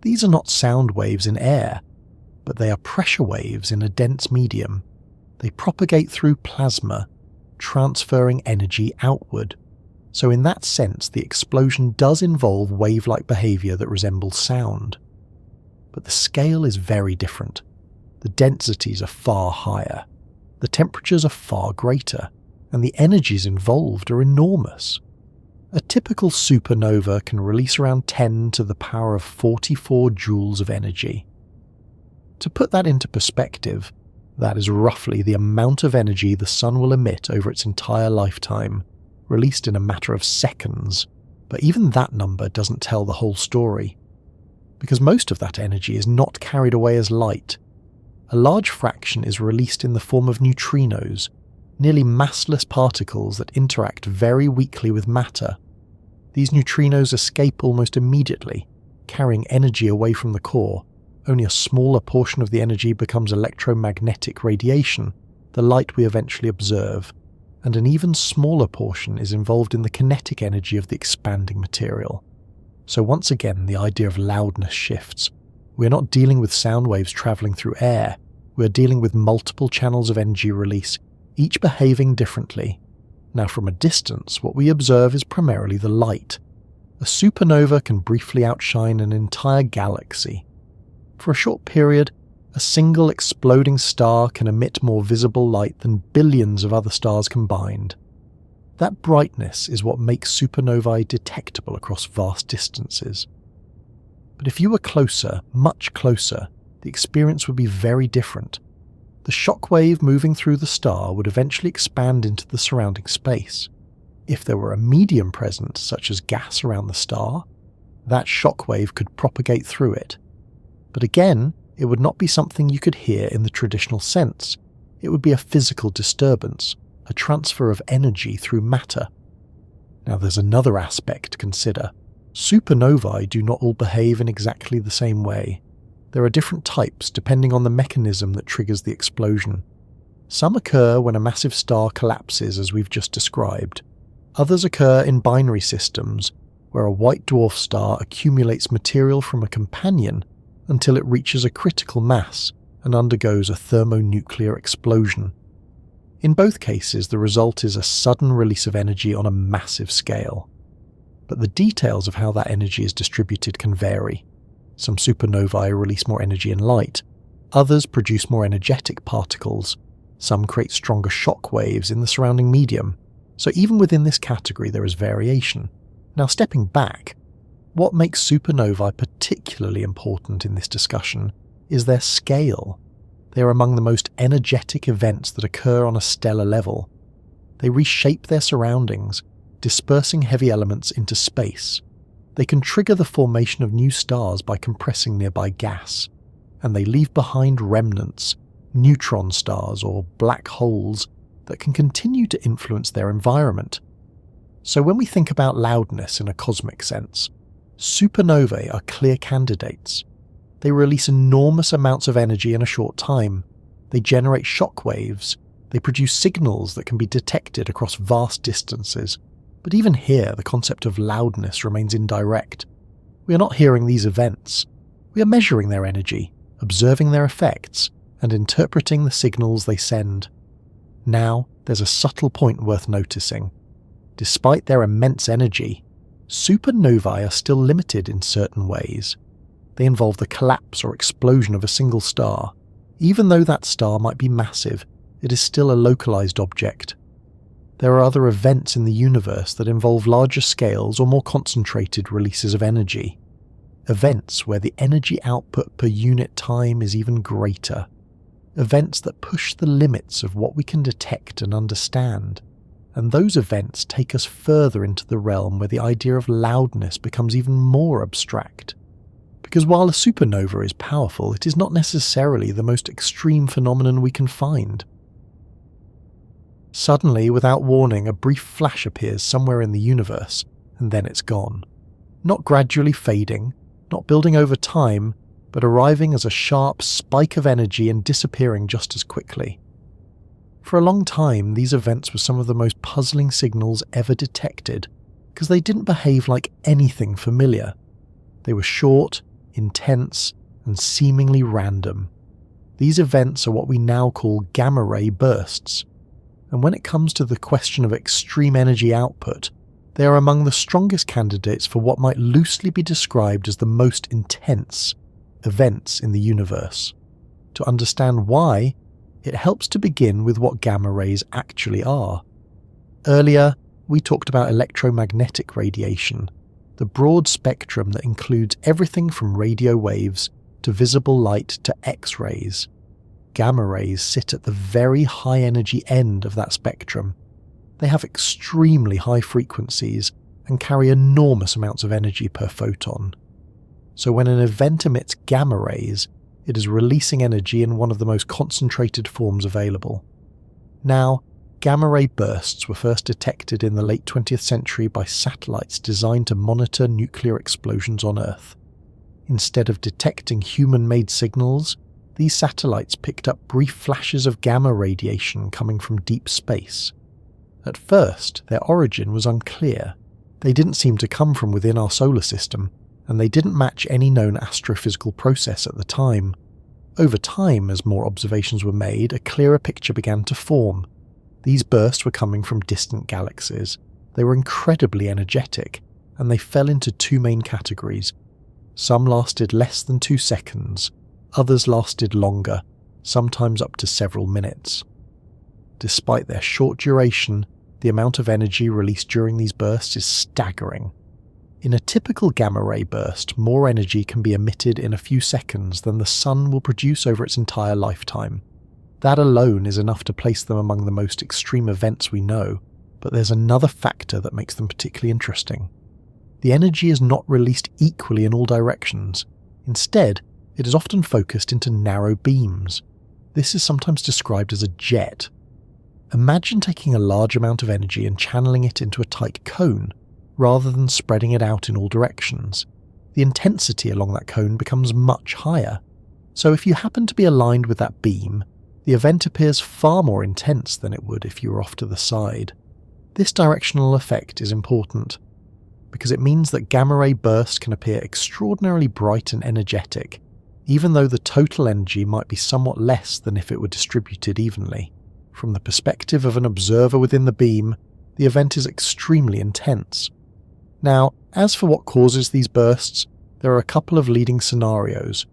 [SPEAKER 1] These are not sound waves in air, but they are pressure waves in a dense medium. They propagate through plasma, transferring energy outward. So in that sense, the explosion does involve wave-like behavior that resembles sound. But the scale is very different. The densities are far higher. The temperatures are far greater, and the energies involved are enormous. A typical supernova can release around 10 to the power of 44 joules of energy. To put that into perspective, that is roughly the amount of energy the sun will emit over its entire lifetime, released in a matter of seconds. But even that number doesn't tell the whole story, because most of that energy is not carried away as light. A large fraction is released in the form of neutrinos, nearly massless particles that interact very weakly with matter. These neutrinos escape almost immediately, carrying energy away from the core. Only a smaller portion of the energy becomes electromagnetic radiation, the light we eventually observe, and an even smaller portion is involved in the kinetic energy of the expanding material. So once again, the idea of loudness shifts. We are not dealing with sound waves travelling through air, we are dealing with multiple channels of energy release, each behaving differently. Now from a distance, what we observe is primarily the light. A supernova can briefly outshine an entire galaxy. For a short period, a single exploding star can emit more visible light than billions of other stars combined. That brightness is what makes supernovae detectable across vast distances. But if you were closer, much closer, the experience would be very different. The shockwave moving through the star would eventually expand into the surrounding space. If there were a medium present, such as gas around the star, that shockwave could propagate through it. But again, it would not be something you could hear in the traditional sense. It would be a physical disturbance, a transfer of energy through matter. Now there's another aspect to consider. Supernovae do not all behave in exactly the same way. There are different types depending on the mechanism that triggers the explosion. Some occur when a massive star collapses, as we've just described. Others occur in binary systems, where a white dwarf star accumulates material from a companion until it reaches a critical mass and undergoes a thermonuclear explosion. In both cases, the result is a sudden release of energy on a massive scale. but the details of how that energy is distributed can vary. Some supernovae release more energy and light, others produce more energetic particles, some create stronger shock waves in the surrounding medium, so even within this category there is variation. Now, stepping back, what makes supernovae particularly important in this discussion is their scale. They are among the most energetic events that occur on a stellar level. They reshape their surroundings, dispersing heavy elements into space. They can trigger the formation of new stars by compressing nearby gas, and they leave behind remnants, neutron stars or black holes that can continue to influence their environment. So when we think about loudness in a cosmic sense, supernovae are clear candidates. They release enormous amounts of energy in a short time. They generate shock waves. They produce signals that can be detected across vast distances. But even here, the concept of loudness remains indirect. We are not hearing these events. We are measuring their energy, observing their effects, and interpreting the signals they send. Now, there's a subtle point worth noticing. Despite their immense energy, supernovae are still limited in certain ways. They involve the collapse or explosion of a single star. Even though that star might be massive, it is still a localized object. There are other events in the universe that involve larger scales or more concentrated releases of energy. Events where the energy output per unit time is even greater. Events that push the limits of what we can detect and understand. And those events take us further into the realm where the idea of loudness becomes even more abstract. Because while a supernova is powerful, it is not necessarily the most extreme phenomenon we can find. Suddenly, without warning, a brief flash appears somewhere in the universe, and then it's gone. Not gradually fading, not building over time, but arriving as a sharp spike of energy and disappearing just as quickly. For a long time, these events were some of the most puzzling signals ever detected, because they didn't behave like anything familiar. They were short, intense, and seemingly random. These events are what we now call gamma-ray bursts, and when it comes to the question of extreme energy output, they are among the strongest candidates for what might loosely be described as the most intense events in the universe. To understand why, it helps to begin with what gamma rays actually are. Earlier, we talked about electromagnetic radiation, the broad spectrum that includes everything from radio waves to visible light to X-rays. Gamma rays sit at the very high energy end of that spectrum. They have extremely high frequencies and carry enormous amounts of energy per photon. So when an event emits gamma rays, it is releasing energy in one of the most concentrated forms available. Now, gamma-ray bursts were first detected in the late 20th century by satellites designed to monitor nuclear explosions on Earth. Instead of detecting human-made signals, these satellites picked up brief flashes of gamma radiation coming from deep space. At first, their origin was unclear. They didn't seem to come from within our solar system, and they didn't match any known astrophysical process at the time. Over time, as more observations were made, a clearer picture began to form. These bursts were coming from distant galaxies. They were incredibly energetic, and they fell into two main categories. Some lasted less than 2 seconds, others lasted longer, sometimes up to several minutes. Despite their short duration, the amount of energy released during these bursts is staggering. In a typical gamma-ray burst, more energy can be emitted in a few seconds than the Sun will produce over its entire lifetime. That alone is enough to place them among the most extreme events we know, but there's another factor that makes them particularly interesting. The energy is not released equally in all directions. Instead, it is often focused into narrow beams. This is sometimes described as a jet. Imagine taking a large amount of energy and channeling it into a tight cone, rather than spreading it out in all directions. The intensity along that cone becomes much higher. So if you happen to be aligned with that beam, the event appears far more intense than it would if you were off to the side. This directional effect is important, because it means that gamma-ray bursts can appear extraordinarily bright and energetic, even though the total energy might be somewhat less than if it were distributed evenly. From the perspective of an observer within the beam, the event is extremely intense. Now, as for what causes these bursts, there are a couple of leading scenarios.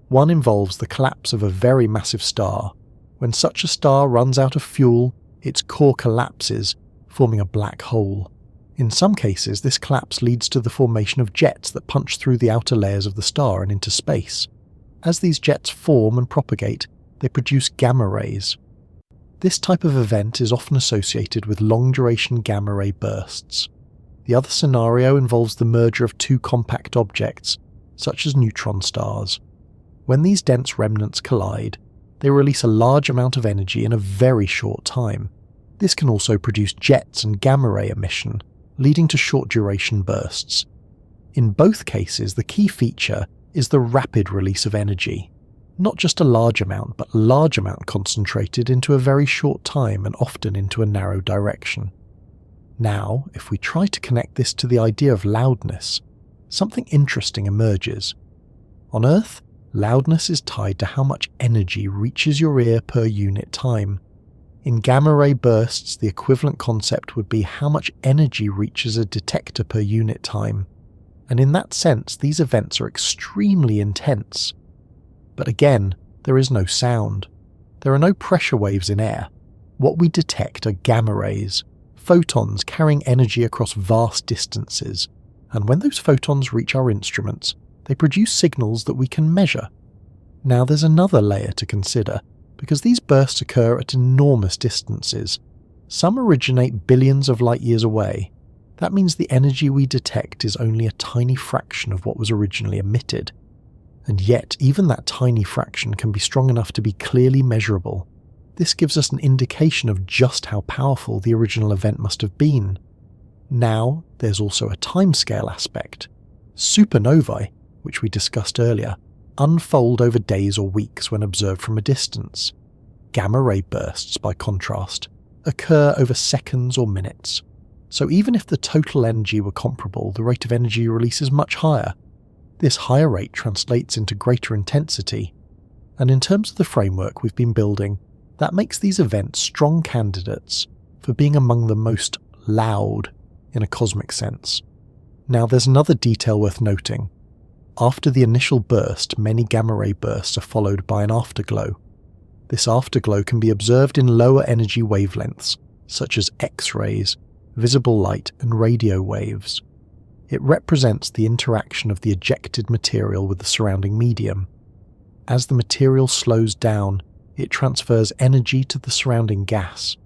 [SPEAKER 1] One involves the collapse of a very massive star. When such a star runs out of fuel, its core collapses, forming a black hole. In some cases, this collapse leads to the formation of jets that punch through the outer layers of the star and into space. As these jets form and propagate, they produce gamma rays. This type of event is often associated with long-duration gamma ray bursts. The other scenario involves the merger of two compact objects, such as neutron stars. When these dense remnants collide, they release a large amount of energy in a very short time. This can also produce jets and gamma ray emission, leading to short-duration bursts. In both cases, the key feature is the rapid release of energy. Not just a large amount, but large amount concentrated into a very short time and often into a narrow direction. Now, if we try to connect this to the idea of loudness, something interesting emerges. On Earth, loudness is tied to how much energy reaches your ear per unit time. In gamma ray bursts, the equivalent concept would be how much energy reaches a detector per unit time. And in that sense, these events are extremely intense. But again, there is no sound. There are no pressure waves in air. What we detect are gamma rays, photons carrying energy across vast distances. And when those photons reach our instruments, they produce signals that we can measure. Now there's another layer to consider, because these bursts occur at enormous distances. Some originate billions of light years away. That means the energy we detect is only a tiny fraction of what was originally emitted. And yet, even that tiny fraction can be strong enough to be clearly measurable. This gives us an indication of just how powerful the original event must have been. Now, there's also a timescale aspect. Supernovae, which we discussed earlier, unfold over days or weeks when observed from a distance. Gamma ray bursts, by contrast, occur over seconds or minutes. So even if the total energy were comparable, the rate of energy release is much higher. This higher rate translates into greater intensity, and in terms of the framework we've been building, that makes these events strong candidates for being among the most loud in a cosmic sense. Now there's another detail worth noting. After the initial burst, many gamma ray bursts are followed by an afterglow. This afterglow can be observed in lower energy wavelengths, such as X-rays, visible light and radio waves. It represents the interaction of the ejected material with the surrounding medium. As the material slows down, it transfers energy to the surrounding gas,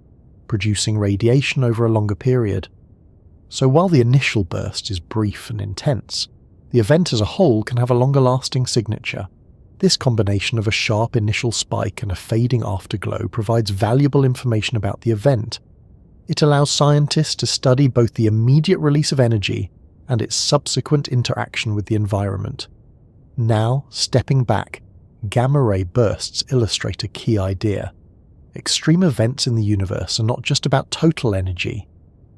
[SPEAKER 1] producing radiation over a longer period. So while the initial burst is brief and intense, the event as a whole can have a longer-lasting signature. This combination of a sharp initial spike and a fading afterglow provides valuable information about the event. It allows scientists to study both the immediate release of energy and its subsequent interaction with the environment. Now, stepping back, gamma ray bursts illustrate a key idea. Extreme events in the universe are not just about total energy.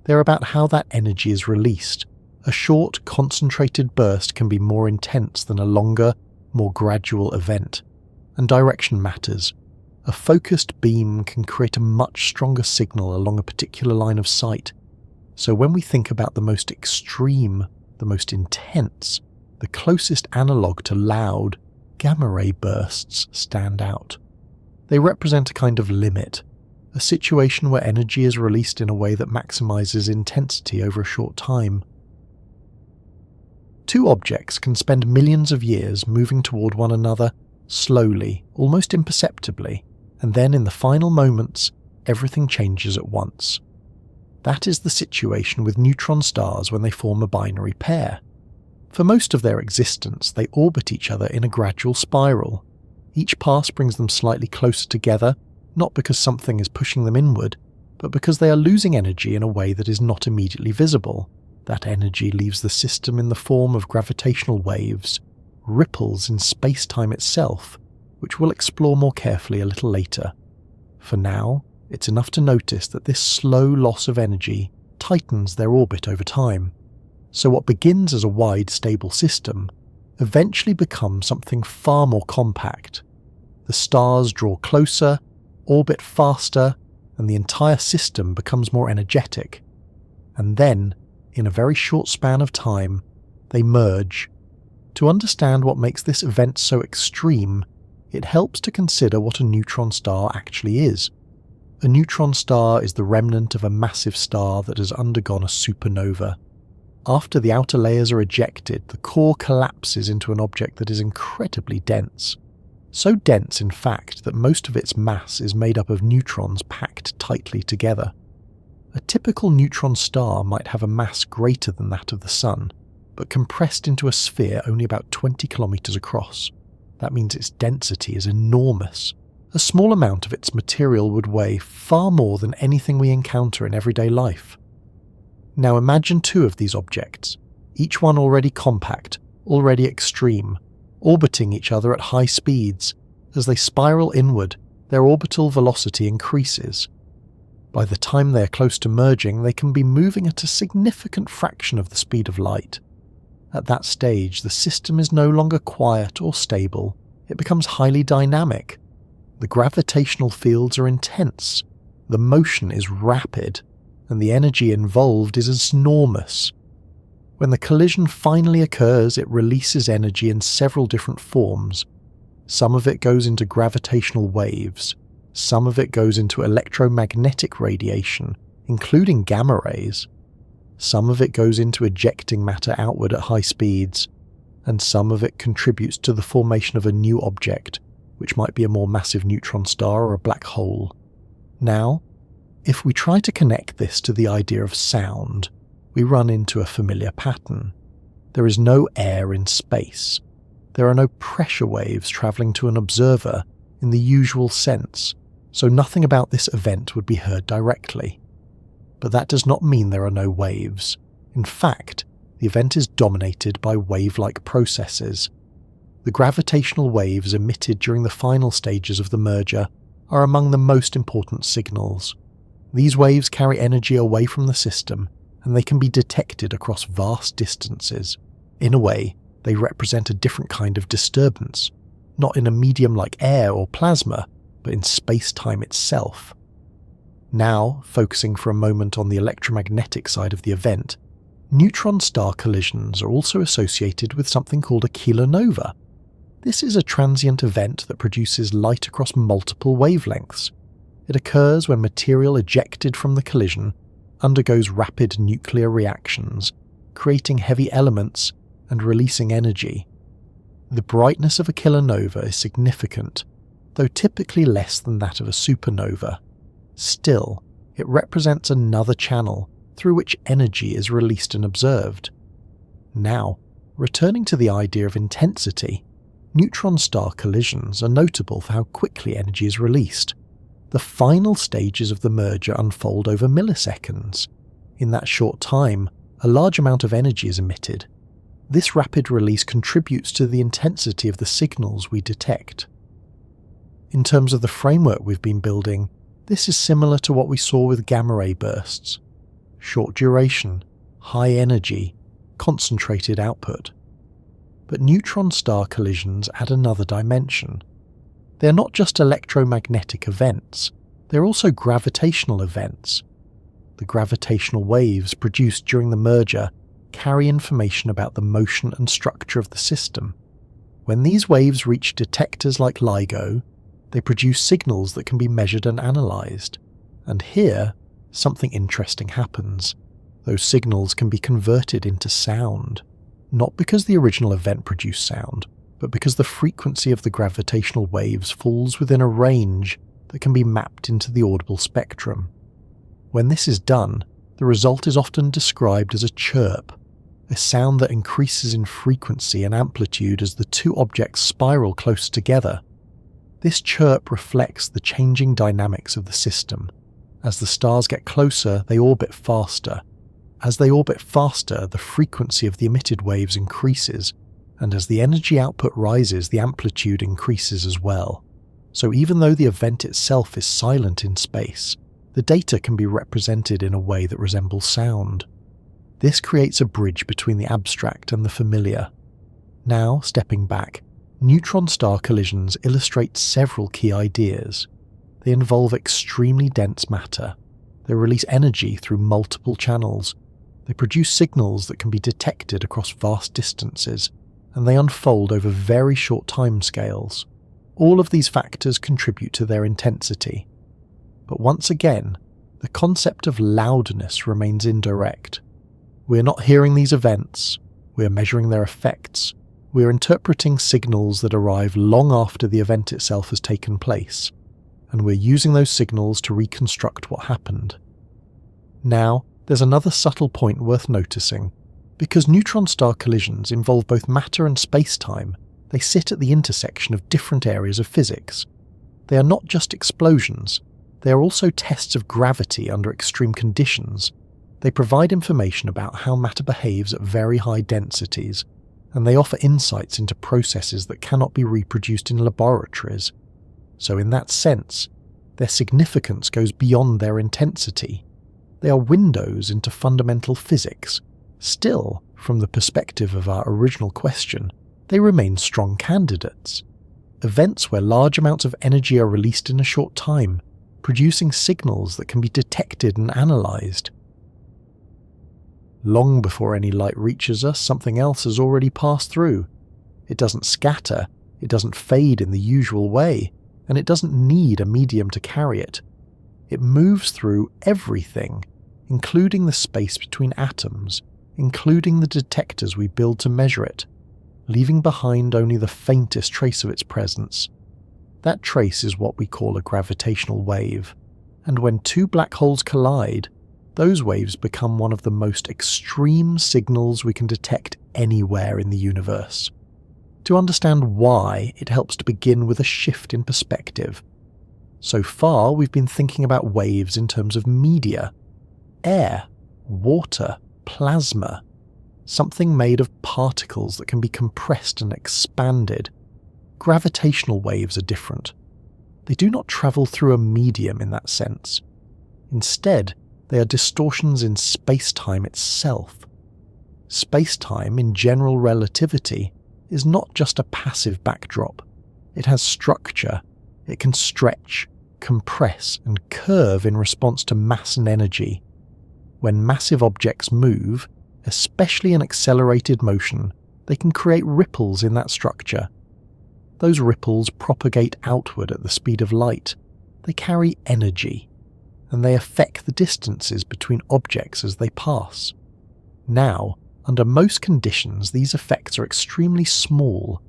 [SPEAKER 1] They're about how that energy is released. A short, concentrated burst can be more intense than a longer, more gradual event. And direction matters. A focused beam can create a much stronger signal along a particular line of sight. So when we think about the most extreme, the most intense, the closest analogue to loud, gamma ray bursts stand out. They represent a kind of limit, a situation where energy is released in a way that maximizes intensity over a short time. Two objects can spend millions of years moving toward one another, slowly, almost imperceptibly, and then in the final moments, everything changes at once. That is the situation with neutron stars when they form a binary pair. For most of their existence, they orbit each other in a gradual spiral. Each pass brings them slightly closer together, not because something is pushing them inward, but because they are losing energy in a way that is not immediately visible. That energy leaves the system in the form of gravitational waves, ripples in space-time itself, which we'll explore more carefully a little later. For now, it's enough to notice that this slow loss of energy tightens their orbit over time. So what begins as a wide, stable system eventually becomes something far more compact. The stars draw closer, orbit faster, and the entire system becomes more energetic. And then, in a very short span of time, they merge. To understand what makes this event so extreme, it helps to consider what a neutron star actually is. A neutron star is the remnant of a massive star that has undergone a supernova. After the outer layers are ejected, the core collapses into an object that is incredibly dense. So dense, in fact, that most of its mass is made up of neutrons packed tightly together. A typical neutron star might have a mass greater than that of the Sun, but compressed into a sphere only about 20 kilometers across. That means its density is enormous. A small amount of its material would weigh far more than anything we encounter in everyday life. Now imagine two of these objects, each one already compact, already extreme, orbiting each other at high speeds. As they spiral inward, their orbital velocity increases. By the time they are close to merging, they can be moving at a significant fraction of the speed of light. At that stage, the system is no longer quiet or stable. It becomes highly dynamic. The gravitational fields are intense, the motion is rapid, and the energy involved is enormous. When the collision finally occurs, it releases energy in several different forms. Some of it goes into gravitational waves, some of it goes into electromagnetic radiation, including gamma rays. Some of it goes into ejecting matter outward at high speeds, and some of it contributes to the formation of a new object, which might be a more massive neutron star or a black hole. Now, if we try to connect this to the idea of sound, we run into a familiar pattern. There is no air in space. There are no pressure waves travelling to an observer in the usual sense, so nothing about this event would be heard directly. But that does not mean there are no waves. In fact, the event is dominated by wave-like processes. The gravitational waves emitted during the final stages of the merger are among the most important signals. These waves carry energy away from the system, and they can be detected across vast distances. In a way, they represent a different kind of disturbance, not in a medium like air or plasma, but in space-time itself. Now, focusing for a moment on the electromagnetic side of the event, neutron star collisions are also associated with something called a kilonova. This is a transient event that produces light across multiple wavelengths. It occurs when material ejected from the collision undergoes rapid nuclear reactions, creating heavy elements and releasing energy. The brightness of a kilonova is significant, though typically less than that of a supernova. Still, it represents another channel through which energy is released and observed. Now, returning to the idea of intensity, neutron star collisions are notable for how quickly energy is released. The final stages of the merger unfold over milliseconds. In that short time, a large amount of energy is emitted. This rapid release contributes to the intensity of the signals we detect. In terms of the framework we've been building, this is similar to what we saw with gamma ray bursts. Short duration, high energy, concentrated output. But neutron star collisions add another dimension. They are not just electromagnetic events, they are also gravitational events. The gravitational waves produced during the merger carry information about the motion and structure of the system. When these waves reach detectors like LIGO, they produce signals that can be measured and analysed. And here, something interesting happens. Those signals can be converted into sound. Not because the original event produced sound, but because the frequency of the gravitational waves falls within a range that can be mapped into the audible spectrum. When this is done, the result is often described as a chirp, a sound that increases in frequency and amplitude as the two objects spiral close together. This chirp reflects the changing dynamics of the system. As the stars get closer, they orbit faster. As they orbit faster, the frequency of the emitted waves increases, and as the energy output rises, the amplitude increases as well. So even though the event itself is silent in space, the data can be represented in a way that resembles sound. This creates a bridge between the abstract and the familiar. Now, stepping back, neutron star collisions illustrate several key ideas. They involve extremely dense matter. They release energy through multiple channels. They produce signals that can be detected across vast distances, and they unfold over very short timescales. All of these factors contribute to their intensity. But once again, the concept of loudness remains indirect. We're not hearing these events, we're measuring their effects, we're interpreting signals that arrive long after the event itself has taken place, and we're using those signals to reconstruct what happened. Now, there's another subtle point worth noticing. Because neutron-star collisions involve both matter and space-time, they sit at the intersection of different areas of physics. They are not just explosions, they are also tests of gravity under extreme conditions. They provide information about how matter behaves at very high densities, and they offer insights into processes that cannot be reproduced in laboratories. So in that sense, their significance goes beyond their intensity. They are windows into fundamental physics. Still, from the perspective of our original question, they remain strong candidates. Events where large amounts of energy are released in a short time, producing signals that can be detected and analysed. Long before any light reaches us, something else has already passed through. It doesn't scatter, it doesn't fade in the usual way, and it doesn't need a medium to carry it. It moves through everything, including the space between atoms, including the detectors we build to measure it, leaving behind only the faintest trace of its presence. That trace is what we call a gravitational wave, and when two black holes collide, those waves become one of the most extreme signals we can detect anywhere in the universe. To understand why, it helps to begin with a shift in perspective. So far, we've been thinking about waves in terms of media, air, water, plasma, something made of particles that can be compressed and expanded. Gravitational waves are different. They do not travel through a medium in that sense. Instead, they are distortions in space-time itself. Space-time, in general relativity, is not just a passive backdrop. It has structure. It can stretch, compress, and curve in response to mass and energy. When massive objects move, especially in accelerated motion, they can create ripples in that structure. Those ripples propagate outward at the speed of light. They carry energy, and they affect the distances between objects as they pass. Now, under most conditions, these effects are extremely small.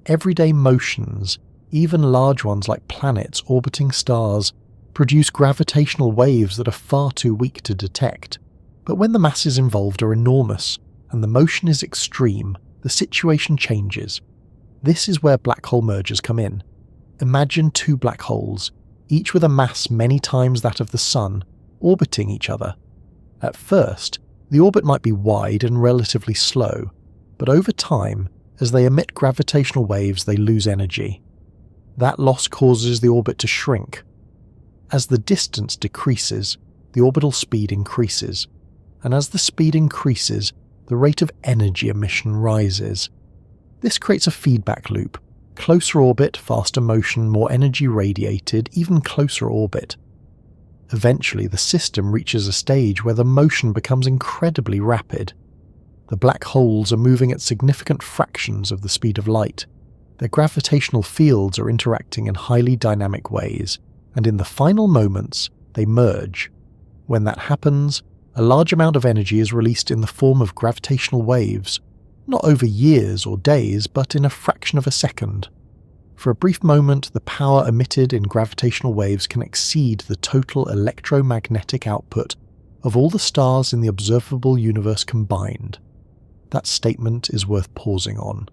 [SPEAKER 1] Everyday motions, even large ones like planets orbiting stars, produce gravitational waves that are far too weak to detect. But when the masses involved are enormous, and the motion is extreme, the situation changes. This is where black hole mergers come in. Imagine two black holes, each with a mass many times that of the Sun, orbiting each other. At first, the orbit might be wide and relatively slow, but over time, as they emit gravitational waves, they lose energy. That loss causes the orbit to shrink. As the distance decreases, the orbital speed increases, and as the speed increases, the rate of energy emission rises. This creates a feedback loop. Closer orbit, faster motion, more energy radiated, even closer orbit. Eventually, the system reaches a stage where the motion becomes incredibly rapid. The black holes are moving at significant fractions of the speed of light. Their gravitational fields are interacting in highly dynamic ways, and in the final moments, they merge. When that happens, a large amount of energy is released in the form of gravitational waves, not over years or days, but in a fraction of a second. For a brief moment, the power emitted in gravitational waves can exceed the total electromagnetic output of all the stars in the observable universe combined. That statement is worth pausing on,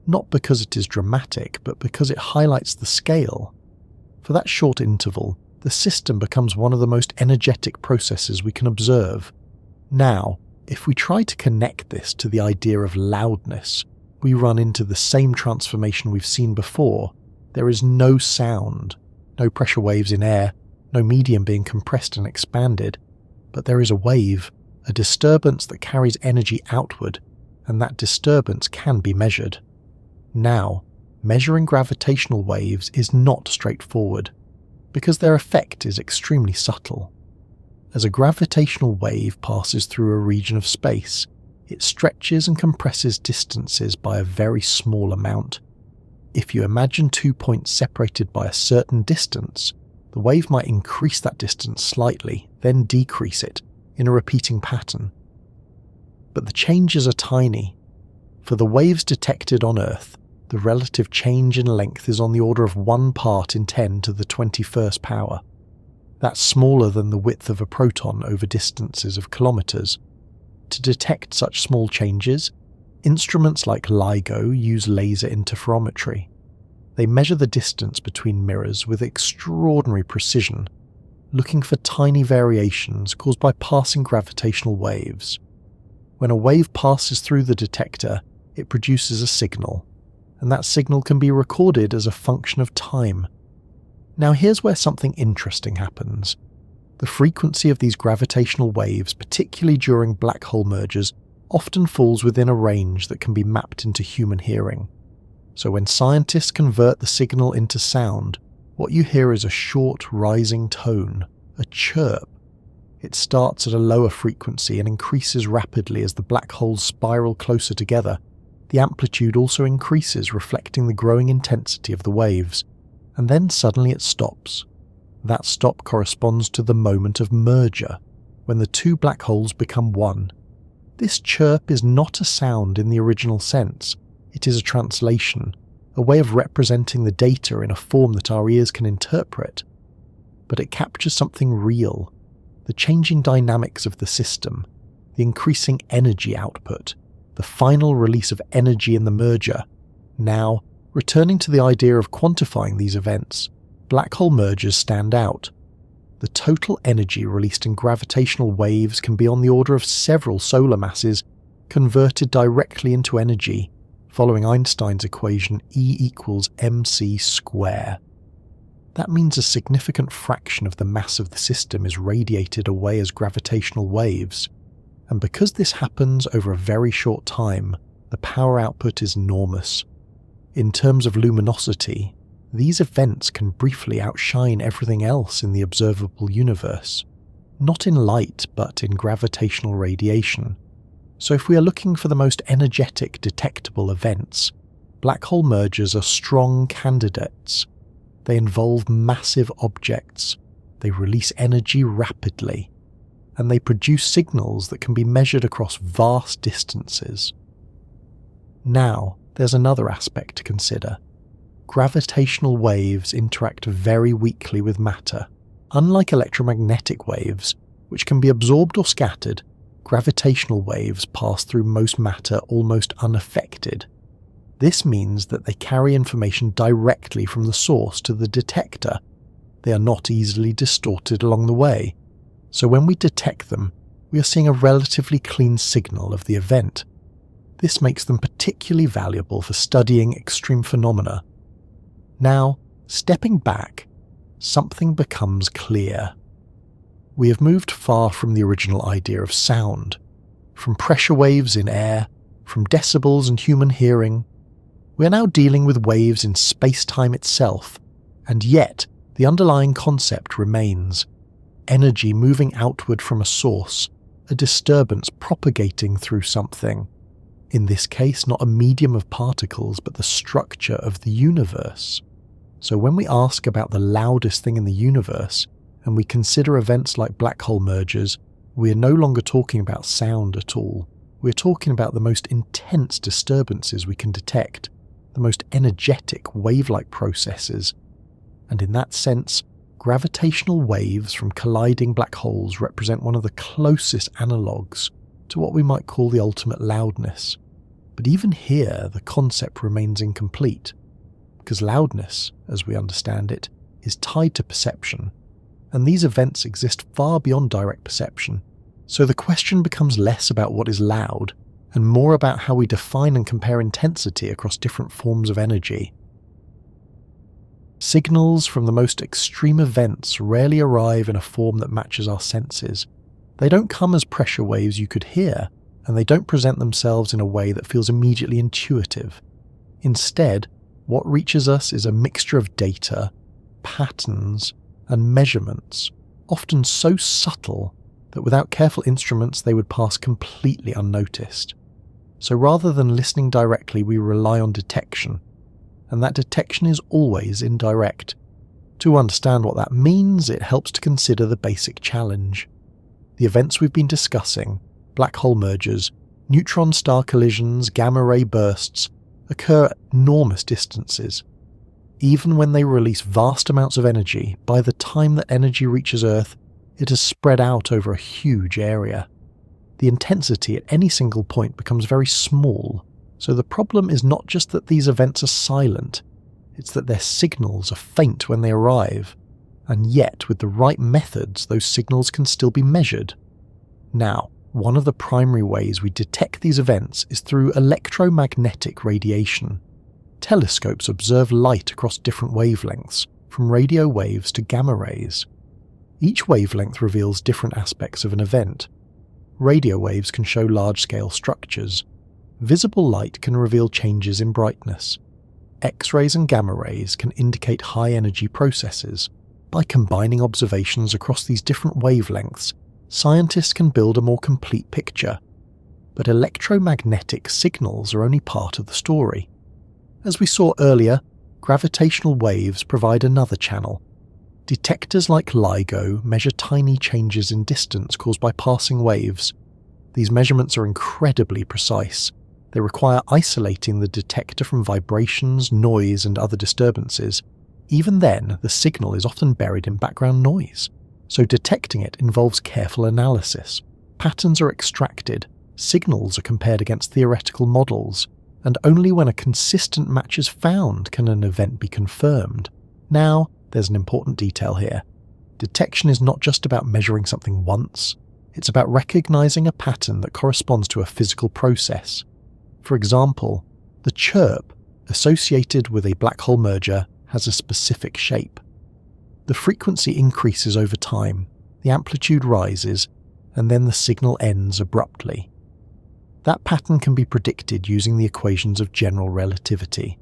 [SPEAKER 1] not because it is dramatic, but because it highlights the scale. For that short interval, the system becomes one of the most energetic processes we can observe. Now, if we try to connect this to the idea of loudness, we run into the same transformation we've seen before. There is no sound, no pressure waves in air, no medium being compressed and expanded, but there is a wave, a disturbance that carries energy outward, and that disturbance can be measured. Now, measuring gravitational waves is not straightforward, because their effect is extremely subtle. As a gravitational wave passes through a region of space, it stretches and compresses distances by a very small amount. If you imagine 2 points separated by a certain distance, the wave might increase that distance slightly, then decrease it, in a repeating pattern. But the changes are tiny. For the waves detected on Earth, the relative change in length is on the order of 1 part in 10 to the 21st power. That's smaller than the width of a proton over distances of kilometers. To detect such small changes, instruments like LIGO use laser interferometry. They measure the distance between mirrors with extraordinary precision, looking for tiny variations caused by passing gravitational waves. When a wave passes through the detector, it produces a signal, and that signal can be recorded as a function of time. Now here's where something interesting happens. The frequency of these gravitational waves, particularly during black hole mergers, often falls within a range that can be mapped into human hearing. So when scientists convert the signal into sound, what you hear is a short rising tone, a chirp. It starts at a lower frequency and increases rapidly as the black holes spiral closer together. The amplitude also increases, reflecting the growing intensity of the waves, and then suddenly it stops. That stop corresponds to the moment of merger, when the two black holes become one. This chirp is not a sound in the original sense. It is a translation, a way of representing the data in a form that our ears can interpret. But it captures something real, the changing dynamics of the system, the increasing energy output, the final release of energy in the merger. Now, returning to the idea of quantifying these events, black hole mergers stand out. The total energy released in gravitational waves can be on the order of several solar masses, converted directly into energy, following Einstein's equation E equals mc square. That means a significant fraction of the mass of the system is radiated away as gravitational waves, and because this happens over a very short time, the power output is enormous. In terms of luminosity, these events can briefly outshine everything else in the observable universe, not in light but in gravitational radiation. So if we are looking for the most energetic detectable events, black hole mergers are strong candidates. They involve massive objects, they release energy rapidly, and they produce signals that can be measured across vast distances. Now, there's another aspect to consider. Gravitational waves interact very weakly with matter. Unlike electromagnetic waves, which can be absorbed or scattered, gravitational waves pass through most matter almost unaffected. This means that they carry information directly from the source to the detector. They are not easily distorted along the way, so when we detect them, we are seeing a relatively clean signal of the event. This makes them particularly valuable for studying extreme phenomena. Now, stepping back, something becomes clear. We have moved far from the original idea of sound, from pressure waves in air, from decibels and human hearing. We are now dealing with waves in space-time itself, and yet the underlying concept remains. Energy moving outward from a source, a disturbance propagating through something. In this case, not a medium of particles, but the structure of the universe. So when we ask about the loudest thing in the universe, and we consider events like black hole mergers, we are no longer talking about sound at all. We're talking about the most intense disturbances we can detect, the most energetic wave-like processes. And in that sense, gravitational waves from colliding black holes represent one of the closest analogues to what we might call the ultimate loudness. But even here, the concept remains incomplete, because loudness, as we understand it, is tied to perception, and these events exist far beyond direct perception. So the question becomes less about what is loud, and more about how we define and compare intensity across different forms of energy. Signals from the most extreme events rarely arrive in a form that matches our senses. They don't come as pressure waves you could hear, and they don't present themselves in a way that feels immediately intuitive. Instead, what reaches us is a mixture of data, patterns, and measurements, often so subtle that without careful instruments they would pass completely unnoticed. So rather than listening directly, we rely on detection, and that detection is always indirect. To understand what that means, it helps to consider the basic challenge. The events we've been discussing, black hole mergers, neutron-star collisions, gamma-ray bursts, occur at enormous distances. Even when they release vast amounts of energy, by the time that energy reaches Earth, it has spread out over a huge area. The intensity at any single point becomes very small, so the problem is not just that these events are silent, it's that their signals are faint when they arrive, and yet with the right methods those signals can still be measured. Now, one of the primary ways we detect these events is through electromagnetic radiation. Telescopes observe light across different wavelengths, from radio waves to gamma rays. Each wavelength reveals different aspects of an event. Radio waves can show large-scale structures. Visible light can reveal changes in brightness. X-rays and gamma rays can indicate high-energy processes. By combining observations across these different wavelengths, scientists can build a more complete picture. But electromagnetic signals are only part of the story. As we saw earlier, gravitational waves provide another channel. Detectors like LIGO measure tiny changes in distance caused by passing waves. These measurements are incredibly precise. They require isolating the detector from vibrations, noise, and other disturbances. Even then, the signal is often buried in background noise, so detecting it involves careful analysis. Patterns are extracted, signals are compared against theoretical models, and only when a consistent match is found can an event be confirmed. Now, there's an important detail here. Detection is not just about measuring something once, it's about recognizing a pattern that corresponds to a physical process. For example, the chirp associated with a black hole merger has a specific shape. The frequency increases over time, the amplitude rises, and then the signal ends abruptly. That pattern can be predicted using the equations of general relativity.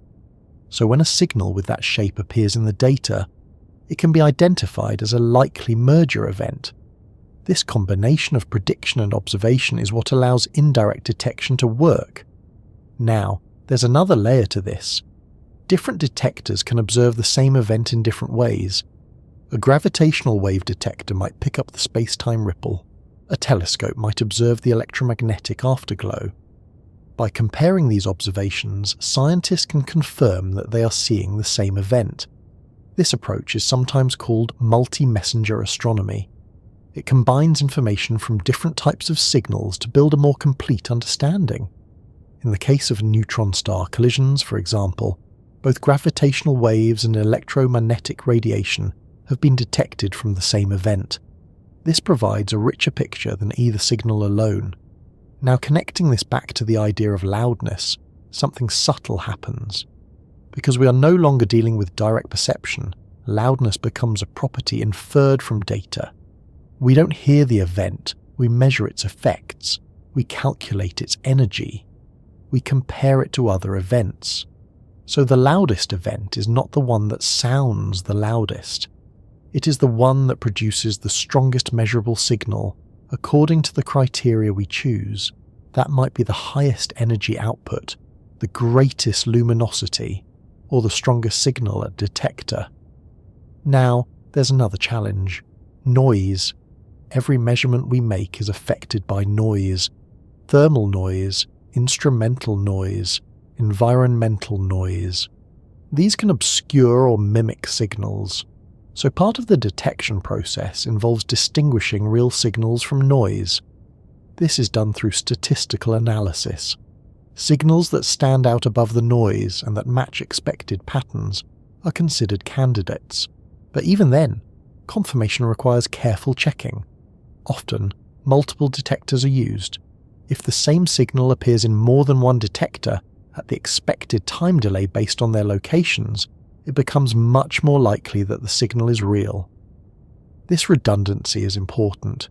[SPEAKER 1] So when a signal with that shape appears in the data, it can be identified as a likely merger event. This combination of prediction and observation is what allows indirect detection to work. Now, there's another layer to this. Different detectors can observe the same event in different ways. A gravitational wave detector might pick up the space-time ripple. A telescope might observe the electromagnetic afterglow. By comparing these observations, scientists can confirm that they are seeing the same event. This approach is sometimes called multi-messenger astronomy. It combines information from different types of signals to build a more complete understanding. In the case of neutron-star collisions, for example, both gravitational waves and electromagnetic radiation have been detected from the same event. This provides a richer picture than either signal alone. Now, connecting this back to the idea of loudness, something subtle happens. Because we are no longer dealing with direct perception, loudness becomes a property inferred from data. We don't hear the event, we measure its effects, we calculate its energy, we compare it to other events. So the loudest event is not the one that sounds the loudest. It is the one that produces the strongest measurable signal according to the criteria we choose. That might be the highest energy output, the greatest luminosity, or the strongest signal at detector. Now, there's another challenge. Noise. Every measurement we make is affected by noise. Thermal noise, instrumental noise, environmental noise. These can obscure or mimic signals. So part of the detection process involves distinguishing real signals from noise. This is done through statistical analysis. Signals that stand out above the noise and that match expected patterns are considered candidates. But even then, confirmation requires careful checking. Often, multiple detectors are used. If the same signal appears in more than one detector at the expected time delay based on their locations, it becomes much more likely that the signal is real. This redundancy is important.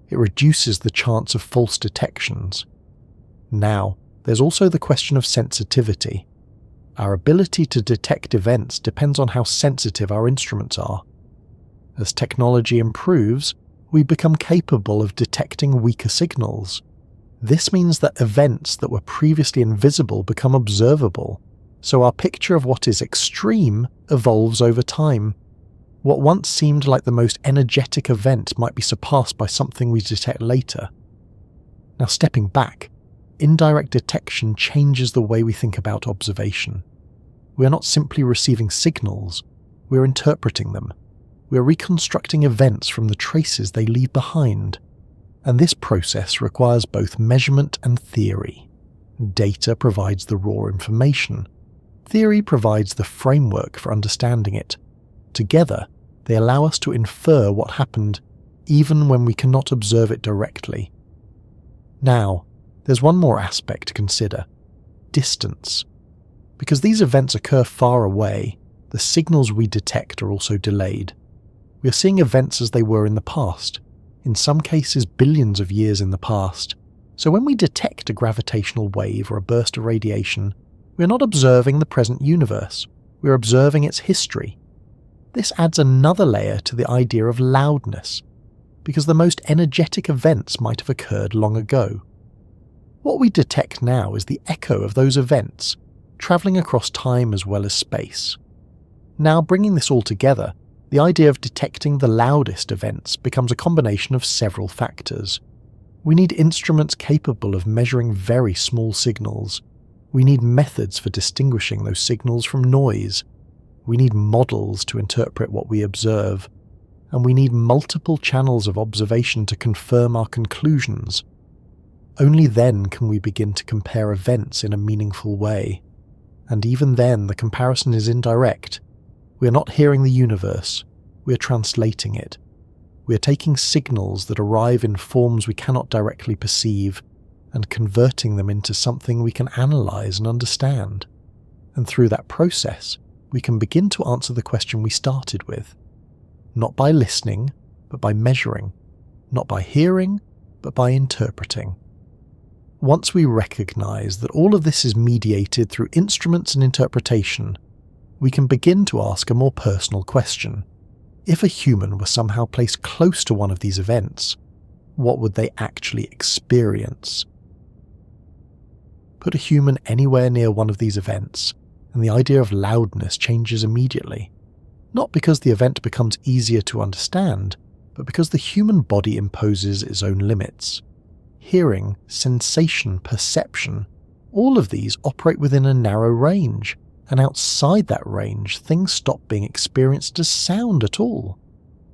[SPEAKER 1] It reduces the chance of false detections. Now, there's also the question of sensitivity. Our ability to detect events depends on how sensitive our instruments are. As technology improves, we become capable of detecting weaker signals. This means that events that were previously invisible become observable, so our picture of what is extreme evolves over time. What once seemed like the most energetic event might be surpassed by something we detect later. Now, stepping back, indirect detection changes the way we think about observation. We are not simply receiving signals, we are interpreting them. We are reconstructing events from the traces they leave behind. And this process requires both measurement and theory. Data provides the raw information. Theory provides the framework for understanding it. Together, they allow us to infer what happened, even when we cannot observe it directly. Now, there's one more aspect to consider: distance. Because these events occur far away, the signals we detect are also delayed. We are seeing events as they were in the past, in some cases billions of years in the past. So when we detect a gravitational wave or a burst of radiation, we are not observing the present universe, we are observing its history. This adds another layer to the idea of loudness, because the most energetic events might have occurred long ago. What we detect now is the echo of those events, travelling across time as well as space. Now, bringing this all together, the idea of detecting the loudest events becomes a combination of several factors. We need instruments capable of measuring very small signals. We need methods for distinguishing those signals from noise. We need models to interpret what we observe. And we need multiple channels of observation to confirm our conclusions. Only then can we begin to compare events in a meaningful way. And even then, the comparison is indirect. We are not hearing the universe, we are translating it. We are taking signals that arrive in forms we cannot directly perceive and converting them into something we can analyse and understand. And through that process, we can begin to answer the question we started with. Not by listening, but by measuring. Not by hearing, but by interpreting. Once we recognise that all of this is mediated through instruments and interpretation, we can begin to ask a more personal question. If a human were somehow placed close to one of these events, what would they actually experience? Put a human anywhere near one of these events, and the idea of loudness changes immediately. Not because the event becomes easier to understand, but because the human body imposes its own limits. Hearing, sensation, perception, all of these operate within a narrow range, and outside that range, things stop being experienced as sound at all.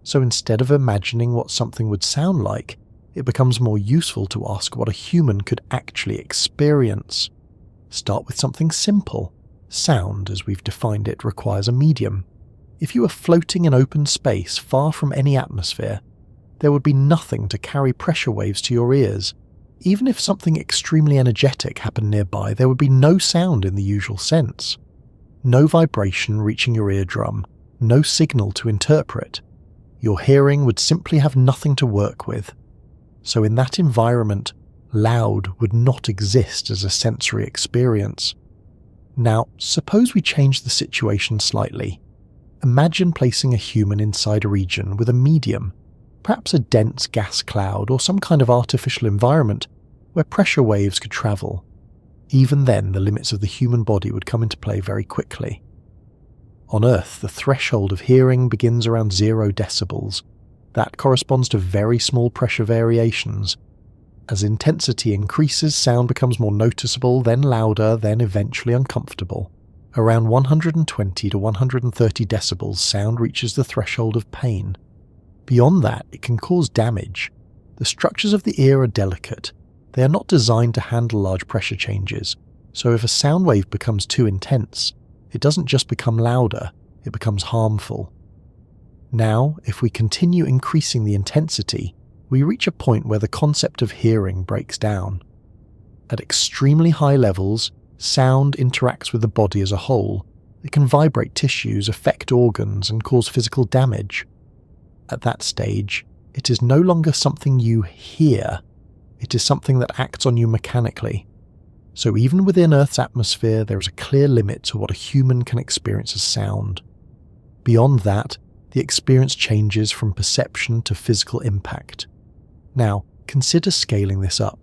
[SPEAKER 1] So instead of imagining what something would sound like, it becomes more useful to ask what a human could actually experience. Start with something simple. Sound, as we've defined it, requires a medium. If you were floating in open space far from any atmosphere, there would be nothing to carry pressure waves to your ears. Even if something extremely energetic happened nearby, there would be no sound in the usual sense. No vibration reaching your eardrum, no signal to interpret. Your hearing would simply have nothing to work with. So in that environment, loud would not exist as a sensory experience. Now, suppose we change the situation slightly. Imagine placing a human inside a region with a medium, perhaps a dense gas cloud or some kind of artificial environment where pressure waves could travel. Even then, the limits of the human body would come into play very quickly. On Earth, the threshold of hearing begins around 0 decibels. That corresponds to very small pressure variations. As intensity increases, sound becomes more noticeable, then louder, then eventually uncomfortable. Around 120 to 130 decibels, sound reaches the threshold of pain. Beyond that, it can cause damage. The structures of the ear are delicate. They are not designed to handle large pressure changes, so if a sound wave becomes too intense, it doesn't just become louder, it becomes harmful. Now, if we continue increasing the intensity, we reach a point where the concept of hearing breaks down. At extremely high levels, sound interacts with the body as a whole. It can vibrate tissues, affect organs, and cause physical damage. At that stage, it is no longer something you hear, it is something that acts on you mechanically. So even within Earth's atmosphere, there is a clear limit to what a human can experience as sound. Beyond that, the experience changes from perception to physical impact. Now, consider scaling this up.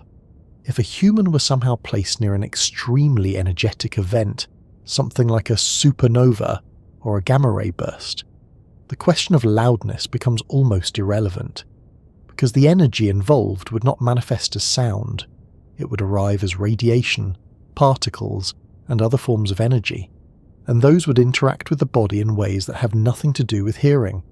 [SPEAKER 1] If a human were somehow placed near an extremely energetic event, something like a supernova or a gamma ray burst, the question of loudness becomes almost irrelevant, because the energy involved would not manifest as sound. It would arrive as radiation, particles, and other forms of energy, and those would interact with the body in ways that have nothing to do with hearing.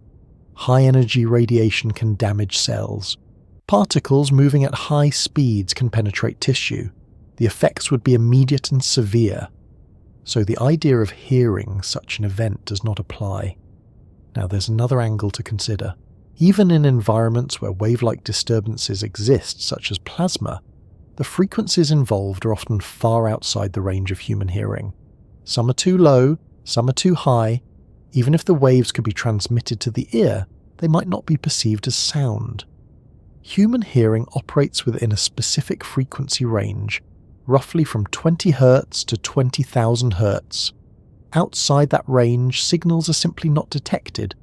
[SPEAKER 1] High-energy radiation can damage cells. Particles moving at high speeds can penetrate tissue. The effects would be immediate and severe, so the idea of hearing such an event does not apply. Now there's another angle to consider. Even in environments where wave-like disturbances exist, such as plasma, the frequencies involved are often far outside the range of human hearing. Some are too low, some are too high. Even if the waves could be transmitted to the ear, they might not be perceived as sound. Human hearing operates within a specific frequency range, roughly from 20 Hz to 20,000 Hz. Outside that range, signals are simply not detected,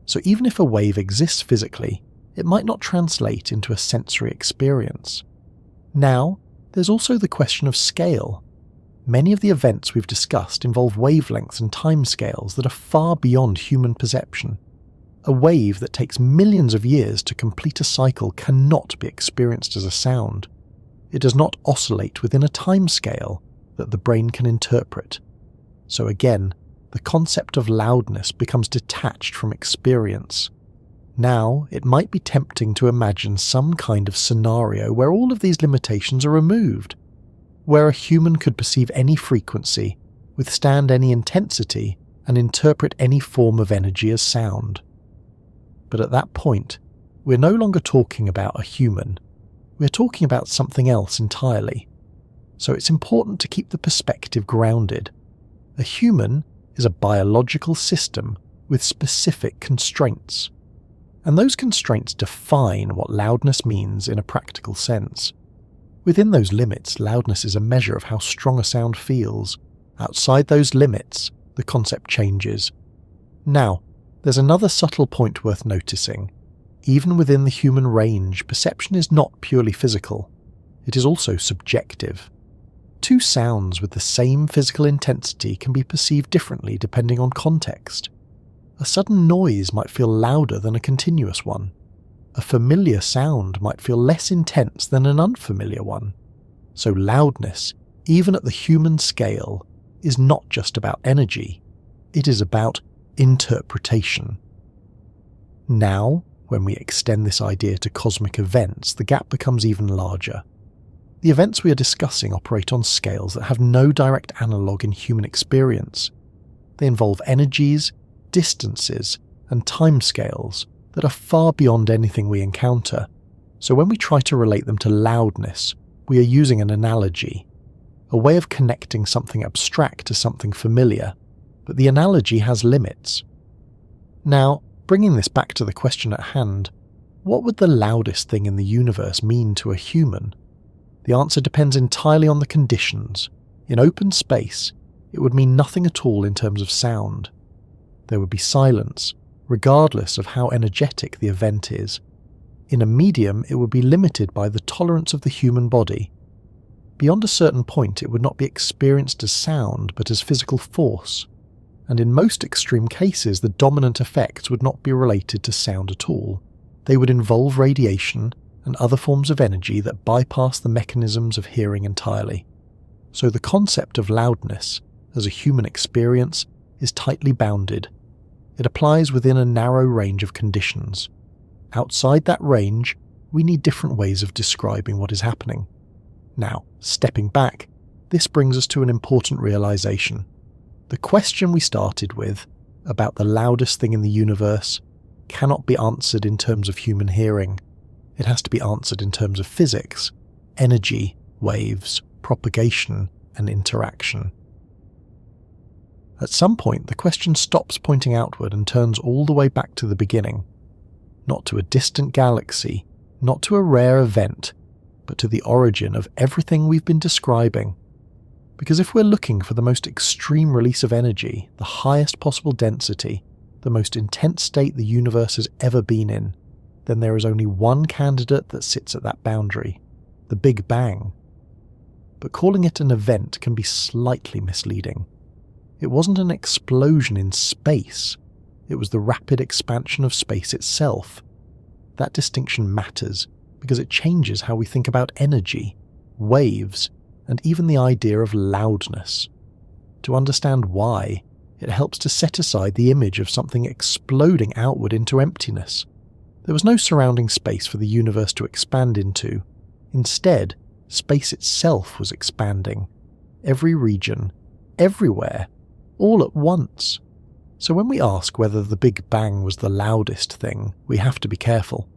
[SPEAKER 1] so even if a wave exists physically, it might not translate into a sensory experience. Now, there's also the question of scale. Many of the events we've discussed involve wavelengths and timescales that are far beyond human perception. A wave that takes millions of years to complete a cycle cannot be experienced as a sound. It does not oscillate within a timescale that the brain can interpret. So again, the concept of loudness becomes detached from experience. Now, it might be tempting to imagine some kind of scenario where all of these limitations are removed, where a human could perceive any frequency, withstand any intensity, and interpret any form of energy as sound. But at that point, we're no longer talking about a human. We're talking about something else entirely. So it's important to keep the perspective grounded. A human is a biological system with specific constraints. And those constraints define what loudness means in a practical sense. Within those limits, loudness is a measure of how strong a sound feels. Outside those limits, the concept changes. Now, there's another subtle point worth noticing. Even within the human range, perception is not purely physical. It is also subjective. Two sounds with the same physical intensity can be perceived differently depending on context. A sudden noise might feel louder than a continuous one. A familiar sound might feel less intense than an unfamiliar one. So loudness, even at the human scale, is not just about energy. It is about interpretation. Now, when we extend this idea to cosmic events, the gap becomes even larger. The events we are discussing operate on scales that have no direct analogue in human experience. They involve energies, distances, and timescales that are far beyond anything we encounter. So when we try to relate them to loudness, we are using an analogy, a way of connecting something abstract to something familiar, but the analogy has limits. Now, bringing this back to the question at hand, what would the loudest thing in the universe mean to a human? The answer depends entirely on the conditions. In open space, it would mean nothing at all in terms of sound. There would be silence, regardless of how energetic the event is. In a medium, it would be limited by the tolerance of the human body. Beyond a certain point, it would not be experienced as sound, but as physical force. And in most extreme cases, the dominant effects would not be related to sound at all. They would involve radiation and other forms of energy that bypass the mechanisms of hearing entirely. So the concept of loudness, as a human experience, is tightly bounded. It applies within a narrow range of conditions. Outside that range, we need different ways of describing what is happening. Now, stepping back, this brings us to an important realization. The question we started with, about the loudest thing in the universe, cannot be answered in terms of human hearing. It has to be answered in terms of physics, energy, waves, propagation, and interaction. At some point, the question stops pointing outward and turns all the way back to the beginning. Not to a distant galaxy, not to a rare event, but to the origin of everything we've been describing. Because if we're looking for the most extreme release of energy, the highest possible density, the most intense state the universe has ever been in, then there is only one candidate that sits at that boundary, the Big Bang. But calling it an event can be slightly misleading. It wasn't an explosion in space, it was the rapid expansion of space itself. That distinction matters because it changes how we think about energy, waves, and even the idea of loudness. To understand why, it helps to set aside the image of something exploding outward into emptiness. There was no surrounding space for the universe to expand into. Instead, space itself was expanding. Every region, everywhere, all at once. So when we ask whether the Big Bang was the loudest thing, we have to be careful.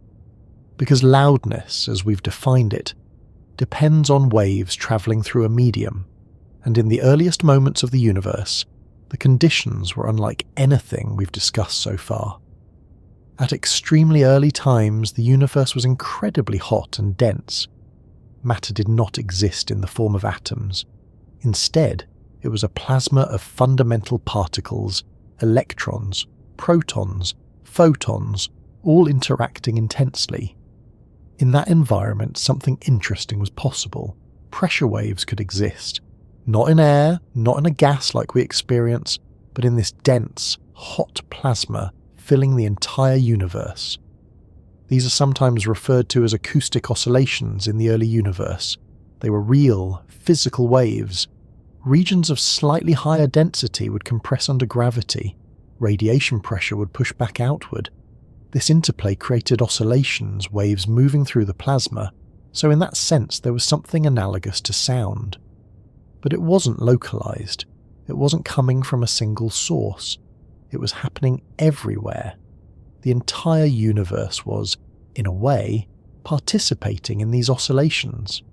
[SPEAKER 1] Because loudness, as we've defined it, depends on waves travelling through a medium, and in the earliest moments of the universe, the conditions were unlike anything we've discussed so far. At extremely early times, the universe was incredibly hot and dense. Matter did not exist in the form of atoms. Instead, it was a plasma of fundamental particles, electrons, protons, photons, all interacting intensely. In that environment, something interesting was possible. Pressure waves could exist. Not in air, not in a gas like we experience, but in this dense, hot plasma filling the entire universe. These are sometimes referred to as acoustic oscillations in the early universe. They were real, physical waves. Regions of slightly higher density would compress under gravity. Radiation pressure would push back outward. This interplay created oscillations, waves moving through the plasma, so in that sense there was something analogous to sound. But it wasn't localized. It wasn't coming from a single source. It was happening everywhere. The entire universe was, in a way, participating in these oscillations.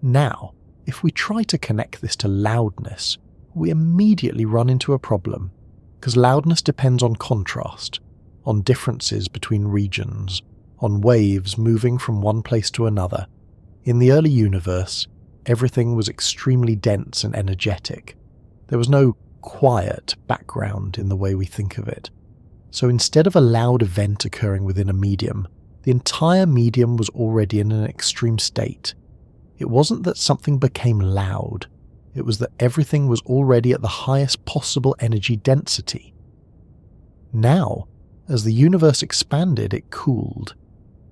[SPEAKER 1] Now, if we try to connect this to loudness, we immediately run into a problem, because loudness depends on contrast, on differences between regions, on waves moving from one place to another. In the early universe, everything was extremely dense and energetic. There was no quiet background in the way we think of it. So instead of a loud event occurring within a medium, the entire medium was already in an extreme state. It wasn't that something became loud, it was that everything was already at the highest possible energy density. Now, as the universe expanded, it cooled.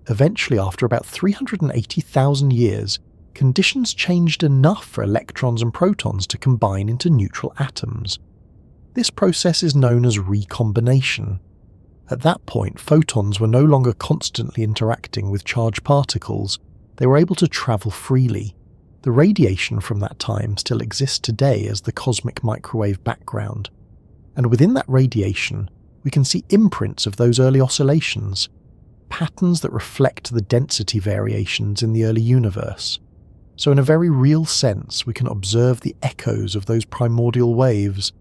[SPEAKER 1] Eventually, after about 380,000 years, conditions changed enough for electrons and protons to combine into neutral atoms. This process is known as recombination. At that point, photons were no longer constantly interacting with charged particles. They were able to travel freely. The radiation from that time still exists today as the cosmic microwave background. And within that radiation, we can see imprints of those early oscillations, patterns that reflect the density variations in the early universe. So in a very real sense, we can observe the echoes of those primordial waves,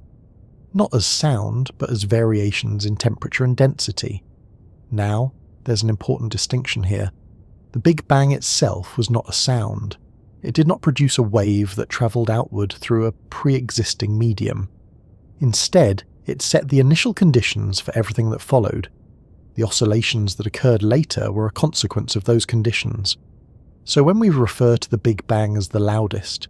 [SPEAKER 1] not as sound, but as variations in temperature and density. Now, there's an important distinction here. The Big Bang itself was not a sound. It did not produce a wave that travelled outward through a pre-existing medium. Instead, it set the initial conditions for everything that followed. The oscillations that occurred later were a consequence of those conditions. So when we refer to the Big Bang as the loudest,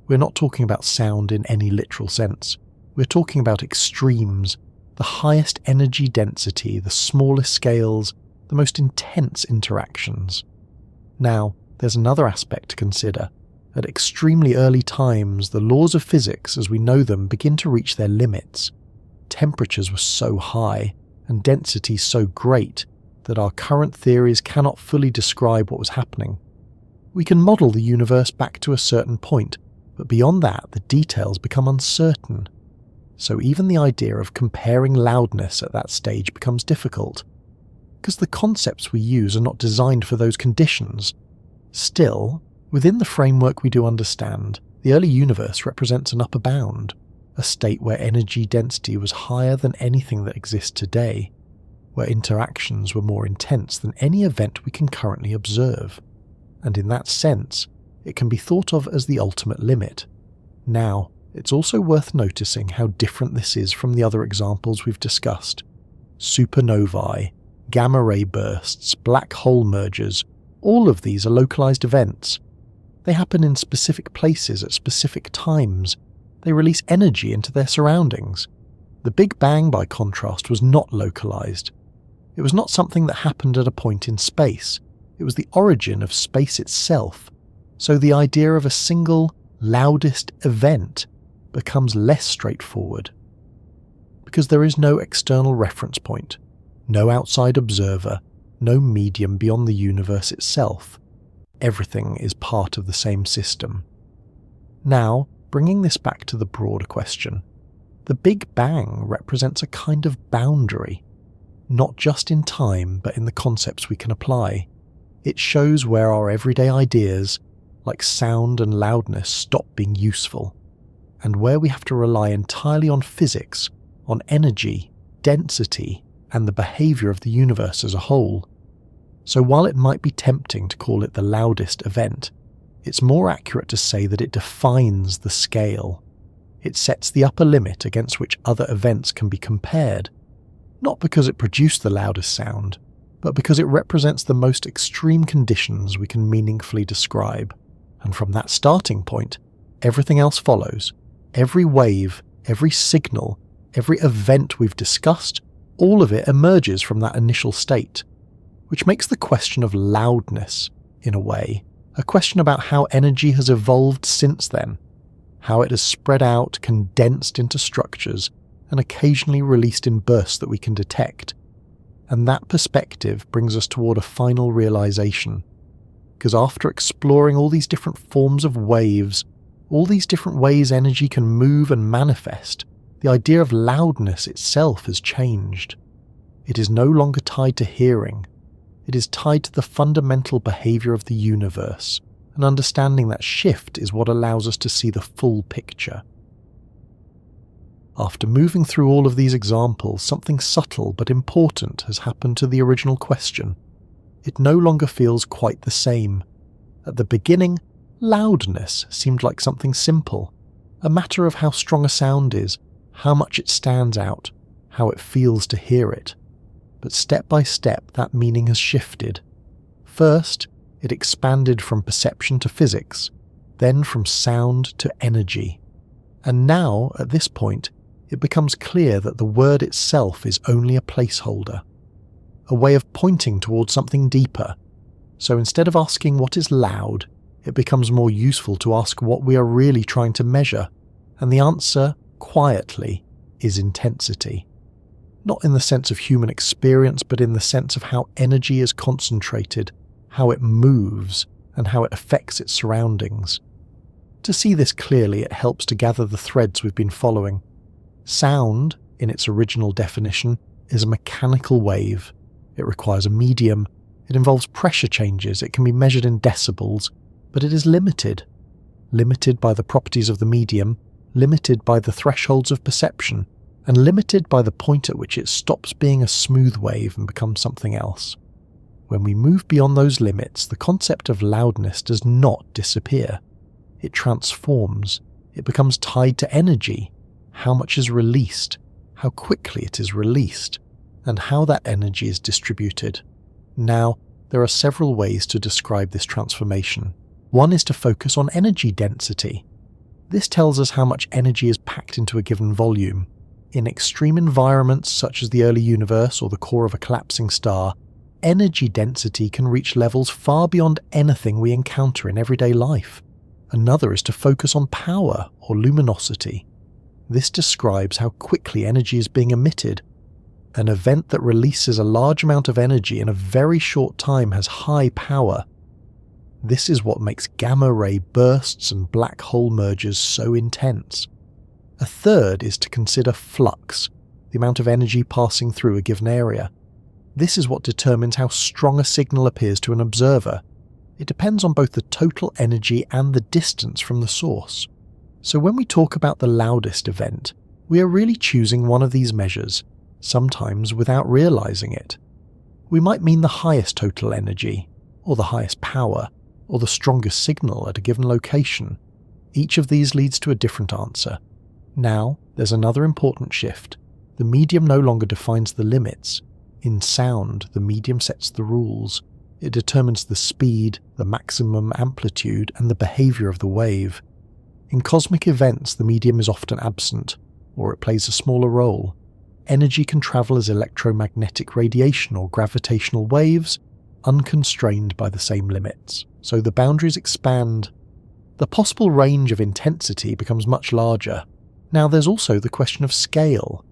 [SPEAKER 1] we're not talking about sound in any literal sense. We're talking about extremes, the highest energy density, the smallest scales, the most intense interactions. Now, there's another aspect to consider. At extremely early times, the laws of physics as we know them begin to reach their limits. Temperatures were so high, and densities so great, that our current theories cannot fully describe what was happening. We can model the universe back to a certain point, but beyond that, the details become uncertain. So even the idea of comparing loudness at that stage becomes difficult, because the concepts we use are not designed for those conditions. Still, within the framework we do understand, the early universe represents an upper bound, a state where energy density was higher than anything that exists today, where interactions were more intense than any event we can currently observe. And in that sense, it can be thought of as the ultimate limit. Now, it's also worth noticing how different this is from the other examples we've discussed. supernovae, gamma-ray bursts, black hole mergers, all of these are localized events. They happen in specific places at specific times. They release energy into their surroundings. The Big Bang, by contrast, was not localized. It was not something that happened at a point in space. It was the origin of space itself. So the idea of a single, loudest event becomes less straightforward. Because there is no external reference point, no outside observer, no medium beyond the universe itself. Everything is part of the same system. Now, bringing this back to the broader question, the Big Bang represents a kind of boundary, not just in time but in the concepts we can apply. It shows where our everyday ideas, like sound and loudness, stop being useful, and where we have to rely entirely on physics, on energy, density, and the behaviour of the universe as a whole. So while it might be tempting to call it the loudest event, it's more accurate to say that it defines the scale. It sets the upper limit against which other events can be compared, not because it produced the loudest sound, but because it represents the most extreme conditions we can meaningfully describe. And from that starting point, everything else follows. Every wave, every signal, every event we've discussed, all of it emerges from that initial state, which makes the question of loudness, in a way, a question about how energy has evolved since then, how it has spread out, condensed into structures, and occasionally released in bursts that we can detect. And that perspective brings us toward a final realization. Because after exploring all these different forms of waves, all these different ways energy can move and manifest, the idea of loudness itself has changed. It is no longer tied to hearing. It is tied to the fundamental behaviour of the universe, and understanding that shift is what allows us to see the full picture. After moving through all of these examples, something subtle but important has happened to the original question. It no longer feels quite the same. At the beginning, loudness seemed like something simple, a matter of how strong a sound is, how much it stands out, how it feels to hear it. But step by step that meaning has shifted. First, it expanded from perception to physics, then from sound to energy. And now, at this point, it becomes clear that the word itself is only a placeholder, a way of pointing towards something deeper. So instead of asking what is loud, it becomes more useful to ask what we are really trying to measure, and the answer, quietly, is intensity. Not in the sense of human experience, but in the sense of how energy is concentrated, how it moves, and how it affects its surroundings. To see this clearly, it helps to gather the threads we've been following. Sound, in its original definition, is a mechanical wave. It requires a medium. It involves pressure changes. It can be measured in decibels, but it is limited. Limited by the properties of the medium, limited by the thresholds of perception, and limited by the point at which it stops being a smooth wave and becomes something else. When we move beyond those limits, the concept of loudness does not disappear. It transforms. It becomes tied to energy, how much is released, how quickly it is released, and how that energy is distributed. Now, there are several ways to describe this transformation. One is to focus on energy density. This tells us how much energy is packed into a given volume. In extreme environments such as the early universe or the core of a collapsing star, energy density can reach levels far beyond anything we encounter in everyday life. Another is to focus on power or luminosity. This describes how quickly energy is being emitted. An event that releases a large amount of energy in a very short time has high power. This is what makes gamma-ray bursts and black hole mergers so intense. A third is to consider flux, the amount of energy passing through a given area. This is what determines how strong a signal appears to an observer. It depends on both the total energy and the distance from the source. So when we talk about the loudest event, we are really choosing one of these measures, sometimes without realizing it. We might mean the highest total energy, or the highest power, or the strongest signal at a given location. Each of these leads to a different answer. Now, there's another important shift. The medium no longer defines the limits. In sound, the medium sets the rules. It determines the speed, the maximum amplitude, and the behavior of the wave. In cosmic events, the medium is often absent, or it plays a smaller role. Energy can travel as electromagnetic radiation or gravitational waves, unconstrained by the same limits. So the boundaries expand. The possible range of intensity becomes much larger. Now there's also the question of scale.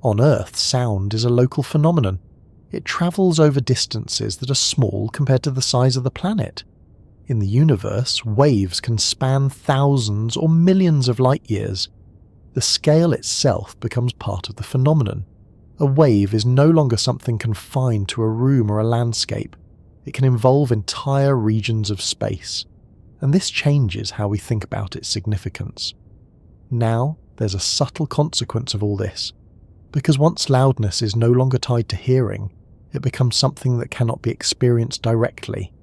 [SPEAKER 1] On Earth, sound is a local phenomenon. It travels over distances that are small compared to the size of the planet. In the universe, waves can span thousands or millions of light years. The scale itself becomes part of the phenomenon. A wave is no longer something confined to a room or a landscape. It can involve entire regions of space, and this changes how we think about its significance. Now, there's a subtle consequence of all this, because once loudness is no longer tied to hearing, it becomes something that cannot be experienced directly.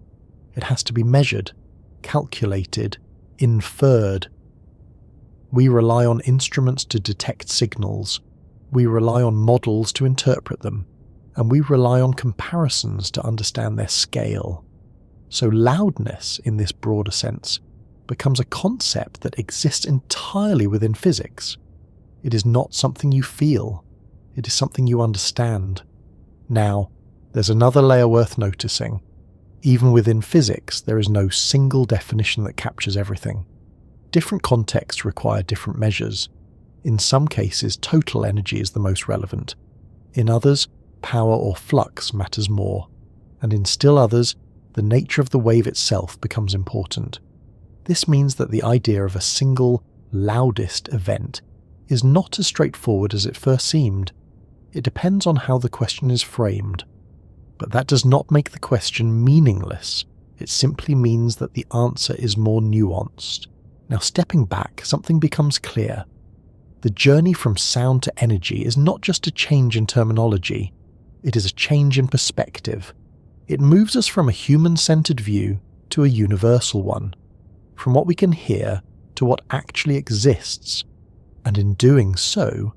[SPEAKER 1] It has to be measured, calculated, inferred. We rely on instruments to detect signals, we rely on models to interpret them, and we rely on comparisons to understand their scale. So loudness, in this broader sense, becomes a concept that exists entirely within physics. It is not something you feel, it is something you understand. Now, there's another layer worth noticing. Even within physics, there is no single definition that captures everything. Different contexts require different measures. In some cases, total energy is the most relevant. In others, power or flux matters more. And in still others, the nature of the wave itself becomes important. This means that the idea of a single, loudest event is not as straightforward as it first seemed. It depends on how the question is framed. But that does not make the question meaningless. It simply means that the answer is more nuanced. Now, stepping back, something becomes clear. The journey from sound to energy is not just a change in terminology, it is a change in perspective. It moves us from a human-centered view to a universal one, from what we can hear to what actually exists, and in doing so,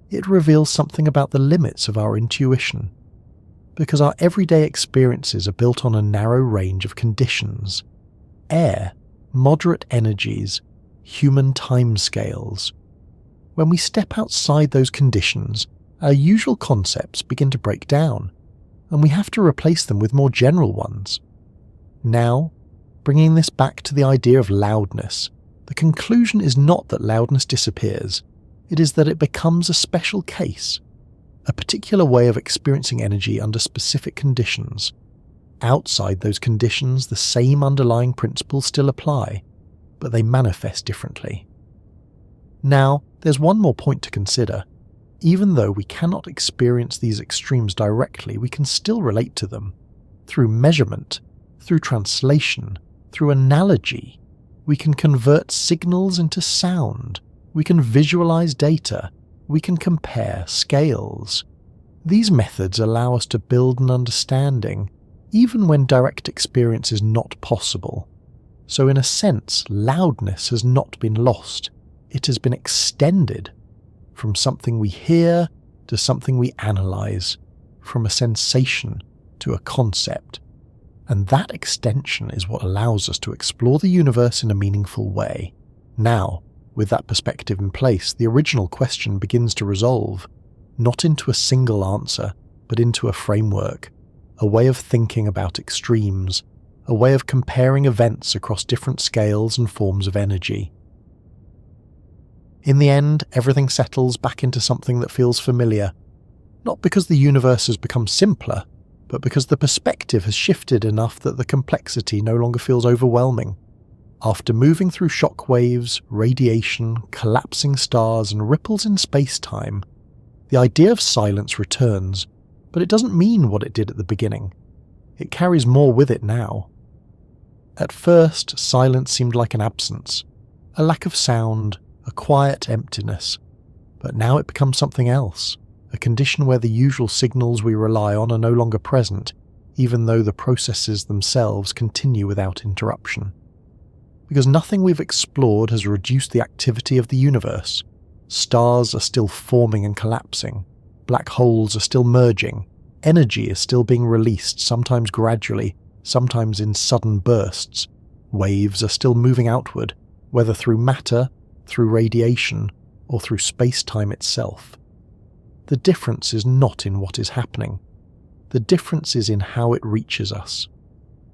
[SPEAKER 1] it reveals something about the limits of our intuition. Because our everyday experiences are built on a narrow range of conditions: air, moderate energies, human timescales. When we step outside those conditions, our usual concepts begin to break down, and we have to replace them with more general ones. Now, bringing this back to the idea of loudness, the conclusion is not that loudness disappears, it is that it becomes a special case, a particular way of experiencing energy under specific conditions. Outside those conditions, the same underlying principles still apply, but they manifest differently. Now, there's one more point to consider. Even though we cannot experience these extremes directly, we can still relate to them. Through measurement, through translation, through analogy, we can convert signals into sound, we can visualize data, we can compare scales. These methods allow us to build an understanding, even when direct experience is not possible. So in a sense, loudness has not been lost, it has been extended. From something we hear to something we analyze, from a sensation to a concept. And that extension is what allows us to explore the universe in a meaningful way. Now, with that perspective in place, the original question begins to resolve, not into a single answer, but into a framework, a way of thinking about extremes, a way of comparing events across different scales and forms of energy. In the end, everything settles back into something that feels familiar, not because the universe has become simpler, but because the perspective has shifted enough that the complexity no longer feels overwhelming. After moving through shock waves, radiation, collapsing stars, and ripples in space-time, the idea of silence returns, but it doesn't mean what it did at the beginning. It carries more with it now. At first, silence seemed like an absence, a lack of sound, a quiet emptiness, but now it becomes something else, a condition where the usual signals we rely on are no longer present, even though the processes themselves continue without interruption. Because nothing we've explored has reduced the activity of the universe. Stars are still forming and collapsing, Black holes are still merging. Energy is still being released, sometimes gradually, sometimes in sudden bursts. Waves are still moving outward, whether through matter, through radiation, or through space-time itself. The difference is not in what is happening. The difference is in how it reaches us.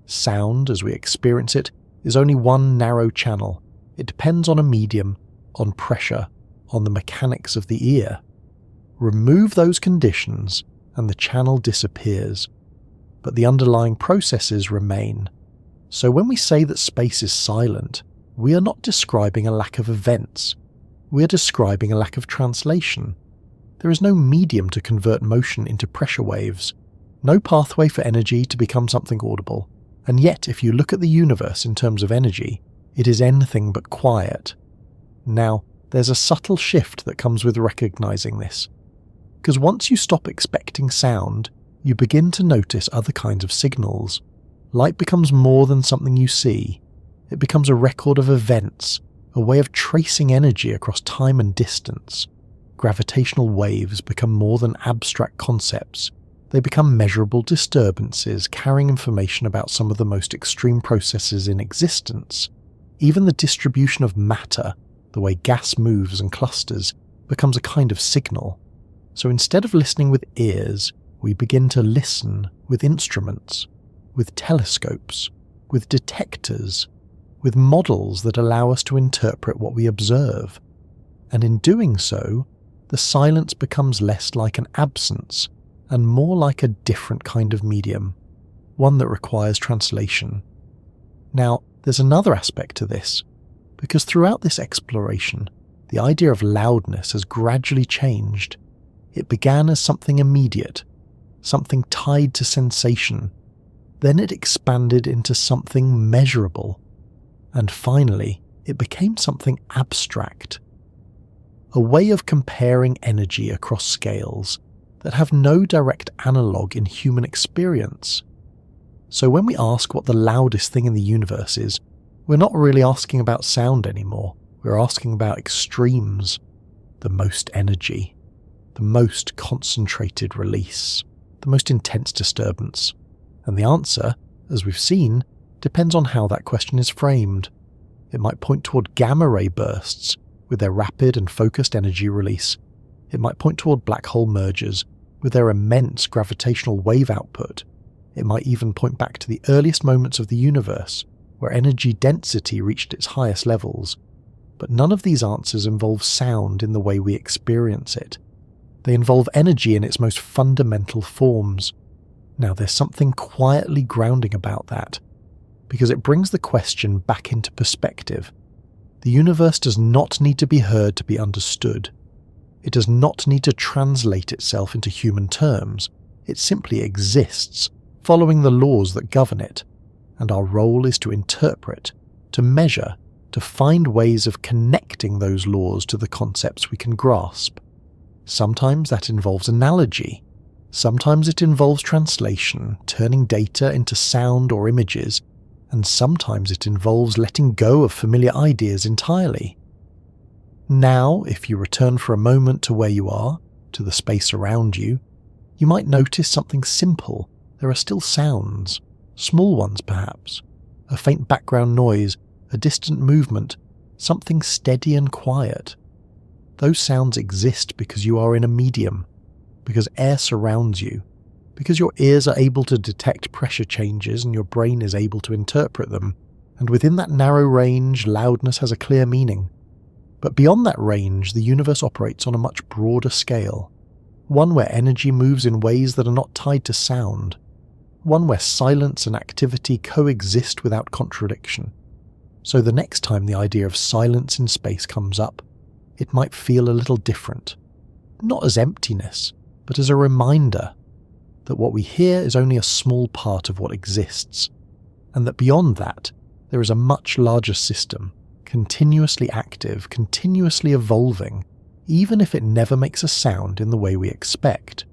[SPEAKER 1] Sound, as we experience it, is only one narrow channel. It depends on a medium, on pressure, on the mechanics of the ear. Remove those conditions and the channel disappears, but the underlying processes remain. So when we say that space is silent, we are not describing a lack of events. We are describing a lack of translation. There is no medium to convert motion into pressure waves, no pathway for energy to become something audible, and yet if you look at the universe in terms of energy, it is anything but quiet. Now, there's a subtle shift that comes with recognizing this, because once you stop expecting sound, you begin to notice other kinds of signals. Light becomes more than something you see. It becomes a record of events, a way of tracing energy across time and distance. Gravitational waves become more than abstract concepts. They become measurable disturbances carrying information about some of the most extreme processes in existence. Even the distribution of matter, the way gas moves and clusters, becomes a kind of signal. So instead of listening with ears, we begin to listen with instruments, with telescopes, with detectors, with models that allow us to interpret what we observe. And in doing so, the silence becomes less like an absence and more like a different kind of medium, one that requires translation. Now, there's another aspect to this, because throughout this exploration, the idea of loudness has gradually changed. It began as something immediate, something tied to sensation. Then it expanded into something measurable. And finally, it became something abstract. A way of comparing energy across scales that have no direct analogue in human experience. So when we ask what the loudest thing in the universe is, we're not really asking about sound anymore. We're asking about extremes, the most energy, the most concentrated release, the most intense disturbance. And the answer, as we've seen, depends on how that question is framed. It might point toward gamma-ray bursts with their rapid and focused energy release. It might point toward black hole mergers with their immense gravitational wave output. It might even point back to the earliest moments of the universe, where energy density reached its highest levels. But none of these answers involve sound in the way we experience it. They involve energy in its most fundamental forms. Now, there's something quietly grounding about that, because it brings the question back into perspective. The universe does not need to be heard to be understood. It does not need to translate itself into human terms. It simply exists, following the laws that govern it, and our role is to interpret, to measure, to find ways of connecting those laws to the concepts we can grasp. Sometimes that involves analogy. Sometimes it involves translation, turning data into sound or images, and sometimes it involves letting go of familiar ideas entirely. Now, if you return for a moment to where you are, to the space around you, you might notice something simple. There are still sounds, small ones perhaps, a faint background noise, a distant movement, something steady and quiet. Those sounds exist because you are in a medium, because air surrounds you, because your ears are able to detect pressure changes and your brain is able to interpret them, and within that narrow range, loudness has a clear meaning. But beyond that range, the universe operates on a much broader scale, one where energy moves in ways that are not tied to sound, one where silence and activity coexist without contradiction. So the next time the idea of silence in space comes up, it might feel a little different, not as emptiness, but as a reminder that what we hear is only a small part of what exists, and that beyond that, there is a much larger system, continuously active, continuously evolving, even if it never makes a sound in the way we expect.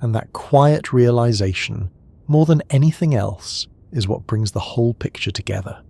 [SPEAKER 1] And that quiet realization, more than anything else, is what brings the whole picture together.